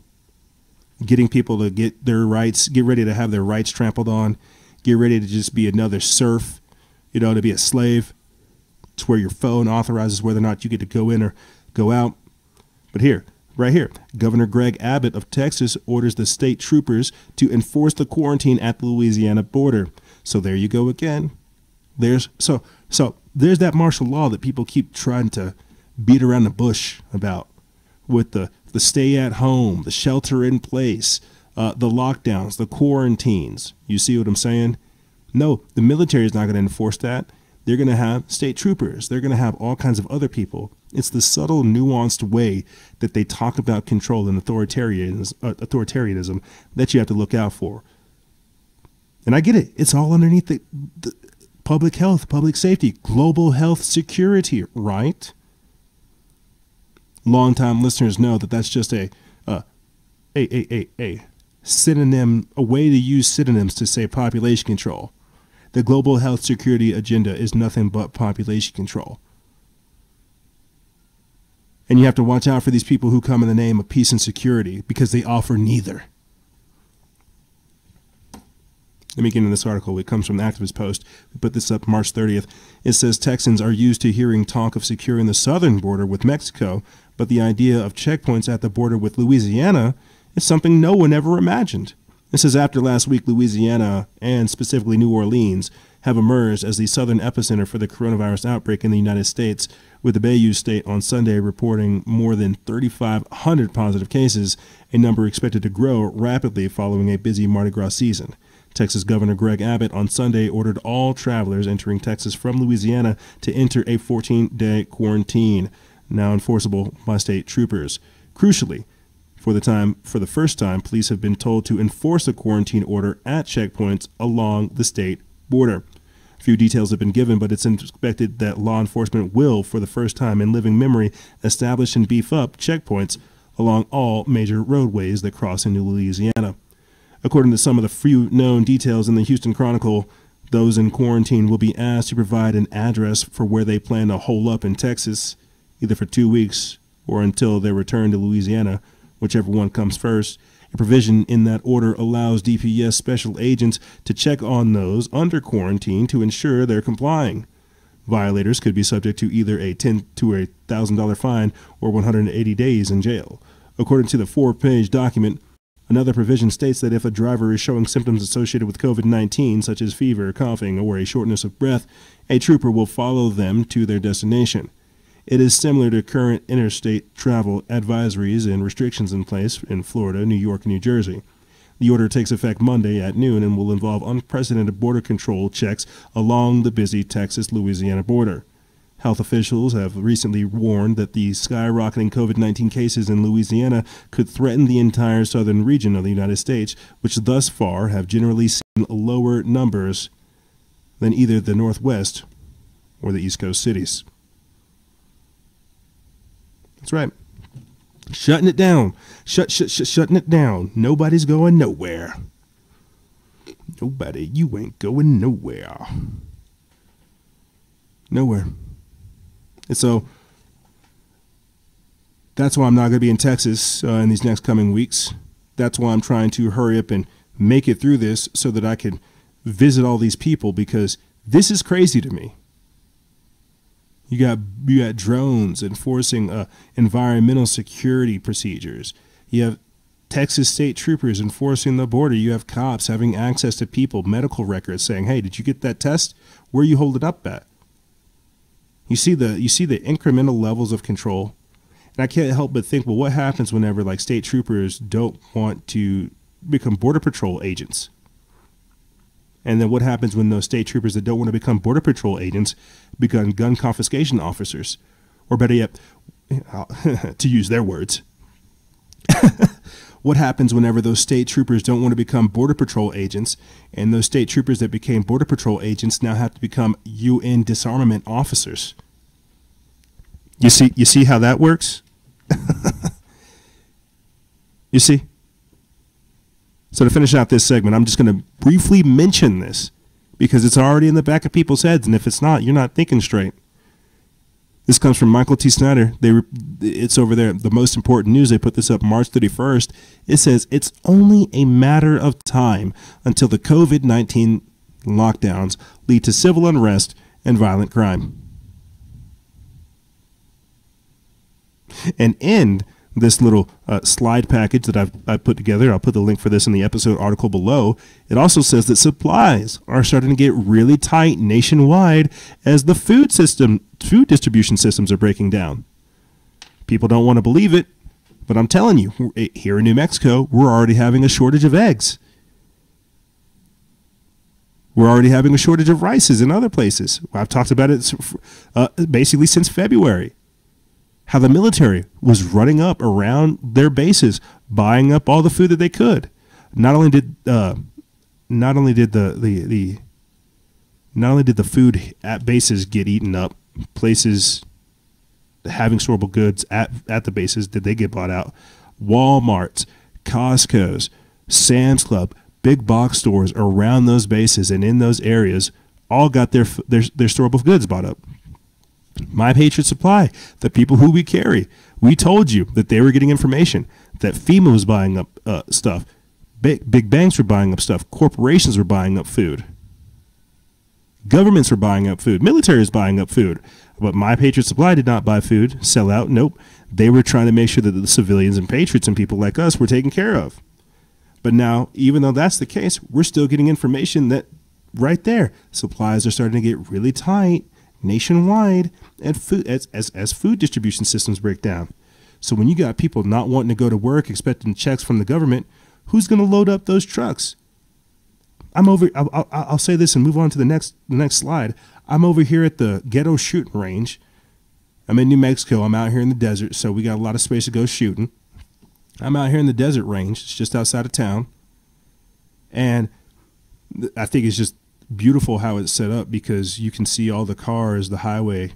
Getting people to get their rights, get ready to have their rights trampled on, get ready to just be another serf, to be a slave. It's where your phone authorizes whether or not you get to go in or go out. But right here, Governor Greg Abbott of Texas orders the state troopers to enforce the quarantine at the Louisiana border. So there you go again. There's that martial law that people keep trying to beat around the bush about, with the stay at home, the shelter in place, the lockdowns, the quarantines. You see what I'm saying? No, the military is not going to enforce that. They're going to have state troopers. They're going to have all kinds of other people. It's the subtle, nuanced way that they talk about control and authoritarianism that you have to look out for. And I get it. It's all underneath the public health, public safety, global health security, right? Longtime listeners know that that's just a synonym, a way to use synonyms to say population control. The global health security agenda is nothing but population control. And you have to watch out for these people who come in the name of peace and security because they offer neither. Let me get into this article. It comes from the Activist Post. We put this up March 30th. It says Texans are used to hearing talk of securing the southern border with Mexico, but the idea of checkpoints at the border with Louisiana is something no one ever imagined. It says after last week, Louisiana, and specifically New Orleans, have emerged as the southern epicenter for the coronavirus outbreak in the United States, with the Bayou State on Sunday reporting more than 3,500 positive cases, a number expected to grow rapidly following a busy Mardi Gras season. Texas Governor Greg Abbott on Sunday ordered all travelers entering Texas from Louisiana to enter a 14-day quarantine, now enforceable by state troopers. Crucially, for the first time, police have been told to enforce a quarantine order at checkpoints along the state border. Few details have been given, but it's expected that law enforcement will, for the first time in living memory, establish and beef up checkpoints along all major roadways that cross into Louisiana. According to some of the few known details in the Houston Chronicle, Those in quarantine will be asked to provide an address for where they plan to hole up in Texas, either for 2 weeks or until they return to Louisiana, whichever one comes first. A provision in that order allows DPS special agents to check on those under quarantine to ensure they're complying. Violators could be subject to either a $10,000 to $1,000 fine or 180 days in jail. According to the 4-page document, another provision states that if a driver is showing symptoms associated with COVID-19, such as fever, coughing, or a shortness of breath, a trooper will follow them to their destination. It is similar to current interstate travel advisories and restrictions in place in Florida, New York, and New Jersey. The order takes effect Monday at noon and will involve unprecedented border control checks along the busy Texas-Louisiana border. Health officials have recently warned that the skyrocketing COVID-19 cases in Louisiana could threaten the entire southern region of the United States, which thus far have generally seen lower numbers than either the Northwest or the East Coast cities. That's right. Shutting it down. Shutting it down. Nobody's going nowhere. Nobody. You ain't going nowhere. Nowhere. And so that's why I'm not going to be in Texas in these next coming weeks. That's why I'm trying to hurry up and make it through this so that I can visit all these people, because this is crazy to me. You got drones enforcing environmental security procedures. You have Texas state troopers enforcing the border. You have cops having access to people, medical records, saying, "Hey, did you get that test? Where are you holding up at?" You see the incremental levels of control, and I can't help but think, well, what happens whenever like state troopers don't want to become border patrol agents? And then what happens when those state troopers that don't want to become border patrol agents become gun confiscation officers? Or better yet, to use their words, what happens whenever those state troopers don't want to become border patrol agents, and those state troopers that became border patrol agents now have to become UN disarmament officers? You see how that works? You see? So to finish out this segment, I'm just going to briefly mention this because it's already in the back of people's heads, and if it's not, you're not thinking straight. This comes from Michael T. Snyder. It's over there. The most important news. They put this up March 31st. It says it's only a matter of time until the COVID-19 lockdowns lead to civil unrest and violent crime. And end this little slide package that I've put together. I'll put the link for this in the episode article below. It also says that supplies are starting to get really tight nationwide as the food distribution systems are breaking down. People don't want to believe it, but I'm telling you, here in New Mexico, we're already having a shortage of eggs. We're already having a shortage of rices in other places. I've talked about it basically since February. How the military was running up around their bases, buying up all the food that they could. Not only did the food at bases get eaten up, places having storeable goods at the bases, did they get bought out? Walmarts, Costco's, Sam's Club, big box stores around those bases and in those areas all got their storeable goods bought up. My Patriot Supply, the people who we carry, we told you that they were getting information, that FEMA was buying up stuff, big banks were buying up stuff, corporations were buying up food, governments were buying up food, military is buying up food. But My Patriot Supply did not buy food, sell out, nope. They were trying to make sure that the civilians and patriots and people like us were taken care of. But now, even though that's the case, we're still getting information that right there, supplies are starting to get really tight nationwide and food as food distribution systems break down. So when you got people not wanting to go to work, expecting checks from the government, who's going to load up those trucks? I'll say this and move on to the next slide. I'm over here at the ghetto shooting range. I'm in New Mexico. I'm out here in the desert, so we got a lot of space to go shooting. I'm out here in the desert range. It's just outside of town. And I think it's just beautiful how it's set up because you can see all the cars, the highway,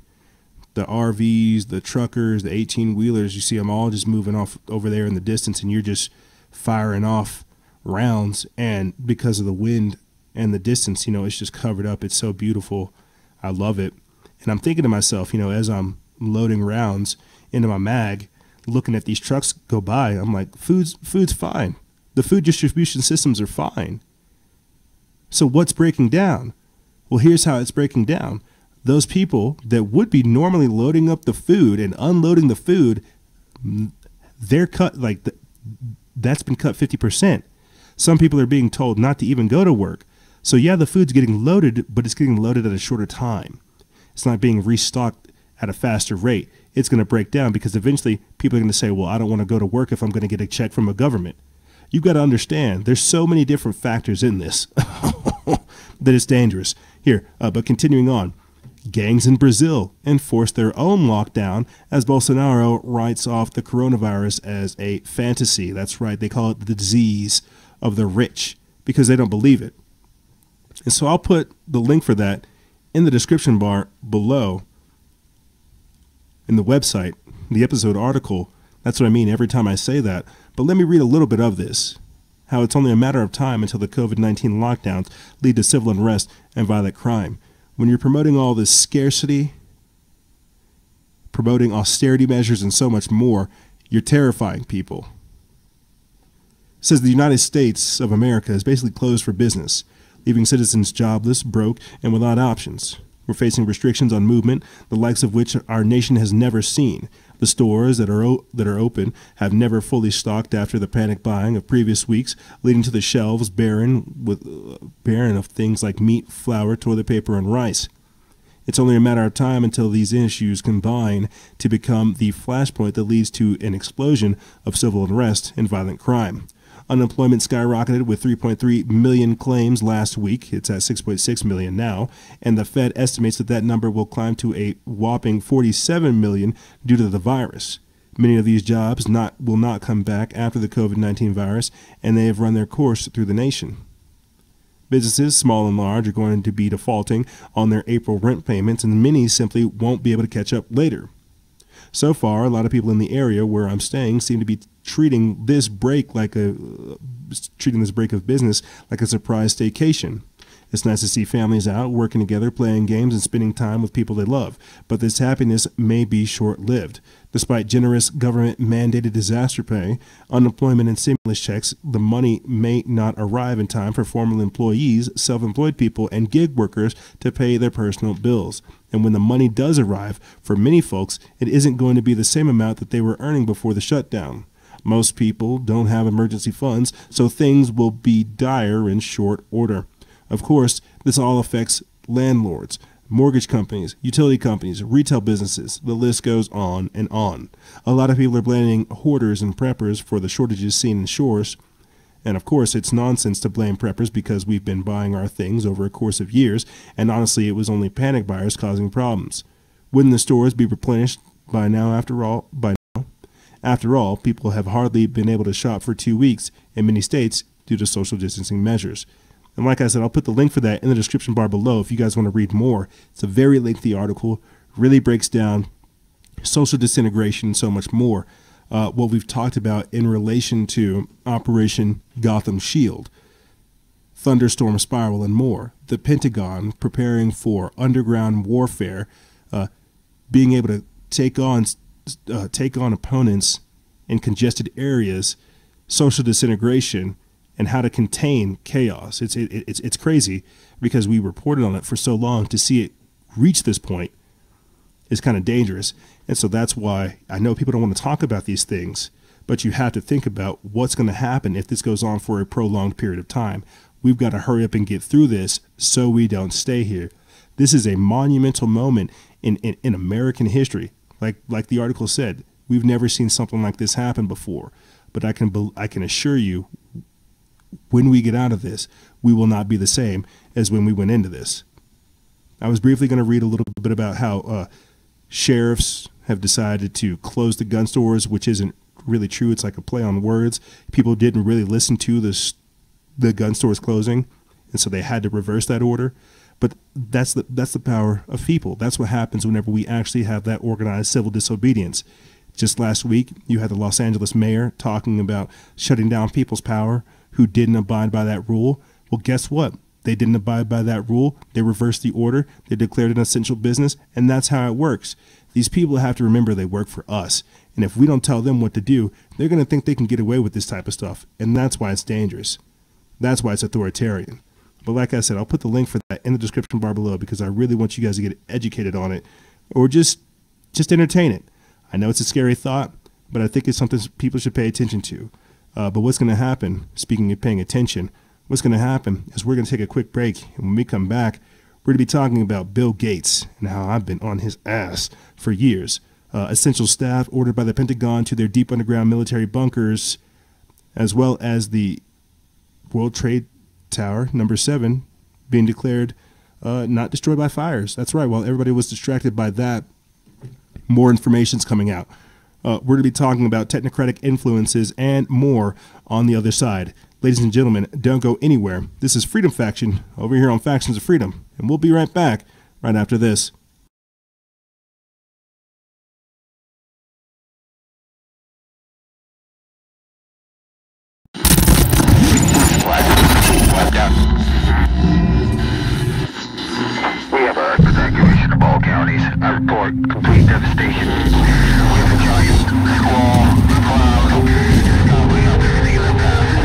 the RVs, the truckers, the 18-wheelers. You see them all just moving off over there in the distance, and you're just firing off rounds. And because of the wind and the distance, it's just covered up. It's so beautiful. I love it. And I'm thinking to myself, as I'm loading rounds into my mag, looking at these trucks go by, I'm like, food's fine. The food distribution systems are fine. So what's breaking down? Well, here's how it's breaking down. Those people that would be normally loading up the food and unloading the food, they're cut, that's been cut 50%. Some people are being told not to even go to work. So yeah, the food's getting loaded, but it's getting loaded at a shorter time. It's not being restocked at a faster rate. It's going to break down because eventually people are going to say, well, I don't want to go to work if I'm going to get a check from a government. You've got to understand there's so many different factors in this that it's dangerous. Here, but continuing on. Gangs in Brazil enforce their own lockdown as Bolsonaro writes off the coronavirus as a fantasy. That's right. They call it the disease of the rich because they don't believe it. And so I'll put the link for that in the description bar below in the website, the episode article. That's what I mean every time I say that. But let me read a little bit of this. How it's only a matter of time until the COVID-19 lockdowns lead to civil unrest and violent crime. When you're promoting all this scarcity, promoting austerity measures and so much more, you're terrifying people. It says the United States of America is basically closed for business, leaving citizens jobless, broke, and without options. We're facing restrictions on movement, the likes of which our nation has never seen. The stores that are open have never fully stocked after the panic buying of previous weeks, leading to the shelves barren of things like meat, flour, toilet paper, and rice. It's only a matter of time until these issues combine to become the flashpoint that leads to an explosion of civil unrest and violent crime. Unemployment skyrocketed with 3.3 million claims last week. It's at 6.6 million now, and the Fed estimates that number will climb to a whopping 47 million due to the virus. Many of these jobs will not come back after the COVID-19 virus, and they have run their course through the nation. Businesses, small and large, are going to be defaulting on their April rent payments, and many simply won't be able to catch up later. So far, a lot of people in the area where I'm staying seem to be treating this break of business like a surprise staycation. It's nice to see families out, working together, playing games, and spending time with people they love. But this happiness may be short-lived. Despite generous government-mandated disaster pay, unemployment, and stimulus checks, the money may not arrive in time for formal employees, self-employed people, and gig workers to pay their personal bills. And when the money does arrive, for many folks, it isn't going to be the same amount that they were earning before the shutdown. Most people don't have emergency funds, so things will be dire in short order. Of course, this all affects landlords, mortgage companies, utility companies, retail businesses. The list goes on and on. A lot of people are blaming hoarders and preppers for the shortages seen in stores. And of course, it's nonsense to blame preppers because we've been buying our things over a course of years, and honestly, it was only panic buyers causing problems. Wouldn't the stores be replenished by now after all? After all, people have hardly been able to shop for 2 weeks in many states due to social distancing measures. And like I said, I'll put the link for that in the description bar below if you guys want to read more. It's a very lengthy article, really breaks down social disintegration and so much more. What we've talked about in relation to Operation Gotham Shield, Thunderstorm Spiral, and more. The Pentagon preparing for underground warfare, being able to take on opponents in congested areas, social disintegration, and how to contain chaos. It's crazy because we reported on it for so long. To see it reach this point is kind of dangerous. And so that's why I know people don't want to talk about these things, but you have to think about what's going to happen if this goes on for a prolonged period of time. We've got to hurry up and get through this so we don't stay here. This is a monumental moment in American history. Like the article said, we've never seen something like this happen before. But I can assure you, when we get out of this, we will not be the same as when we went into this. I was briefly going to read a little bit about how sheriffs have decided to close the gun stores, which isn't really true. It's like a play on words. People didn't really listen to the gun stores closing, and so they had to reverse that order. But that's the power of people. That's what happens whenever we actually have that organized civil disobedience. Just last week, you had the Los Angeles mayor talking about shutting down people's power who didn't abide by that rule. Well, guess what? They didn't abide by that rule. They reversed the order. They declared an essential business, and that's how it works. These people have to remember they work for us. And if we don't tell them what to do, they're going to think they can get away with this type of stuff. And that's why it's dangerous. That's why it's authoritarian. But like I said, I'll put the link for that in the description bar below because I really want you guys to get educated on it or just entertain it. I know it's a scary thought, but I think it's something people should pay attention to. But what's going to happen, speaking of paying attention, what's going to happen is we're going to take a quick break. And when we come back, we're going to be talking about Bill Gates and how I've been on his ass for years. Essential staff ordered by the Pentagon to their deep underground military bunkers, as well as the World Trade Tower, number 7, being declared not destroyed by fires. That's right. While everybody was distracted by that, more information's coming out. We're going to be talking about technocratic influences and more on the other side. Ladies and gentlemen, don't go anywhere. This is Freedom Faction over here on Factions of Freedom, and we'll be right back right after this. We have a evacuation of all counties. I report complete devastation. We have a giant squall, cloud, cowering over the other path.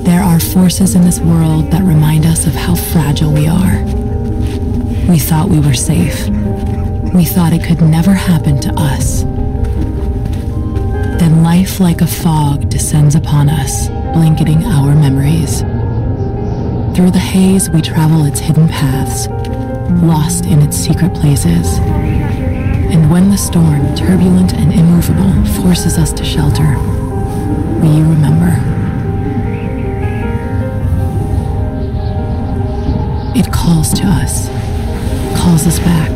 There are forces in this world that remind us of how fragile we are. We thought we were safe. We thought it could never happen to us. Then life like a fog descends upon us, blanketing our memories. Through the haze, we travel its hidden paths, lost in its secret places. And when the storm, turbulent and immovable, forces us to shelter, we remember. It calls to us, calls us back.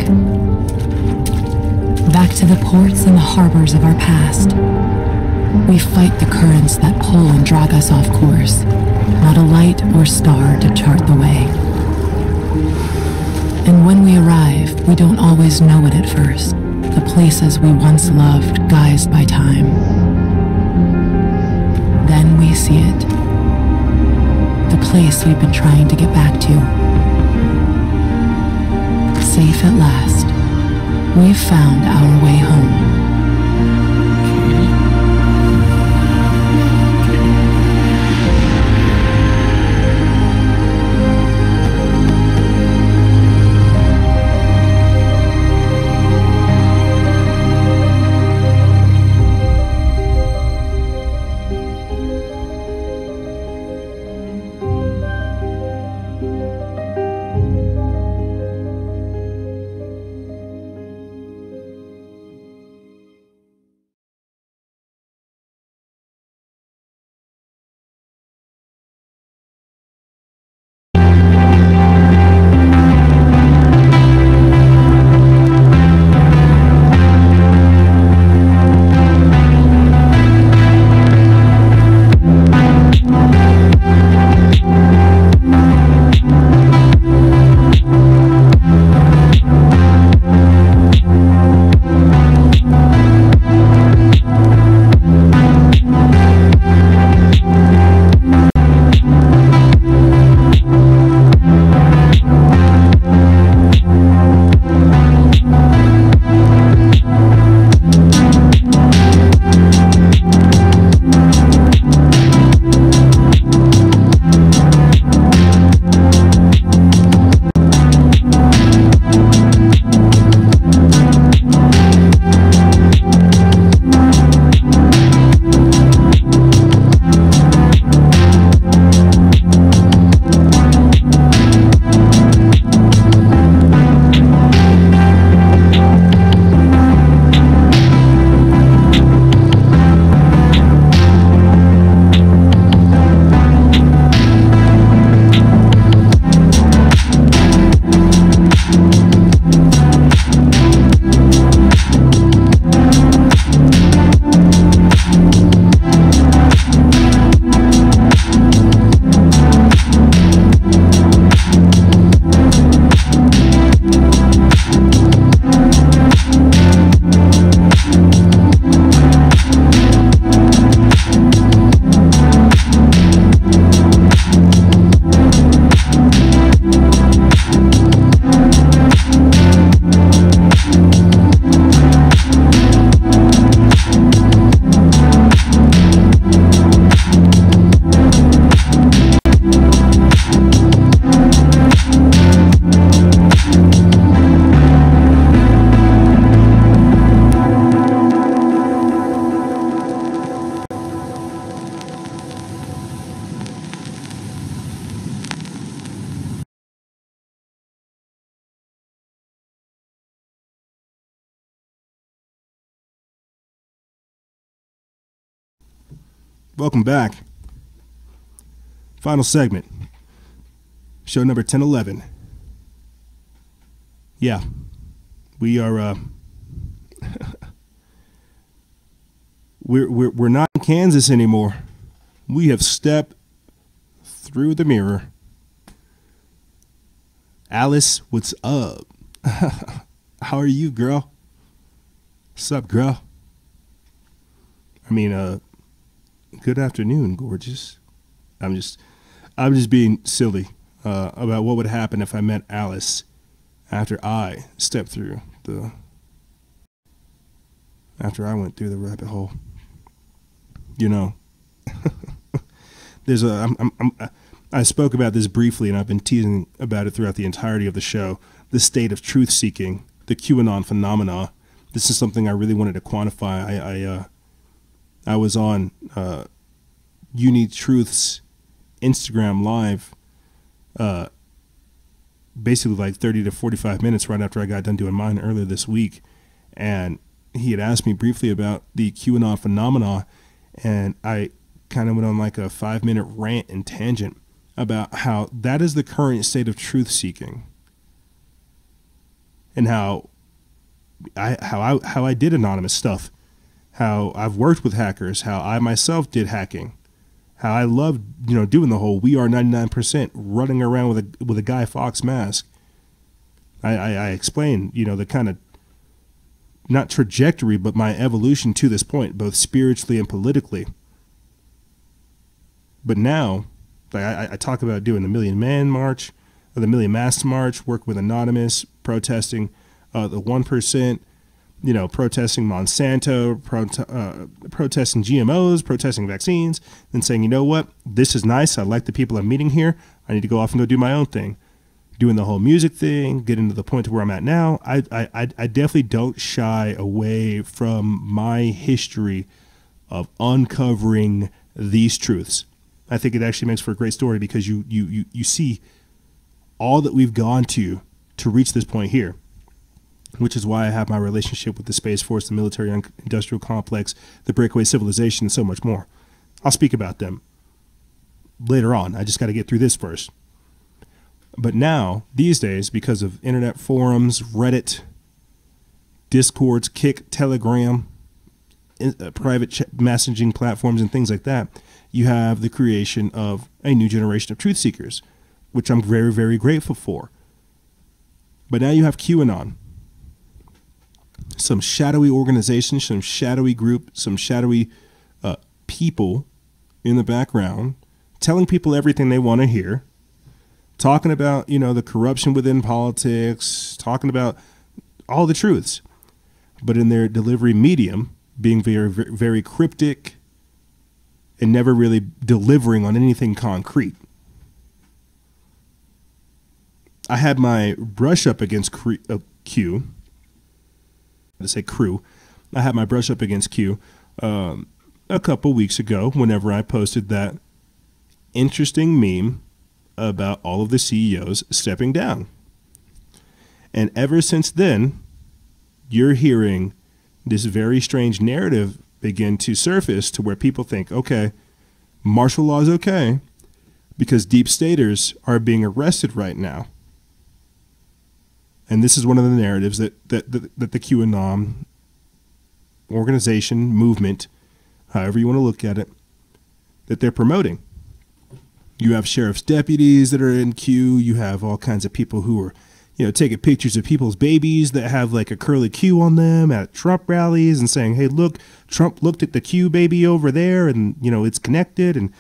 Back to the ports and the harbors of our past. We fight the currents that pull and drag us off course, not a light or star to chart the way. And when we arrive, we don't always know it at first, the places we once loved, guised by time. Then we see it, the place we've been trying to get back to. Safe at last, we've found our way home. Welcome back. Final segment. Show number 1011. Yeah. We are we're not in Kansas anymore. We have stepped through the mirror. Alice, what's up? How are you, girl? What's up, girl? I mean, good afternoon, gorgeous. I'm just being silly about what would happen if I met Alice after I stepped through after I went through the rabbit hole. You know, I spoke about this briefly, and I've been teasing about it throughout the entirety of the show. The state of truth seeking, the QAnon phenomena. This is something I really wanted to quantify. I was on Uni Truth's Instagram live, basically like 30 to 45 minutes right after I got done doing mine earlier this week, and he had asked me briefly about the QAnon phenomena, and I kind of went on like a 5-minute rant and tangent about how that is the current state of truth seeking, and how I did anonymous stuff, how I've worked with hackers, how I myself did hacking, how I loved, doing the whole "we are 99% running around with a Guy Fawkes mask. I explained, the kind of, not trajectory, but my evolution to this point, both spiritually and politically. But now, I talk about doing the Million Man March, or the Million Mask March, work with Anonymous, protesting the 1%, protesting Monsanto, protesting GMOs, protesting vaccines, and saying, you know what, this is nice. I like the people I'm meeting here. I need to go off and go do my own thing. Doing the whole music thing, getting to the point to where I'm at now. I definitely don't shy away from my history of uncovering these truths. I think it actually makes for a great story, because you see all that we've gone to reach this point here, which is why I have my relationship with the Space Force, the military industrial complex, the breakaway civilization, and so much more. I'll speak about them later on. I just got to get through this first. But now, these days, because of internet forums, Reddit, Discords, Kik, Telegram, private messaging platforms, and things like that, you have the creation of a new generation of truth seekers, which I'm very, very grateful for. But now you have QAnon. Some shadowy organization, some shadowy group, some shadowy people in the background telling people everything they want to hear, talking about, the corruption within politics, talking about all the truths, but in their delivery medium being very, very, very cryptic and never really delivering on anything concrete. I had my brush up against Q. To say crew. I had my brush up against Q a couple weeks ago whenever I posted that interesting meme about all of the CEOs stepping down. And ever since then, you're hearing this very strange narrative begin to surface to where people think, okay, martial law is okay because deep staters are being arrested right now. And this is one of the narratives that the QAnon organization, movement, however you want to look at it, that they're promoting. You have sheriff's deputies that are in Q. You have all kinds of people who are, taking pictures of people's babies that have like a curly Q on them at Trump rallies and saying, hey, look, Trump looked at the Q baby over there and, it's connected and,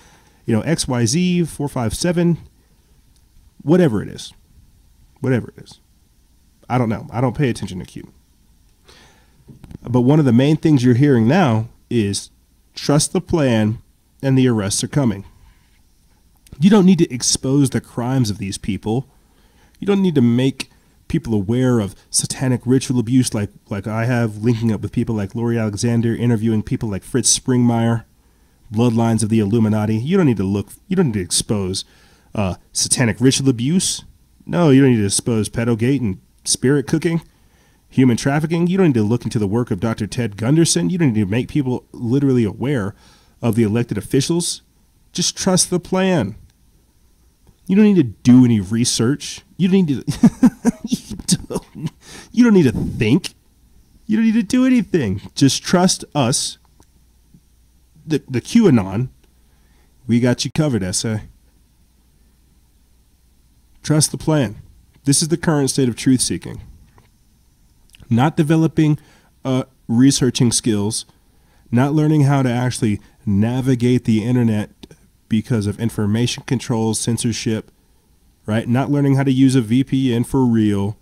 XYZ 457, whatever it is. Whatever it is. I don't know. I don't pay attention to Q. But one of the main things you're hearing now is trust the plan and the arrests are coming. You don't need to expose the crimes of these people. You don't need to make people aware of satanic ritual abuse like I have, linking up with people like Lori Alexander, interviewing people like Fritz Springmeier, bloodlines of the Illuminati. You don't need to expose satanic ritual abuse. No, you don't need to expose pedogate and spirit cooking, human trafficking. You don't need to look into the work of Dr. Ted Gunderson. You don't need to make people literally aware of the elected officials, just trust the plan. You don't need to do any research. You don't need to you don't need to think. You don't need to do anything. Just trust us, the QAnon. We got you covered, SA. Trust the plan. This is the current state of truth seeking. Not developing researching skills, not learning how to actually navigate the internet because of information control, censorship, right? Not learning how to use a VPN for real,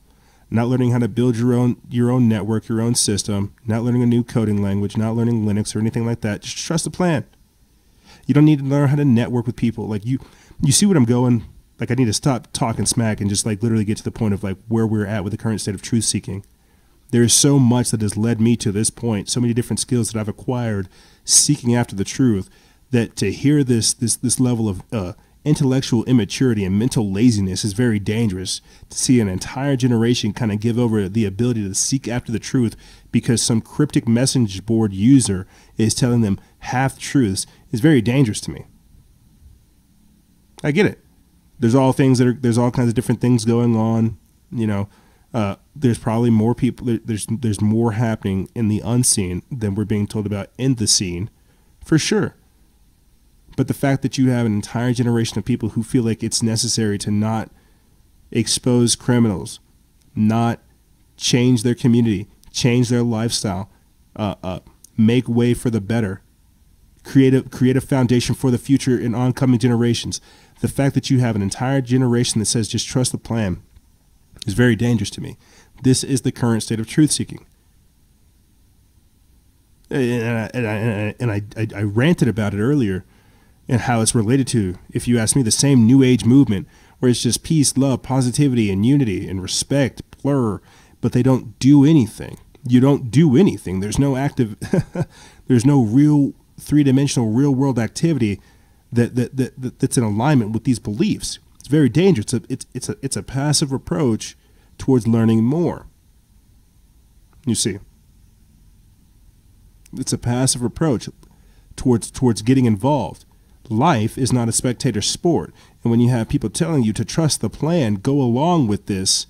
not learning how to build your own network, your own system, not learning a new coding language, not learning Linux or anything like that. Just trust the plan. You don't need to learn how to network with people. Like you see what I'm going. Like I need to stop talking smack and just like literally get to the point of like where we're at with the current state of truth seeking. There is so much that has led me to this point, so many different skills that I've acquired seeking after the truth, that to hear this level of intellectual immaturity and mental laziness is very dangerous. To see an entire generation kind of give over the ability to seek after the truth because some cryptic message board user is telling them half truths is very dangerous to me. I get it. There's all kinds of different things going on, you know. There's probably more people. There's more happening in the unseen than we're being told about in the scene, for sure. But the fact that you have an entire generation of people who feel like it's necessary to not expose criminals, not change their community, change their lifestyle, make way for the better, create a foundation for the future and oncoming generations. The fact that you have an entire generation that says just trust the plan is very dangerous to me. This is the current state of truth seeking. And I ranted about it earlier and how it's related to, if you ask me, the same New Age movement where it's just peace, love, positivity, and unity and respect, but they don't do anything. You don't do anything. There's no active, there's no real three-dimensional real world activity that's in alignment with these beliefs. It's very dangerous. It's a passive approach towards learning more. You see, it's a passive approach towards getting involved. Life is not a spectator sport, and when you have people telling you to trust the plan, go along with this,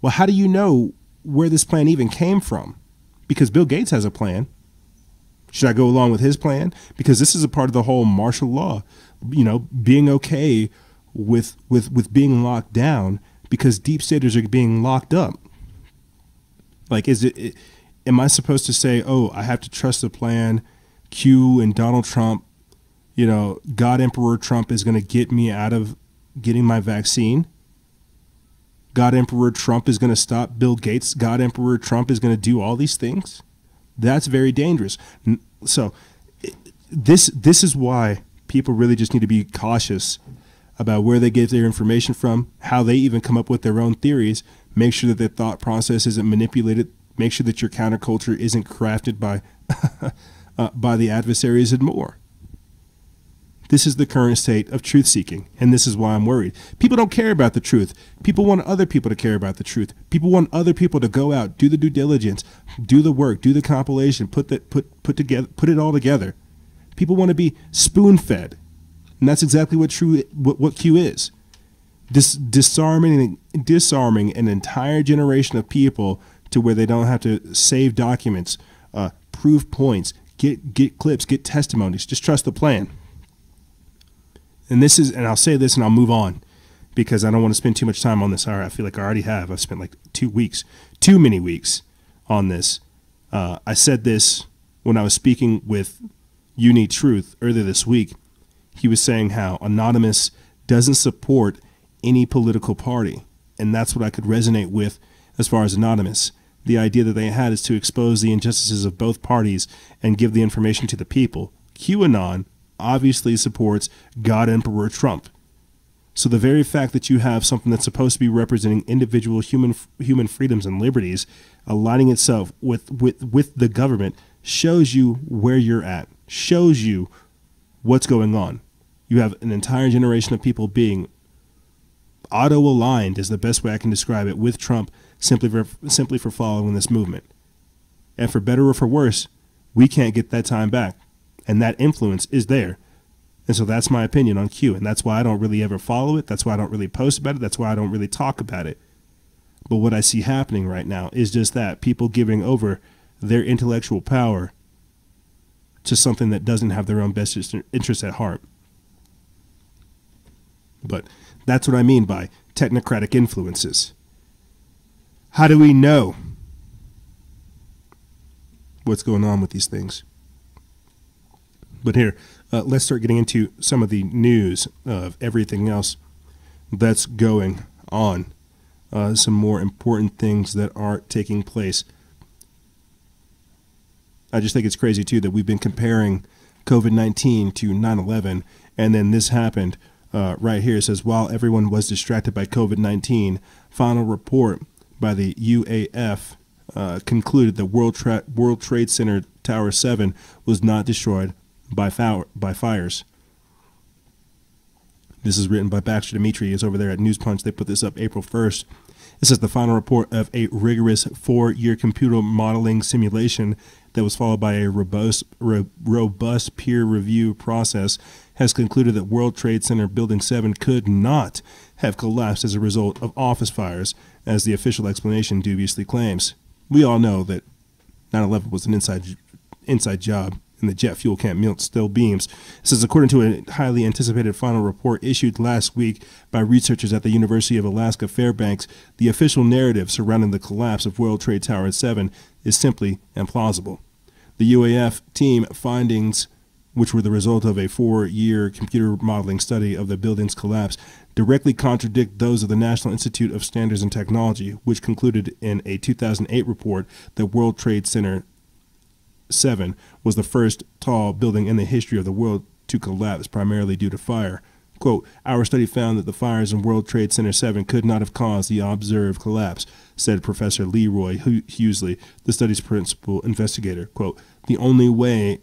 well, how do you know where this plan even came from? Because Bill Gates has a plan. Should I go along with his plan? Because this is a part of the whole martial law, you know, being okay with being locked down because deep staters are being locked up. Like, am I supposed to say, oh, I have to trust the plan, Q and Donald Trump, you know, God Emperor Trump is going to get me out of getting my vaccine? God Emperor Trump is going to stop Bill Gates? God Emperor Trump is going to do all these things? That's very dangerous. So this is why people really just need to be cautious about where they get their information from, how they even come up with their own theories. Make sure that their thought process isn't manipulated. Make sure that your counterculture isn't crafted by by the adversaries and more. This is the current state of truth seeking, and this is why I'm worried. People don't care about the truth. People want other people to care about the truth. People want other people to go out, do the due diligence, do the work, do the compilation, put it all together. People want to be spoon-fed, and that's exactly what Q is. Disarming an entire generation of people to where they don't have to save documents, prove points, get clips, get testimonies. Just trust the plan. And I'll say this and I'll move on because I don't want to spend too much time on this. I feel like I already have. I've spent like 2 weeks, too many weeks on this. I said this when I was speaking with You Need Truth earlier this week. He was saying how Anonymous doesn't support any political party. And that's what I could resonate with as far as Anonymous. The idea that they had is to expose the injustices of both parties and give the information to the people. QAnon obviously supports God Emperor Trump. So the very fact that you have something that's supposed to be representing individual human freedoms and liberties aligning itself with the government shows you where you're at, shows you what's going on. You have an entire generation of people being auto-aligned, is the best way I can describe it, with Trump simply for following this movement. And for better or for worse, we can't get that time back. and that influence is there. And so that's my opinion on Q, and that's why I don't really ever follow it. That's why I don't really post about it. That's why I don't really talk about it. But what I see happening right now is just that, people giving over their intellectual power to something that doesn't have their own best interest at heart. But that's what I mean by technocratic influences. How do we know what's going on with these things? But here, let's start getting into some of the news of everything else that's going on. Some more important things that are taking place. I just think it's crazy, too, that we've been comparing COVID-19 to 9/11, and then this happened right here. It says, while everyone was distracted by COVID-19, final report by the UAF concluded that World Trade Center Tower 7 was not destroyed by fires. This is written by Baxter Dimitri. It's over there at News Punch. They put this up April 1st. It says the final report of a rigorous 4-year computer modeling simulation that was followed by a robust peer review process has concluded that World Trade Center Building 7 could not have collapsed as a result of office fires, as the official explanation dubiously claims. We all know that 9/11 was an inside job, and the jet fuel can't still beams. It says, according to a highly anticipated final report issued last week by researchers at the University of Alaska Fairbanks, the official narrative surrounding the collapse of World Trade Tower 7 is simply implausible. The UAF team findings, which were the result of a 4-year computer modeling study of the building's collapse, directly contradict those of the National Institute of Standards and Technology, which concluded in a 2008 report that World Trade Center 7 was the first tall building in the history of the world to collapse primarily due to fire. Quote, our study found that the fires in World Trade Center 7 could not have caused the observed collapse, said Professor Leroy Hughesley, the study's principal investigator. Quote, the only way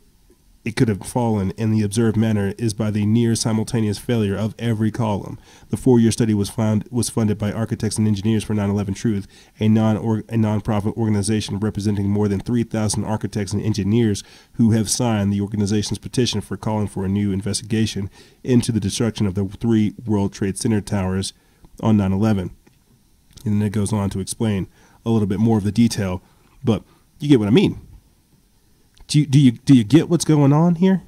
it could have fallen in the observed manner is by the near simultaneous failure of every column. The 4-year study was funded by Architects and Engineers for 9/11 Truth, a non-profit organization representing more than 3,000 architects and engineers who have signed the organization's petition for calling for a new investigation into the destruction of the 3 World Trade Center towers on 9/11. And then it goes on to explain a little bit more of the detail, but you get what I mean. Do you get what's going on here?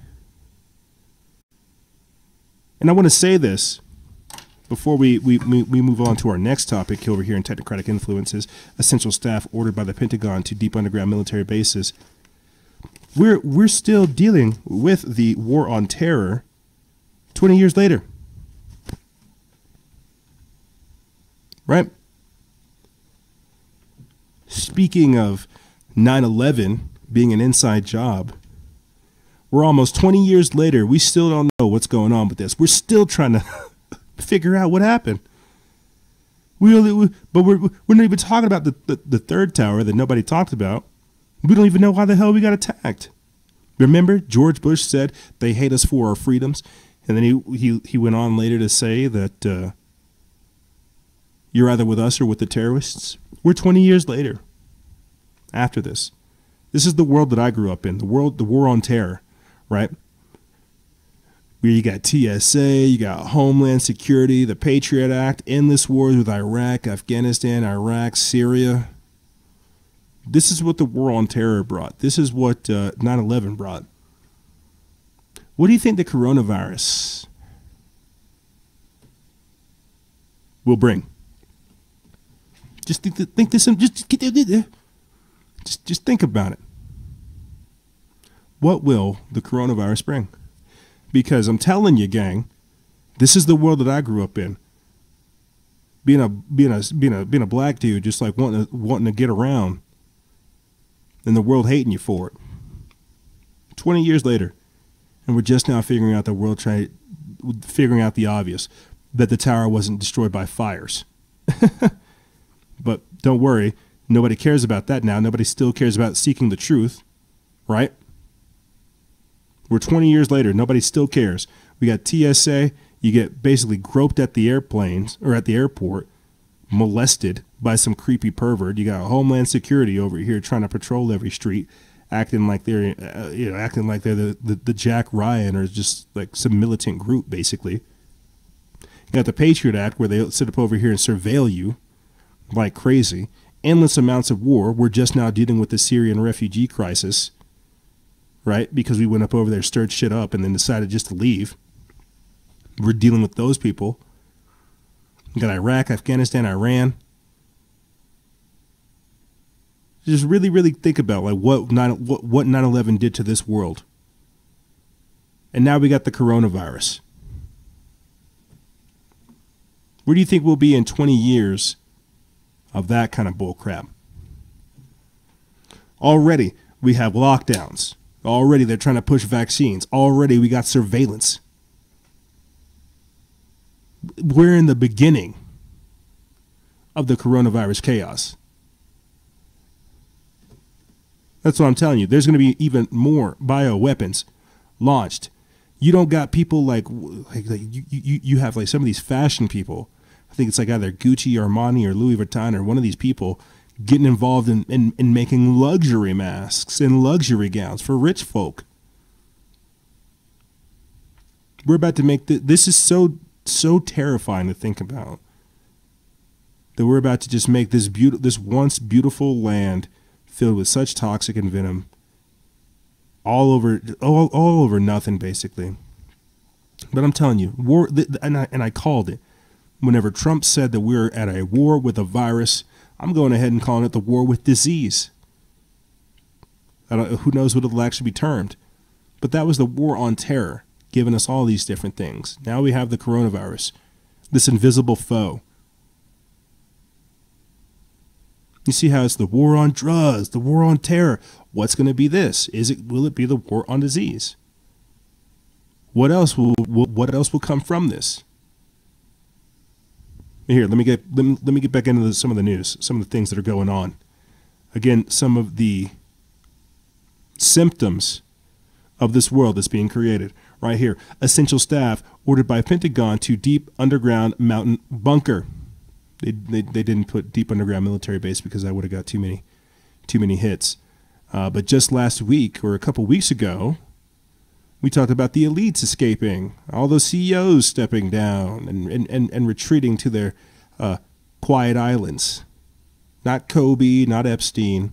And I want to say this before we move on to our next topic over here in Technocratic Influences, essential staff ordered by the Pentagon to deep underground military bases. We're still dealing with the war on terror 20 years later. Right? Speaking of 9/11 being an inside job, we're almost 20 years later. We still don't know what's going on with this. We're still trying to figure out what happened. But we're not even talking about the third tower that nobody talked about. We don't even know why the hell we got attacked. Remember, George Bush said they hate us for our freedoms, and then he went on later to say that you're either with us or with the terrorists. We're 20 years later after this. This is the world that I grew up in, the war on terror, right? Where you got TSA, you got Homeland Security, the Patriot Act, endless wars with Iraq, Afghanistan, Iraq, Syria. This is what the war on terror brought. This is what 9/11 brought. What do you think the coronavirus will bring? Just think this. Just think about it. What will the coronavirus bring? Because I'm telling you, gang, this is the world that I grew up in. Being a black dude, just like wanting to get around, and the world hating you for it. 20 years later, and we're just now figuring out figuring out the obvious, that the tower wasn't destroyed by fires. But don't worry. Nobody cares about that now. Nobody still cares about seeking the truth, right? We're 20 years later. Nobody still cares. We got TSA. You get basically groped at the airplanes or at the airport, molested by some creepy pervert. You got Homeland Security over here trying to patrol every street, acting like they're the Jack Ryan or just like some militant group, basically. You got the Patriot Act, where they sit up over here and surveil you like crazy. Endless amounts of war. We're just now dealing with the Syrian refugee crisis, right? Because we went up over there, stirred shit up, and then decided just to leave. We're dealing with those people. You got Iraq, Afghanistan, Iran. Just really, really think about like what 9/11 did to this world. And now we got the coronavirus. Where do you think we'll be in 20 years of that kind of bullcrap? Already we have lockdowns. Already they're trying to push vaccines. Already we got surveillance. We're in the beginning of the coronavirus chaos. That's what I'm telling you. There's going to be even more bioweapons launched. You don't got people like you have like some of these fashion people. I think it's like either Gucci, Armani, or Louis Vuitton, or one of these people getting involved in making luxury masks and luxury gowns for rich folk. We're about to make this is so terrifying to think about, that we're about to just make this once beautiful land filled with such toxic and venom all over nothing, basically. But I'm telling you, war, and I called it. Whenever Trump said that we're at a war with a virus, I'm going ahead and calling it the war with disease. Who knows what it'll actually be termed. But that was the war on terror, giving us all these different things. Now we have the coronavirus, this invisible foe. You see how it's the war on drugs, the war on terror. What's going to be this? Will it be the war on disease? What else will come from this? Here, let me get back into some of the news, some of the things that are going on. Again, some of the symptoms of this world that's being created. Right here, essential staff ordered by Pentagon to deep underground mountain bunker. They didn't put deep underground military base because I would have got too many hits. But just last week or a couple weeks ago, we talked about the elites escaping, all those CEOs stepping down and retreating to their quiet islands. Not Kobe, not Epstein,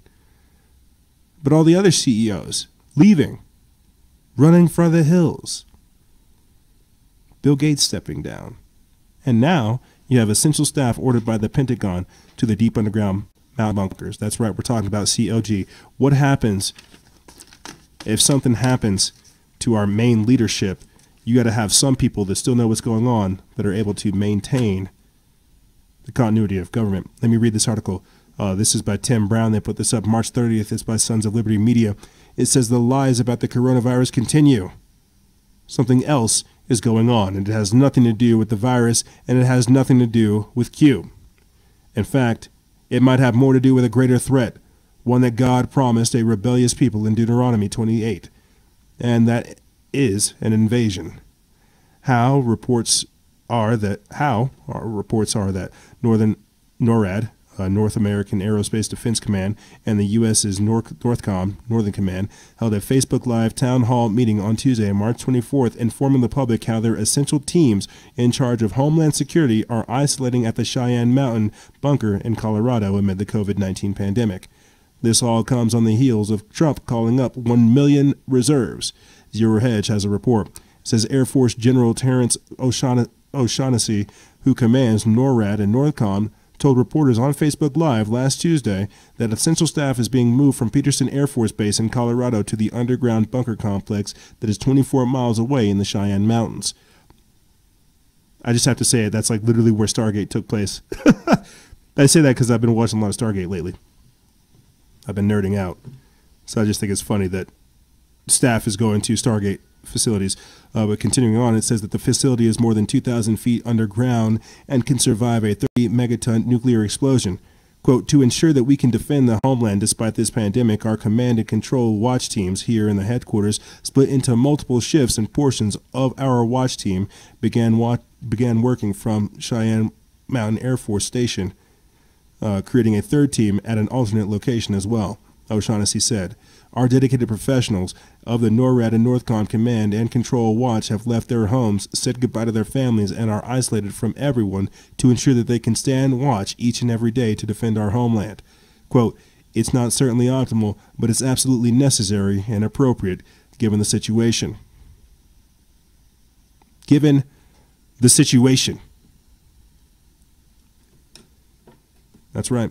but all the other CEOs leaving, running for the hills. Bill Gates stepping down. And now you have essential staff ordered by the Pentagon to the deep underground mountain bunkers. That's right, we're talking about COG. What happens if something happens to our main leadership? You got to have some people that still know what's going on that are able to maintain the continuity of government. Let me read this article. This is by Tim Brown. They put this up March 30th. It's by Sons of Liberty Media. It says the lies about the coronavirus continue. Something else is going on, and it has nothing to do with the virus, and it has nothing to do with Q. In fact, it might have more to do with a greater threat, one that God promised a rebellious people in Deuteronomy 28, and that is an invasion. Reports are that NORAD, North American Aerospace Defense Command, and the U.S.'s Northern Command held a Facebook Live town hall meeting on Tuesday, March 24th, informing the public how their essential teams in charge of Homeland Security are isolating at the Cheyenne Mountain bunker in Colorado amid the COVID-19 pandemic. This all comes on the heels of Trump calling up 1 million reserves. Zero Hedge has a report. It says Air Force General Terrence O'Shaughnessy, who commands NORAD and NORTHCOM, told reporters on Facebook Live last Tuesday that essential staff is being moved from Peterson Air Force Base in Colorado to the underground bunker complex that is 24 miles away in the Cheyenne Mountains. I just have to say it. That's like literally where Stargate took place. I say that because I've been watching a lot of Stargate lately. I've been nerding out. So I just think it's funny that staff is going to Stargate facilities. But continuing on, it says that the facility is more than 2,000 feet underground and can survive a 30-megaton nuclear explosion. Quote, to ensure that we can defend the homeland despite this pandemic, our command and control watch teams here in the headquarters split into multiple shifts, and portions of our watch team began working from Cheyenne Mountain Air Force Station, creating a third team at an alternate location as well, O'Shaughnessy said. Our dedicated professionals of the NORAD and NORTHCOM Command and Control Watch have left their homes, said goodbye to their families, and are isolated from everyone to ensure that they can stand watch each and every day to defend our homeland. Quote, it's not certainly optimal, but it's absolutely necessary and appropriate given the situation. Given the situation. That's right.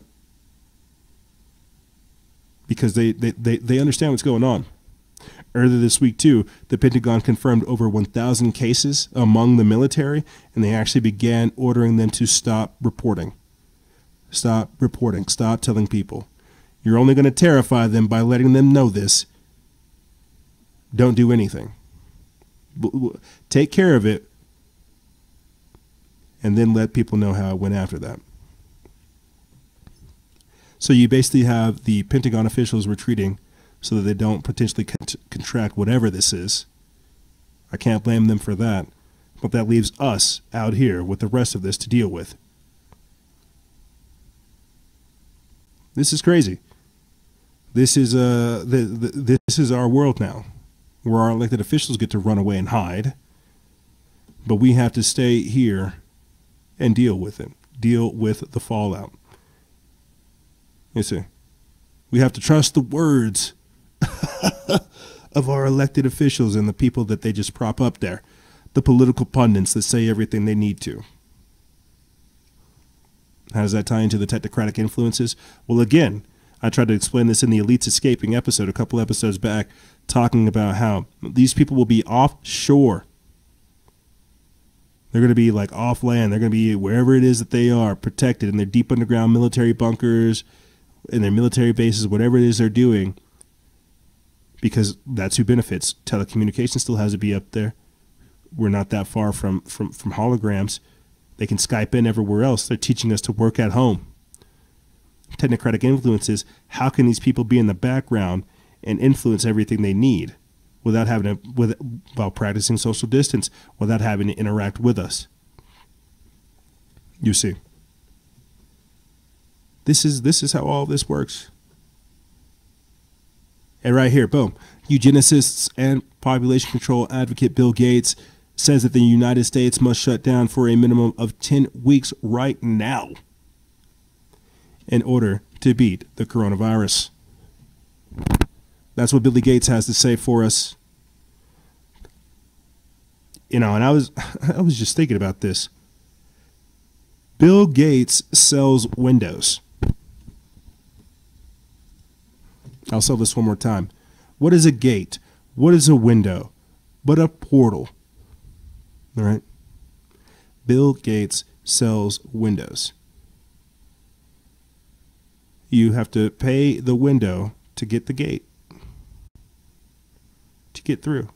Because they understand what's going on. Earlier this week, too, the Pentagon confirmed over 1,000 cases among the military, and they actually began ordering them to stop reporting. Stop reporting. Stop telling people. You're only going to terrify them by letting them know this. Don't do anything. Take care of it, and then let people know how it went after that. So you basically have the Pentagon officials retreating so that they don't potentially contract whatever this is. I can't blame them for that, but that leaves us out here with the rest of this to deal with. This is crazy. This is this is our world now, where our elected officials get to run away and hide, but we have to stay here and deal with it, deal with the fallout. You see, we have to trust the words of our elected officials and the people that they just prop up there, the political pundits that say everything they need to. How does that tie into the technocratic influences? Well, again, I tried to explain this in the Elites Escaping episode a couple episodes back, talking about how these people will be offshore. They're going to be like off land. They're going to be wherever it is that they are, protected in their deep underground military bunkers, in their military bases, whatever it is they're doing, because that's who benefits. Telecommunications still has to be up there. We're not that far from holograms. They can Skype in everywhere else. They're teaching us to work at home. Technocratic influences, how can these people be in the background and influence everything they need without having to, while practicing social distance, without having to interact with us? You see. This is how all this works. And right here, boom. Eugenicists and population control advocate Bill Gates says that the United States must shut down for a minimum of 10 weeks right now in order to beat the coronavirus. That's what Billy Gates has to say for us. You know, and I was just thinking about this. Bill Gates sells windows. I'll sell this one more time. What is a gate? What is a window? But a portal. All right. Bill Gates sells windows. You have to pay the window to get the gate, to get through.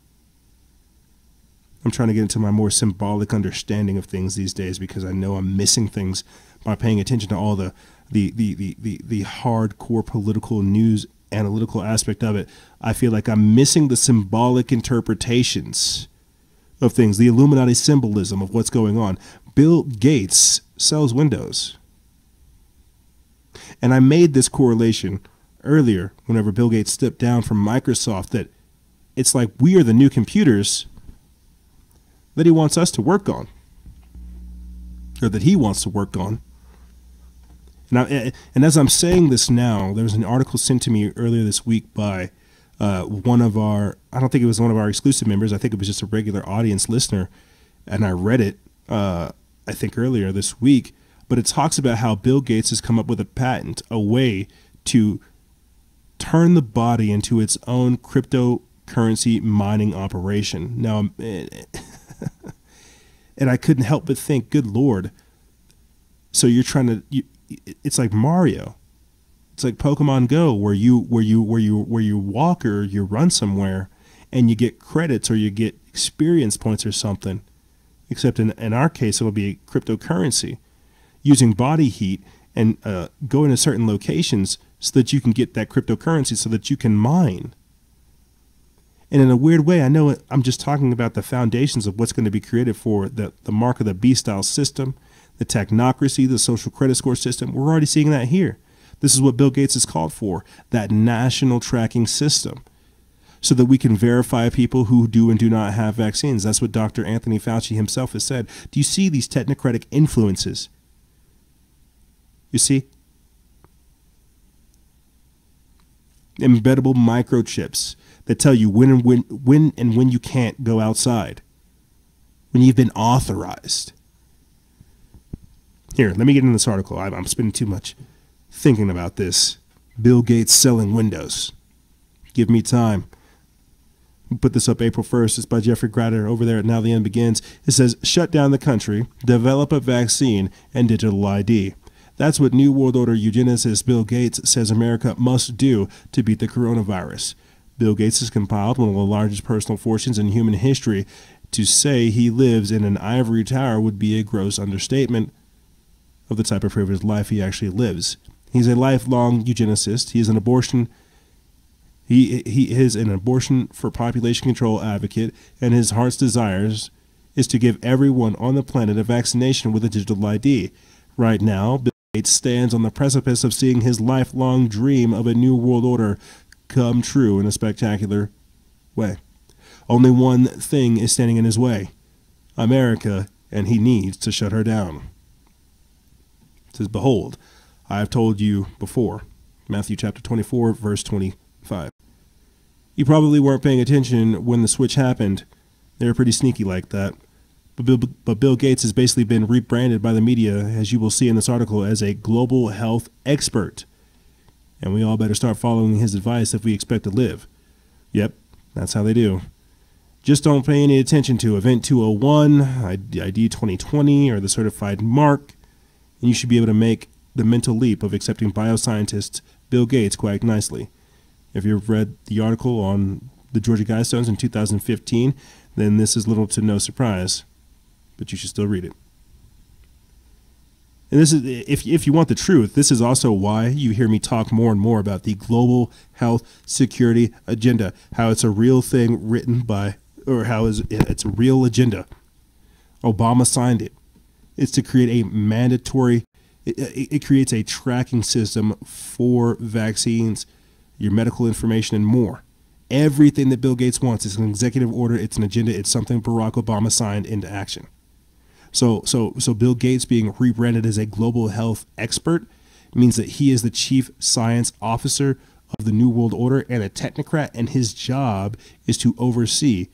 I'm trying to get into my more symbolic understanding of things these days, because I know I'm missing things by paying attention to all the hardcore political news analytical aspect of it. I feel like I'm missing the symbolic interpretations of things, the Illuminati symbolism of what's going on. Bill Gates sells windows. And I made this correlation earlier whenever Bill Gates stepped down from Microsoft, that it's like we are the new computers that he wants us to work on, or that he wants to work on. And as I'm saying this now, there was an article sent to me earlier this week by one of our, I don't think it was one of our exclusive members, I think it was just a regular audience listener, and I read it, I think earlier this week, but it talks about how Bill Gates has come up with a patent, a way to turn the body into its own cryptocurrency mining operation. Now, and I couldn't help but think, good Lord, so you're trying to, it's like Mario. It's like Pokemon Go, where you walk or you run somewhere and you get credits or you get experience points or something. Except in our case, it'll be cryptocurrency, using body heat and going to certain locations so that you can get that cryptocurrency so that you can mine. And in a weird way, I know I'm just talking about the foundations of what's going to be created for the mark of the beast style system, the technocracy, the social credit score system. We're already seeing that here. This is what Bill Gates has called for, that national tracking system, so that we can verify people who do and do not have vaccines. That's what Dr. Anthony Fauci himself has said. Do you see these technocratic influences? You see? Embeddable microchips that tell you when and when you can't go outside, when you've been authorized. Here, let me get into this article. I'm spending too much thinking about this. Bill Gates selling Windows. Give me time. Put this up April 1st. It's by Jeffrey Grader over there at Now the End Begins. It says, shut down the country, develop a vaccine, and digital ID. That's what New World Order eugenicist Bill Gates says America must do to beat the coronavirus. Bill Gates has compiled one of the largest personal fortunes in human history. To say he lives in an ivory tower would be a gross understatement of the type of privileged life he actually lives. He's a lifelong eugenicist. He is an abortion for population control advocate, and his heart's desires is to give everyone on the planet a vaccination with a digital ID. Right now, Bill Gates stands on the precipice of seeing his lifelong dream of a new world order come true in a spectacular way. Only one thing is standing in his way: America, and he needs to shut her down. It says, behold, I have told you before. Matthew chapter 24, verse 25. You probably weren't paying attention when the switch happened. They were pretty sneaky like that. But Bill Gates has basically been rebranded by the media, as you will see in this article, as a global health expert. And we all better start following his advice if we expect to live. Yep, that's how they do. Just don't pay any attention to Event 201, ID 2020, or the certified mark, and you should be able to make the mental leap of accepting bioscientist Bill Gates quite nicely. If you've read the article on the Georgia Guidestones in 2015, then this is little to no surprise, but you should still read it. And this is, if you want the truth, this is also why you hear me talk more and more about the global health security agenda, how it's a real thing written by, or how it's a real agenda. Obama signed it. It's to create a mandatory, it creates a tracking system for vaccines, your medical information, and more. Everything that Bill Gates wants is an executive order, it's an agenda, it's something Barack Obama signed into action. So Bill Gates being rebranded as a global health expert means that he is the chief science officer of the New World Order and a technocrat, and his job is to oversee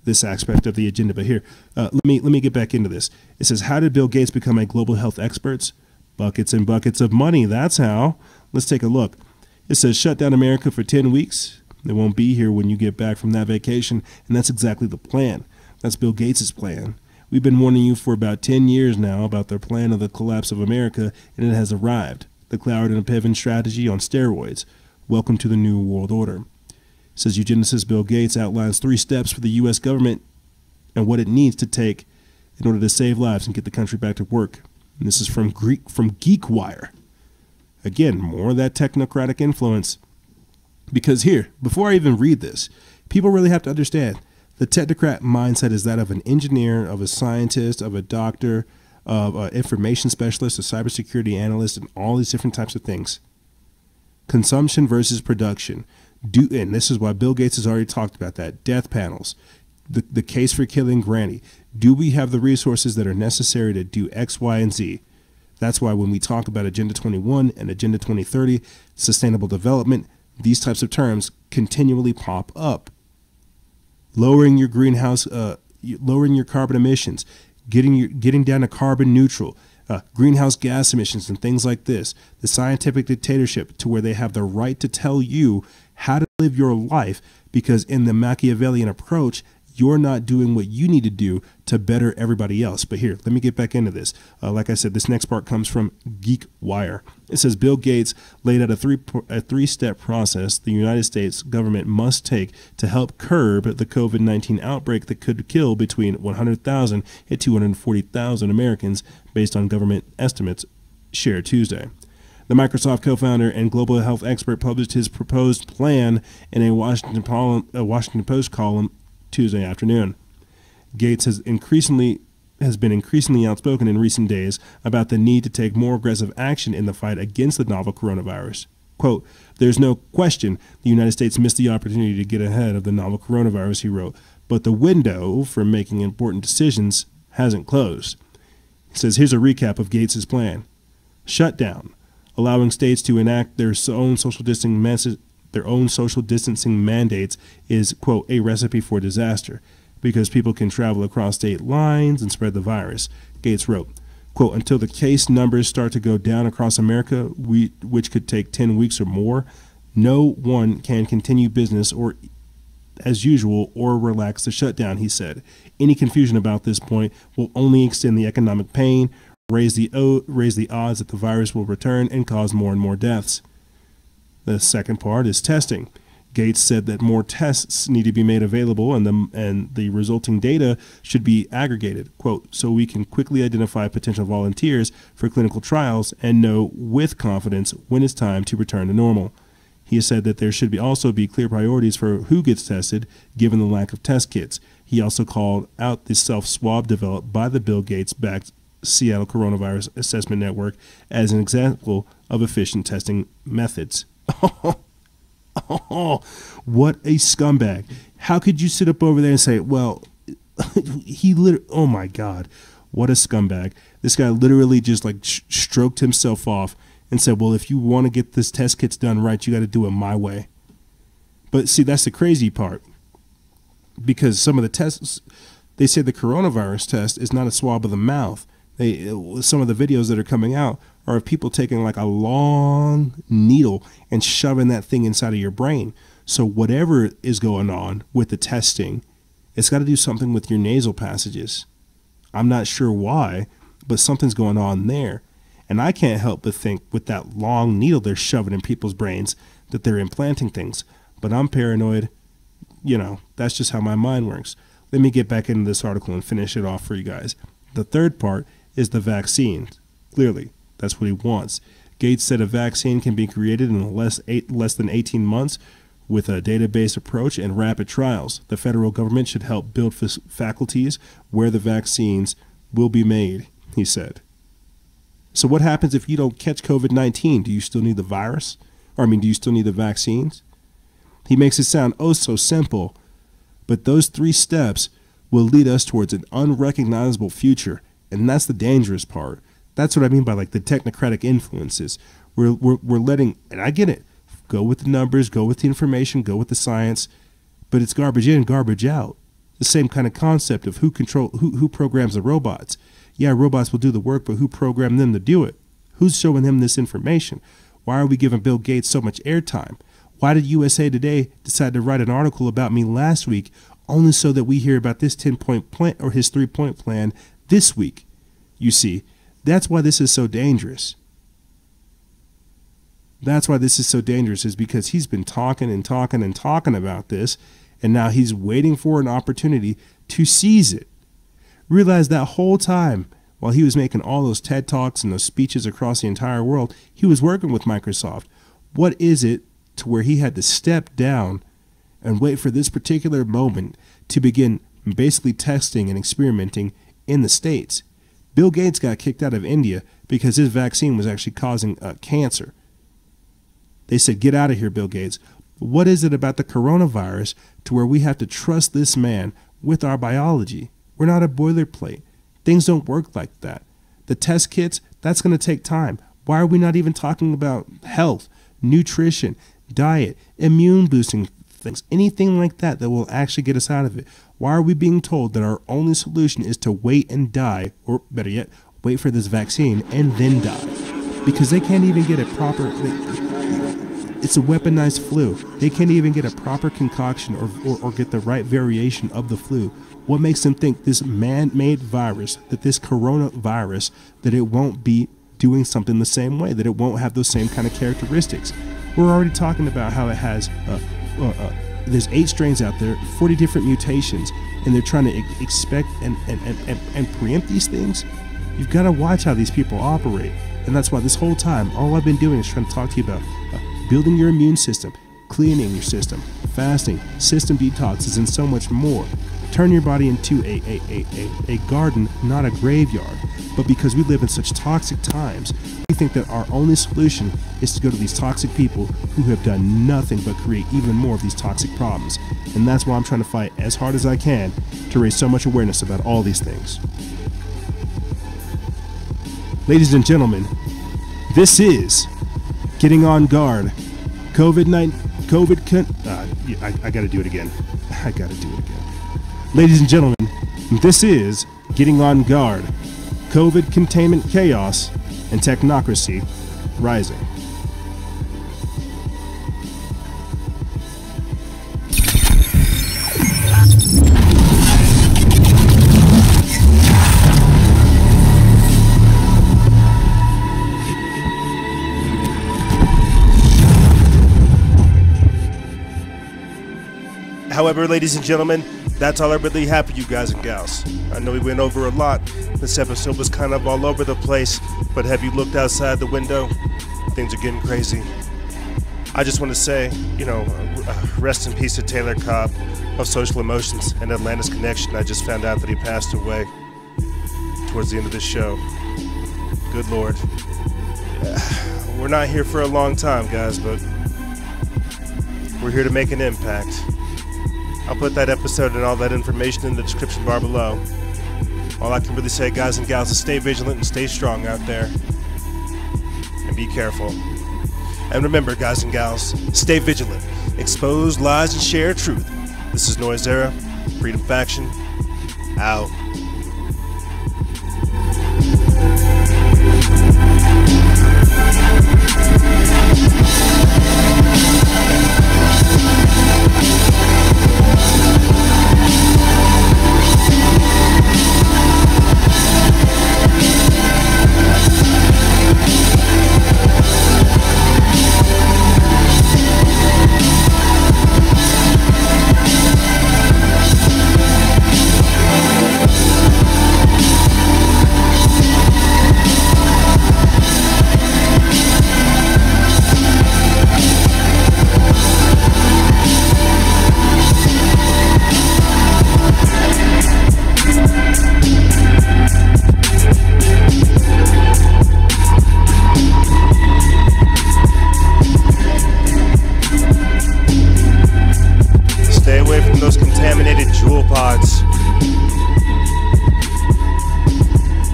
this aspect of the agenda. But here, let me get back into this. It says, how did Bill Gates become a global health expert? Buckets and buckets of money, that's how. Let's take a look. It says, shut down America for 10 weeks. They won't be here when you get back from that vacation, and that's exactly the plan. That's Bill Gates' plan. We've been warning you for about 10 years now about their plan of the collapse of America, and it has arrived. The Cloud and Piven strategy on steroids. Welcome to the New World Order. It says eugenicist Bill Gates outlines 3 steps for the U.S. government and what it needs to take in order to save lives and get the country back to work. And this is from GeekWire. Again, more of that technocratic influence. Because here, before I even read this, people really have to understand the technocrat mindset is that of an engineer, of a scientist, of a doctor, of an information specialist, a cybersecurity analyst, and all these different types of things. Consumption versus production. And this is why Bill Gates has already talked about that. Death panels. The case for killing Granny. Do we have the resources that are necessary to do X, Y, and Z? That's why when we talk about Agenda 21 and Agenda 2030, sustainable development, these types of terms continually pop up. Lowering your greenhouse, lowering your carbon emissions, getting down to carbon neutral, greenhouse gas emissions, and things like this. The scientific dictatorship, to where they have the right to tell you how to live your life, because in the Machiavellian approach, you're not doing what you need to do to better everybody else. But here, let me get back into this. Like I said, this next part comes from GeekWire. It says Bill Gates laid out a three-step process the United States government must take to help curb the COVID-19 outbreak that could kill between 100,000 and 240,000 Americans, based on government estimates shared Tuesday. The Microsoft co-founder and global health expert published his proposed plan in a Washington Post column Tuesday afternoon. Gates has increasingly has been increasingly outspoken in recent days about the need to take more aggressive action in the fight against the novel coronavirus. Quote, "There's no question the United States missed the opportunity to get ahead of the novel coronavirus," he wrote, "but the window for making important decisions hasn't closed." He says, here's a recap of Gates' plan. Shutdown, allowing states to enact their own social distancing mandates is, quote, "a recipe for disaster because people can travel across state lines and spread the virus," Gates wrote. Quote, "Until the case numbers start to go down across America, which could take 10 weeks or more, no one can continue business or as usual or relax the shutdown," he said. "Any confusion about this point will only extend the economic pain, raise the odds that the virus will return, and cause more and more deaths." The second part is testing. Gates said that more tests need to be made available and the resulting data should be aggregated, quote, "so we can quickly identify potential volunteers for clinical trials and know with confidence when it's time to return to normal." He said that there should also be clear priorities for who gets tested, given the lack of test kits. He also called out the self-swab developed by the Bill Gates-backed Seattle Coronavirus Assessment Network as an example of efficient testing methods. Oh, what a scumbag. How could you sit up over there and say, well, he literally, oh my God, what a scumbag. This guy literally just like stroked himself off and said, well, if you want to get this test kits done right, you got to do it my way. But see, that's the crazy part, because some of the tests, they say the coronavirus test is not a swab of the mouth. Some of the videos that are coming out are of people taking like a long needle and shoving that thing inside of your brain. So whatever is going on with the testing, it's got to do something with your nasal passages. I'm not sure why, but something's going on there. And I can't help but think with that long needle they're shoving in people's brains that they're implanting things. But I'm paranoid. You know, that's just how my mind works. Let me get back into this article and finish it off for you guys. The third part is the vaccine. Clearly, that's what he wants. Gates said a vaccine can be created in less than 18 months with a database approach and rapid trials. The federal government should help build faculties where the vaccines will be made, he said. So what happens if you don't catch COVID-19? Do you still need the virus? Do you still need the vaccines? He makes it sound oh so simple, but those 3 steps will lead us towards an unrecognizable future, and that's the dangerous part. That's what I mean by like the technocratic influences. We're letting, and I get it, go with the numbers, go with the information, go with the science, but it's garbage in, garbage out. The same kind of concept of who programs the robots. Yeah, robots will do the work, but who programmed them to do it? Who's showing him this information? Why are we giving Bill Gates so much airtime? Why did USA Today decide to write an article about me last week only so that we hear about this 10-point plan or his 3-point plan this week? You see, that's why this is so dangerous. That's why this is so dangerous, is because he's been talking and talking and talking about this, and now he's waiting for an opportunity to seize it. Realize that whole time, while he was making all those TED Talks and those speeches across the entire world, he was working with Microsoft. What is it to where he had to step down and wait for this particular moment to begin basically testing and experimenting in the States? Bill Gates got kicked out of India because his vaccine was actually causing cancer. They said, get out of here, Bill Gates. What is it about the coronavirus to where we have to trust this man with our biology? We're not a boilerplate. Things don't work like that. The test kits, that's going to take time. Why are we not even talking about health, nutrition, diet, immune boosting things, anything like that that will actually get us out of it? Why are we being told that our only solution is to wait and die, or better yet, wait for this vaccine and then die? Because they can't even get a proper, it's a weaponized flu. They can't even get a proper concoction or get the right variation of the flu. What makes them think this man-made virus, that this coronavirus, that it won't be doing something the same way, that it won't have those same kind of characteristics? We're already talking about how it has, there's 8 strains out there, 40 different mutations, and they're trying to expect and preempt these things. You've got to watch how these people operate. And that's why this whole time, all I've been doing is trying to talk to you about building your immune system, cleaning your system, fasting, system detoxes, and so much more. turn your body into a garden, not a graveyard. But because we live in such toxic times, we think that our only solution is to go to these toxic people who have done nothing but create even more of these toxic problems. And that's why I'm trying to fight as hard as I can to raise so much awareness about all these things. Ladies and gentlemen, this is Getting on Guard. I gotta do it again. Ladies and gentlemen, this is Getting on Guard. COVID containment chaos and technocracy rising. However, ladies and gentlemen, that's all I really have for you guys and gals. I know we went over a lot. This episode was kind of all over the place, but have you looked outside the window? Things are getting crazy. I just want to say, rest in peace to Taylor Cobb of Social Emotions and Atlantis Connection. I just found out that he passed away towards the end of this show. Good Lord. We're not here for a long time, guys, but we're here to make an impact. I'll put that episode and all that information in the description bar below. All I can really say, guys and gals, is stay vigilant and stay strong out there. And be careful. And remember, guys and gals, stay vigilant, expose lies, and share truth. This is Noise Era, Freedom Faction, out. Stay away from those contaminated jewel pods.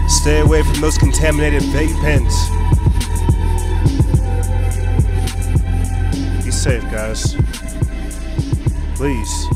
Stay away from those contaminated vape pens. Be safe, guys. Please.